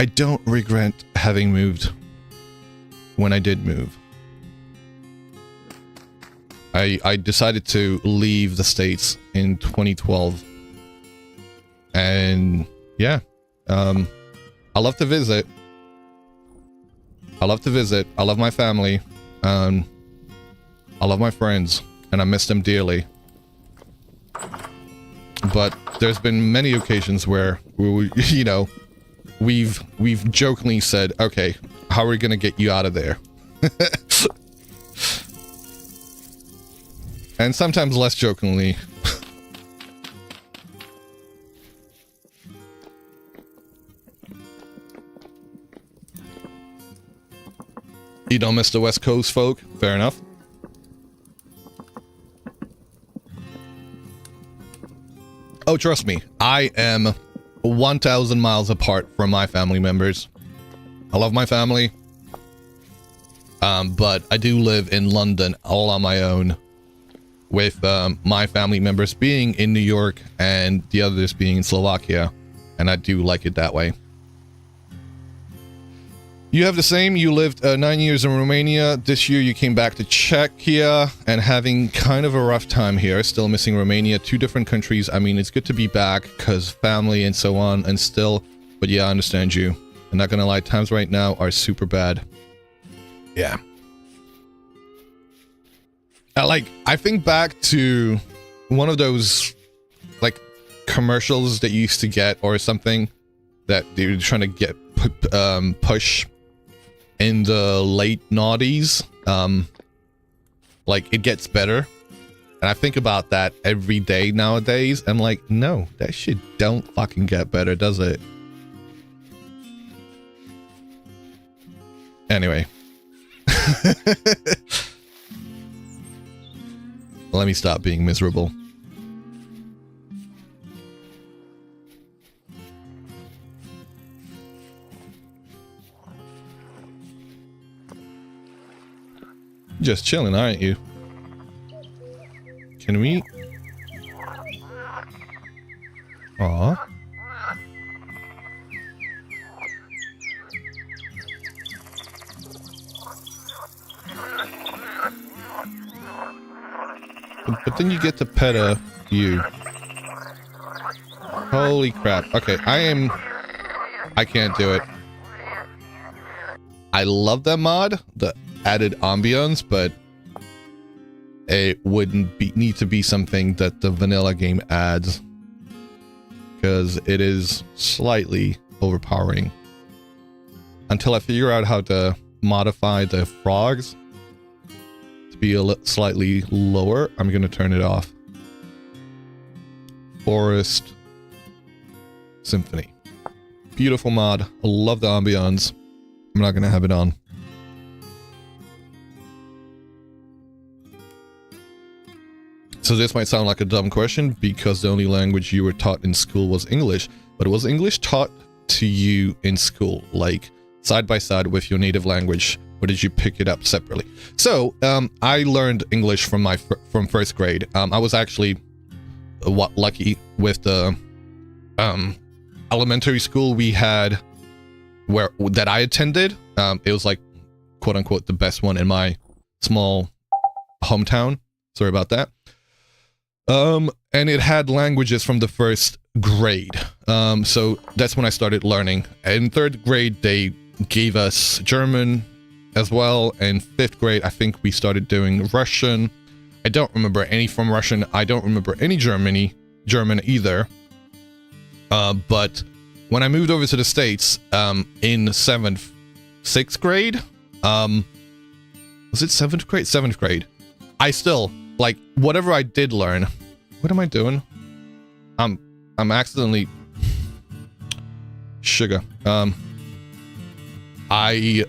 I don't regret having moved when I did move. I decided to leave the States in 2012. And yeah, I love to visit. I love my family. I love my friends, and I miss them dearly. But there's been many occasions where we've jokingly said, okay, how are we gonna get you out of there? And sometimes less jokingly. You don't miss the West Coast folk? Fair enough. Oh, trust me, I am 1,000 miles apart from my family members. I love my family. But I do live in London all on my own, with my family members being in New York and the others being in Slovakia, and I do like it that way. You have the same. You lived 9 years in Romania. This year you came back to Czechia and having kind of a rough time here. Still missing Romania. 2 different countries. I mean, it's good to be back because family and so on and still. But yeah, I understand you. I'm not gonna lie. Times right now are super bad. Yeah. I think back to one of those, like, commercials that you used to get or something that they were trying to get push in the late noughties. Like, it gets better. And I think about that every day nowadays. I'm like, no, that shit don't fucking get better, does it? Anyway. Let me stop being miserable. Just chilling, aren't you? Can we? Aw. But then you get to pet you. Holy crap. Okay, I can't do it. I love that mod, the added ambience, but it wouldn't need to be something that the vanilla game adds, because it is slightly overpowering. Until I figure out how to modify the frogs to be slightly lower, I'm gonna turn it off. Forest Symphony. Beautiful mod. I love the ambience. I'm not gonna have it on. So this might sound like a dumb question because the only language you were taught in school was English, but was English taught to you in school, like side by side with your native language, or did you pick it up separately? So I learned English from from first grade. I was actually lucky with the elementary school we had that I attended. It was like, quote unquote, the best one in my small hometown. Sorry about that. And it had languages from the first grade. So that's when I started learning. In third grade, they gave us German as well. In fifth grade, I think we started doing Russian. I don't remember any from Russian. I don't remember any German either. But when I moved over to the States, in sixth grade, was it seventh grade? Seventh grade. I still, like, whatever I did learn. What am I doing? I'm accidentally sugar. I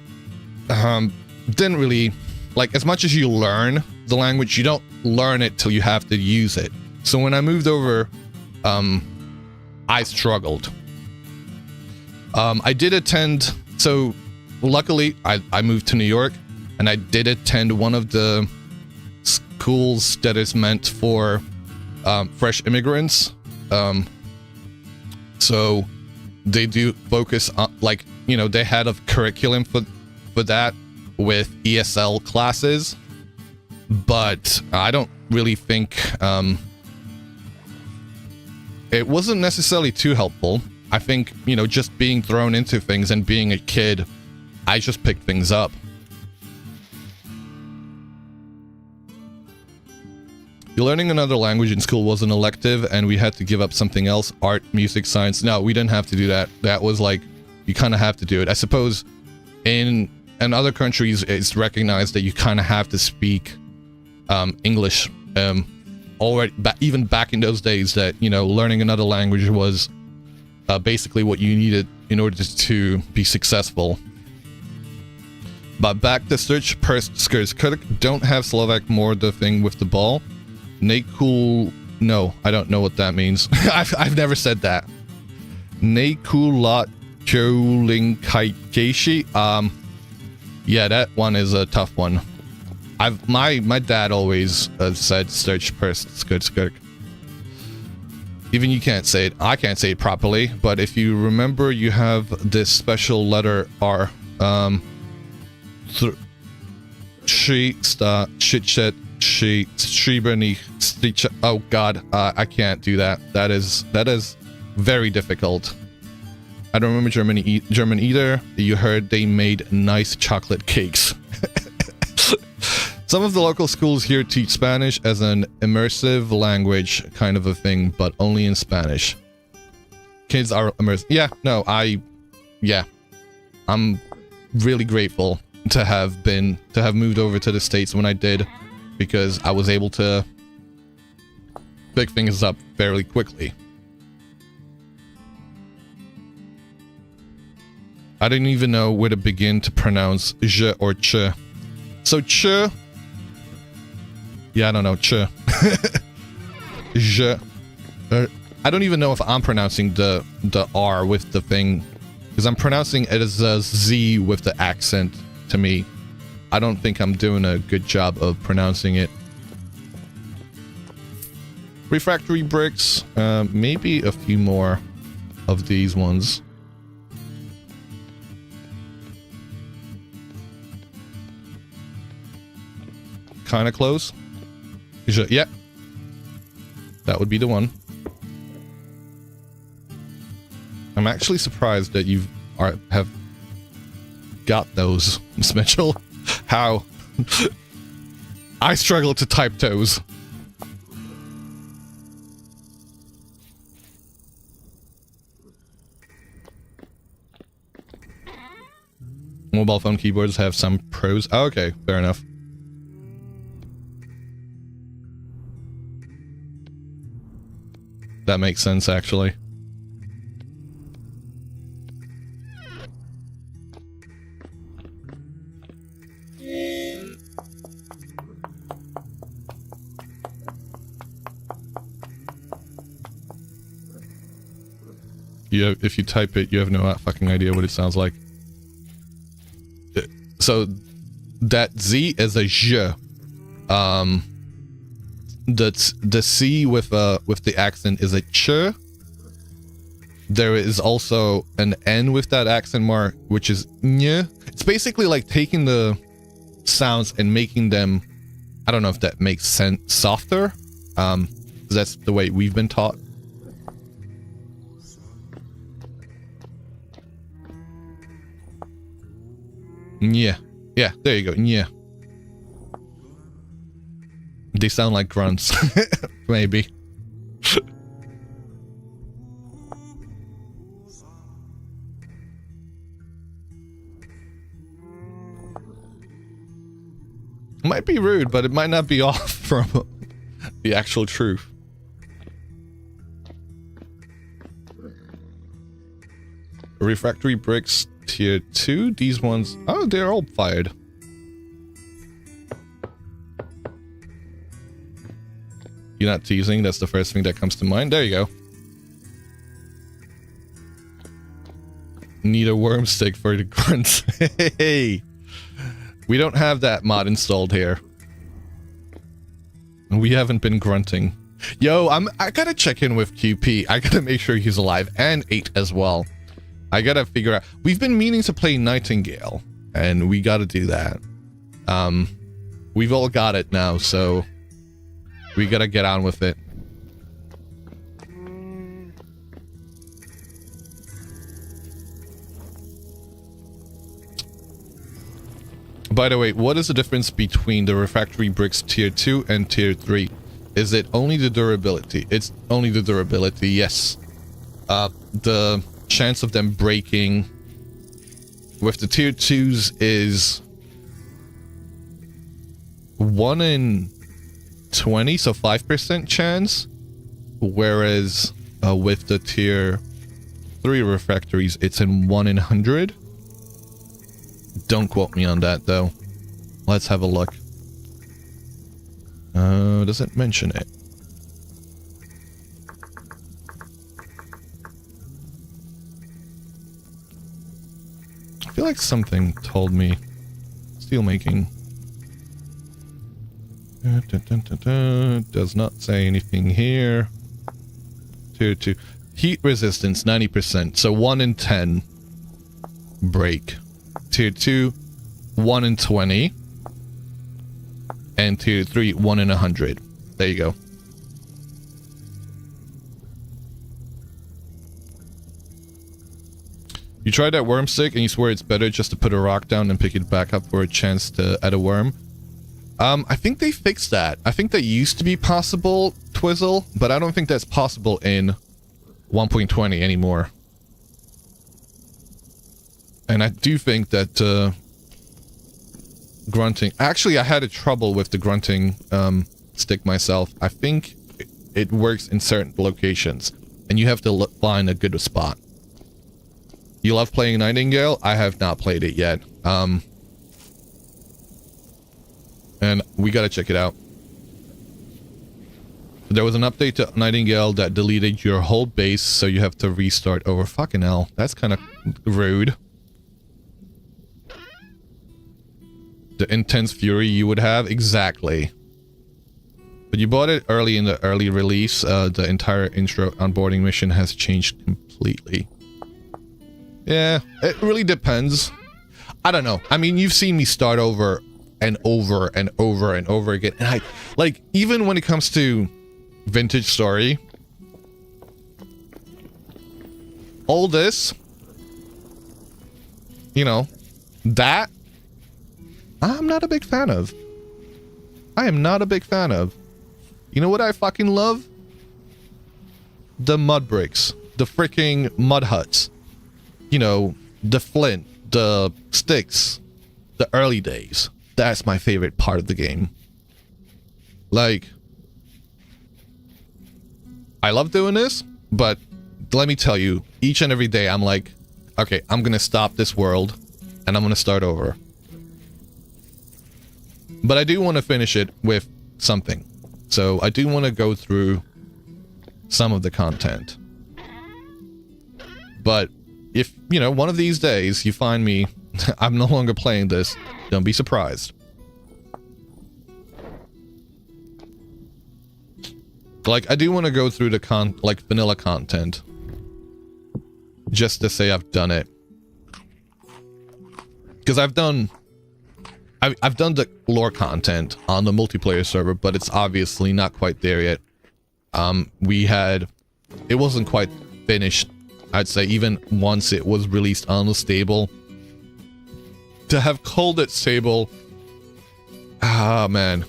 didn't really, like, as much as you learn the language, you don't learn it till you have to use it. So when I moved over, I struggled. I did attend, so luckily I moved to New York, and I did attend one of the schools that is meant for fresh immigrants. So they do focus on, like, you know, they had a curriculum for that with ESL classes, but I don't really think it wasn't necessarily too helpful. I think, you know, just being thrown into things and being a kid, I just picked things up. Learning another language in school was an elective, and we had to give up something else. Art, music, science. No, we didn't have to do that. That was like, you kind of have to do it. I suppose in other countries, it's recognized that you kind of have to speak English. Already, even back in those days, that, you know, learning another language was basically what you needed in order to be successful. But back to search skirts. Don't have Slovak more the thing with the ball. Nekul, no, I don't know what that means. I've never said that. Nekulat Cholinkaishi. Yeah, that one is a tough one. My dad always said search skirt. Even you can't say it. I can't say it properly, but if you remember, you have this special letter R Oh god, I can't do that. That is very difficult. I don't remember German either. You heard they made nice chocolate cakes. Some of the local schools here teach Spanish as an immersive language kind of a thing, but only in Spanish. Kids are immersed. Yeah, no, I'm really grateful to have moved over to the States when I did, because I was able to pick things up fairly quickly. I didn't even know where to begin to pronounce je or ch. So ch. Yeah, I don't know, ch. Je. I don't even know if I'm pronouncing the R with the thing, because I'm pronouncing it as a Z with the accent to me. I don't think I'm doing a good job of pronouncing it. Refractory bricks, maybe a few more of these ones. Kind of close. Yeah, that would be the one. I'm actually surprised that you have got those, Miss Mitchell. How? I struggle to type those. Mobile phone keyboards have some pros. Oh, okay, fair enough. That makes sense, actually. If you type it, you have no fucking idea what it sounds like. So that Z is a J. The C with the accent is a ch. There is also an N with that accent mark, which is ny. It's basically like taking the sounds and making them, I don't know if that makes sense, softer. That's the way we've been taught. Yeah. Yeah, there you go. Yeah. They sound like grunts. Maybe. Might be rude, but it might not be off from the actual truth. Refractory bricks tier 2. These ones, oh, they're all fired. You're not teasing, that's the first thing that comes to mind. There you go. Need a worm stick for the grunts. Hey, we don't have that mod installed here. We haven't been grunting. Yo, I gotta check in with QP. I gotta make sure he's alive, and 8 as well. I gotta figure out. We've been meaning to play Nightingale, and we gotta do that. We've all got it now, so we gotta get on with it. By the way, what is the difference between the refractory bricks tier 2 and tier 3? Is it only the durability? It's only the durability, yes. The chance of them breaking with the tier 2s is 1 in 20, so 5% chance. Whereas with the tier 3 refractories, it's in 1 in 100. Don't quote me on that, though. Let's have a look. Does it mention it? I feel like something told me. Steelmaking. Does not say anything here. Tier 2. Heat resistance, 90%. So 1 in 10 break. Tier 2, 1 in 20. And Tier 3, 1 in 100. There you go. You tried that worm stick and you swear it's better just to put a rock down and pick it back up for a chance to add a worm. I think they fixed that. I think that used to be possible, Twizzle, but I don't think that's possible in 1.20 anymore. And I do think that grunting... Actually, I had a trouble with the grunting stick myself. I think it works in certain locations, and you have to find a good spot. You love playing Nightingale? I have not played it yet. And we gotta check it out. There was an update to Nightingale that deleted your whole base, so you have to restart over. Fucking hell, that's kind of rude. The intense fury you would have? Exactly. But you bought it early in the early release. The entire intro onboarding mission has changed completely. Yeah, it really depends. I don't know. I mean, you've seen me start over and over and over and over again. And like, even when it comes to Vintage Story, all this, you know, that, I'm not a big fan of. I am not a big fan of. You know what I fucking love? The mud bricks. The freaking mud huts. You know, the flint, the sticks, the early days. That's my favorite part of the game. Like, I love doing this, but let me tell you, each and every day I'm like, okay, I'm gonna stop this world and I'm gonna start over. But I do want to finish it with something. So I do want to go through some of the content. But if, you know, one of these days you find me, I'm no longer playing this, don't be surprised. Like, I do want to go through the like vanilla content. Just to say I've done it. Because I've done the lore content on the multiplayer server, but it's obviously not quite there yet. It wasn't quite finished, I'd say, even once it was released on the stable. To have called it stable, ah, man.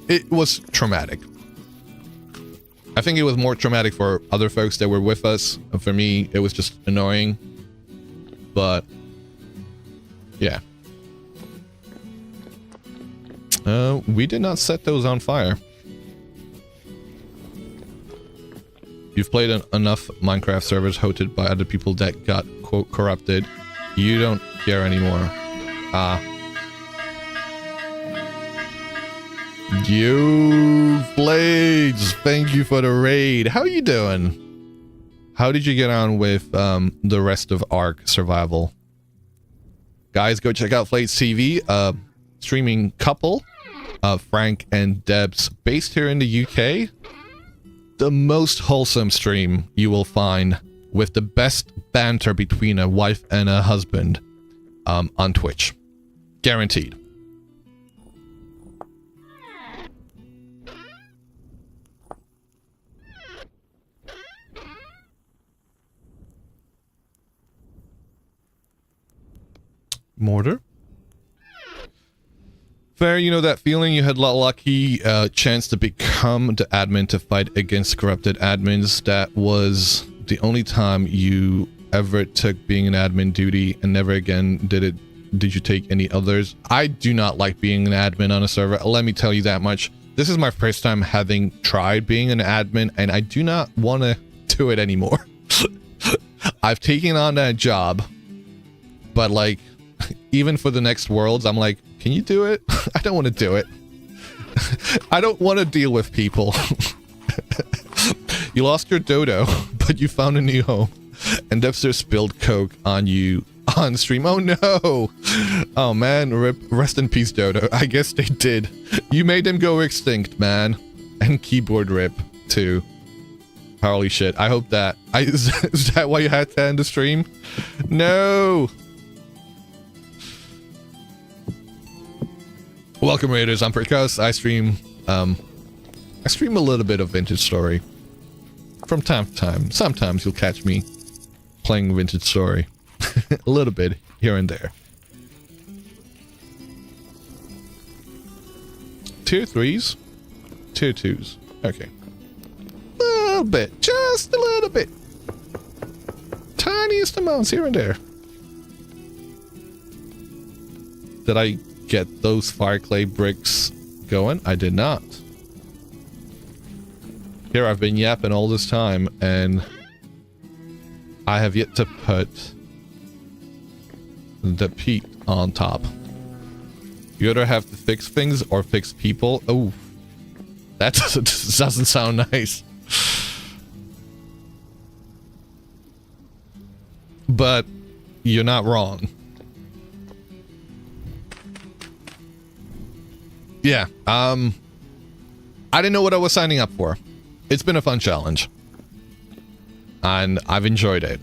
It was traumatic. I think it was more traumatic for other folks that were with us. For me, it was just annoying. But yeah. We did not set those on fire. You've played enough Minecraft servers hosted by other people that got, quote, corrupted. You don't care anymore. You Blades, thank you for the raid. How you doing? How did you get on with the rest of Ark Survival? Guys, go check out Flades TV, streaming couple, Frank and Debs, based here in the UK. The most wholesome stream you will find, with the best banter between a wife and a husband on Twitch. Guaranteed. Mortar. Fair, you know that feeling you had a lucky chance to become the admin to fight against corrupted admins. That was the only time you ever took being an admin duty, and never again did you take any others. I do not like being an admin on a server, let me tell you that much. This is my first time having tried being an admin, and I do not want to do it anymore. I've taken on that job, but like, even for the next worlds, I'm like, can you do it? I don't want to do it. I don't want to deal with people. You lost your dodo, but you found a new home. And Debster spilled coke on you on stream. Oh no! Oh man, rest in peace, dodo. I guess they did. You made them go extinct, man. And keyboard rip, too. Holy shit. I hope that... is that why you had to end the stream? No! Welcome, Raiders. I'm Precos. I stream a little bit of Vintage Story. From time to time. Sometimes you'll catch me playing Vintage Story. A little bit, here and there. Tier 3s? Tier 2s. Okay. A little bit. Just a little bit. Tiniest amounts here and there. Did I get those fire clay bricks going? I did not. Here I've been yapping all this time, and I have yet to put the peat on top. You either have to fix things or fix people. Oh, that doesn't sound nice. But you're not wrong. Yeah, I didn't know what I was signing up for. It's been a fun challenge. And I've enjoyed it.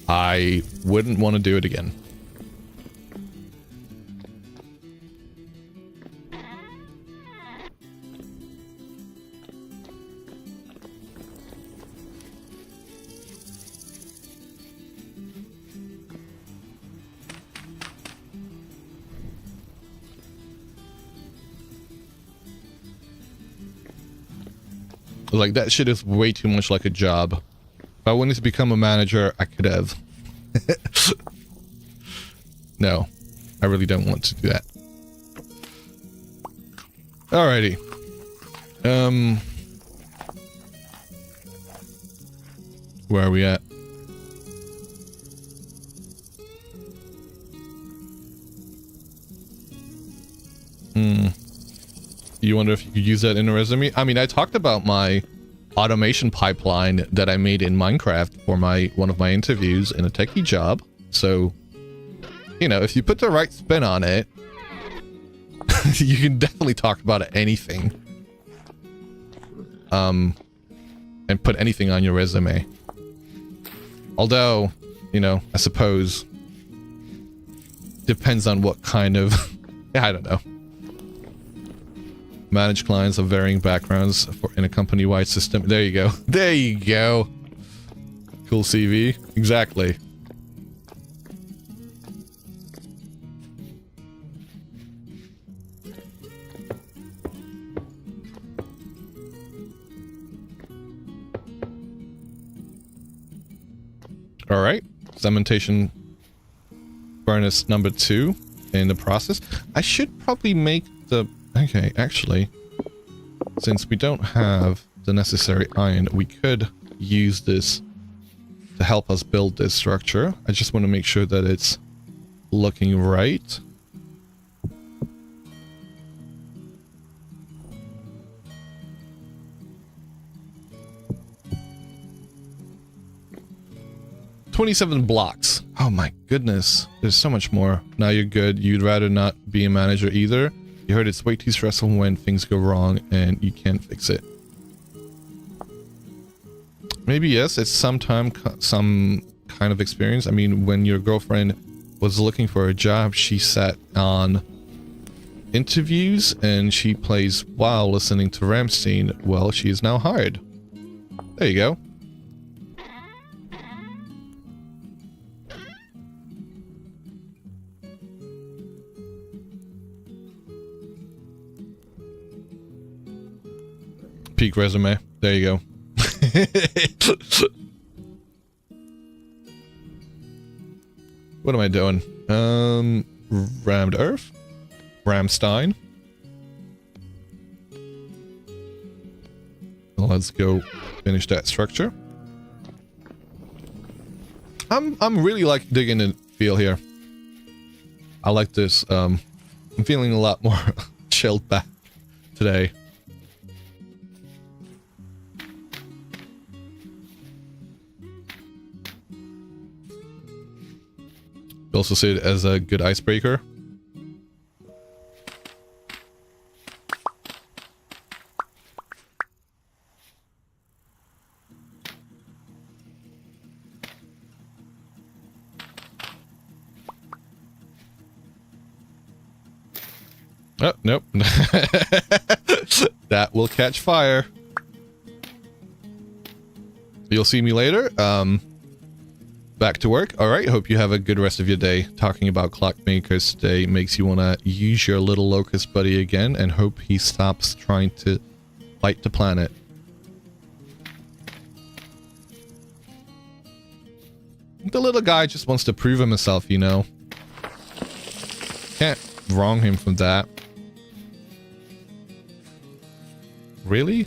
I wouldn't want to do it again. Like, that shit is way too much like a job. If I wanted to become a manager, I could have. No, I really don't want to do that. Alrighty. Where are we at? You wonder if you could use that in a resume? I mean, I talked about my automation pipeline that I made in Minecraft for one of my interviews in a techie job. So, you know, if you put the right spin on it, you can definitely talk about anything. And put anything on your resume. Although, you know, I suppose depends on what kind of... I don't know. Manage clients of varying backgrounds in a company-wide system. There you go. There you go. Cool CV. Exactly. All right. Cementation furnace number 2 in the process. I should probably make the... Okay, actually, since we don't have the necessary iron, we could use this to help us build this structure. I just want to make sure that it's looking right. $27 blocks. Oh my goodness. There's so much more. Now you're good. You'd rather not be a manager either. You heard it's way too stressful when things go wrong and you can't fix it. Maybe yes, it's some kind of experience. I mean, when your girlfriend was looking for a job, she sat on interviews and she plays while listening to Rammstein. Well, she is now hired. There you go. Peak resume. There you go. What am I doing? Rammed Earth? Ramstein? Let's go finish that structure. I'm really like digging the feel here. I like this. I'm feeling a lot more chilled back today. You also see it as a good icebreaker. Oh, nope. That will catch fire. You'll see me later. Back to work. All right. Hope you have a good rest of your day. Talking about Clockmakers today makes you want to use your little locust buddy again and hope he stops trying to fight the planet. The little guy just wants to prove himself, you know. Can't wrong him from that. Really?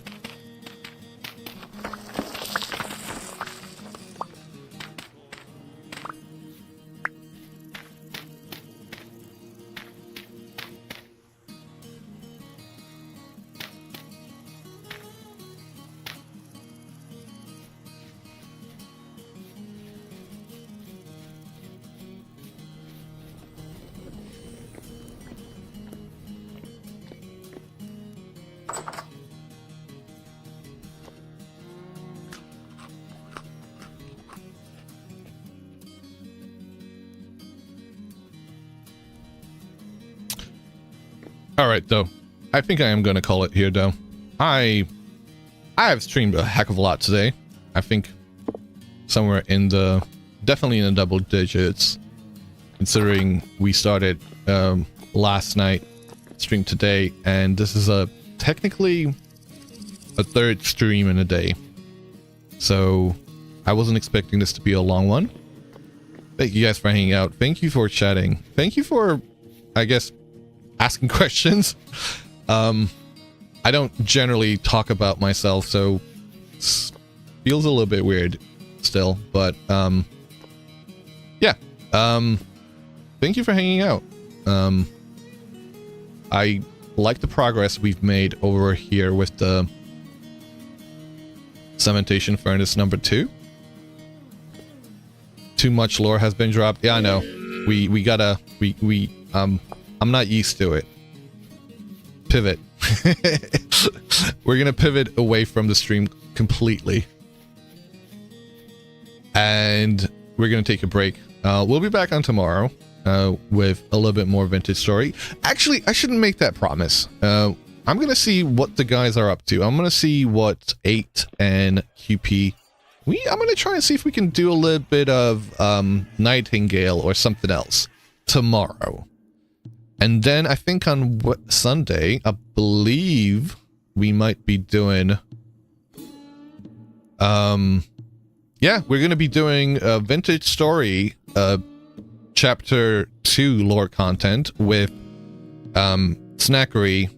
Alright, though. I think I am going to call it here, though. I have streamed a heck of a lot today. I think somewhere in the... definitely in the double digits. Considering we started last night, streamed today, and this is technically a third stream in a day. So, I wasn't expecting this to be a long one. Thank you guys for hanging out. Thank you for chatting. Thank you for, I guess, asking questions. I don't generally talk about myself, so it feels a little bit weird still, but yeah. Thank you for hanging out. I like the progress we've made over here with the Cementation Furnace number 2. Too much lore has been dropped. Yeah, I know. I'm not used to it. Pivot. We're gonna pivot away from the stream completely. And we're gonna take a break. We'll be back on tomorrow with a little bit more Vintage Story. Actually, I shouldn't make that promise. I'm gonna see what the guys are up to. I'm gonna see what 8 and QP... I'm gonna try and see if we can do a little bit of Nightingale or something else tomorrow. And then I think on Sunday, I believe we might be doing... yeah, we're going to be doing a Vintage Story Chapter 2 lore content with Snackery,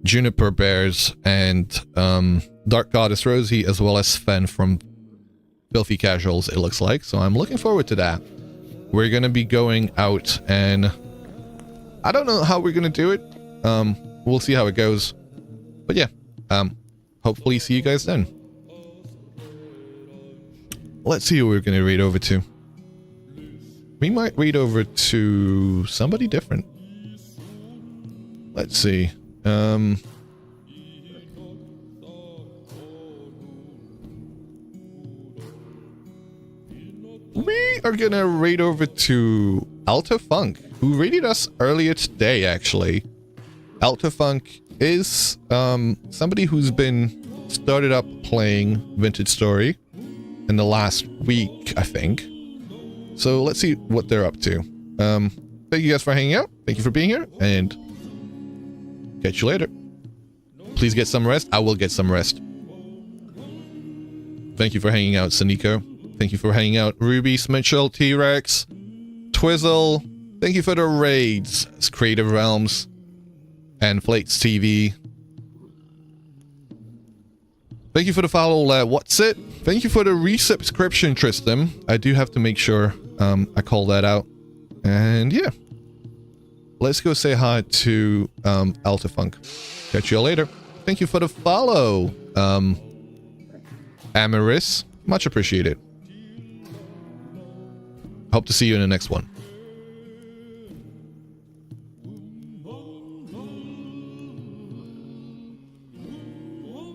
Juniper Bears, and Dark Goddess Rosie, as well as Sven from Filthy Casuals, it looks like. So I'm looking forward to that. We're going to be going out and... I don't know how we're gonna do it. We'll see how it goes. But yeah, hopefully see you guys then. Let's see who we're gonna raid over to. We might raid over to somebody different. Let's see. We are gonna raid over to Alta Funk, who raided us earlier today, actually. Alta Funk is somebody who's been started up playing Vintage Story in the last week, I think. So let's see what they're up to. Thank you guys for hanging out. Thank you for being here, and catch you later. Please get some rest. I will get some rest. Thank you for hanging out, Saniko. Thank you for hanging out, Ruby, Mitchell, T-Rex, Twizzle. Thank you for the raids, Creative Realms, and Flakes TV. Thank you for the follow, What's It? Thank you for the resubscription, Tristan. I do have to make sure I call that out. And yeah. Let's go say hi to Alta Funk. Catch you all later. Thank you for the follow, Amaris. Much appreciated. Hope to see you in the next one.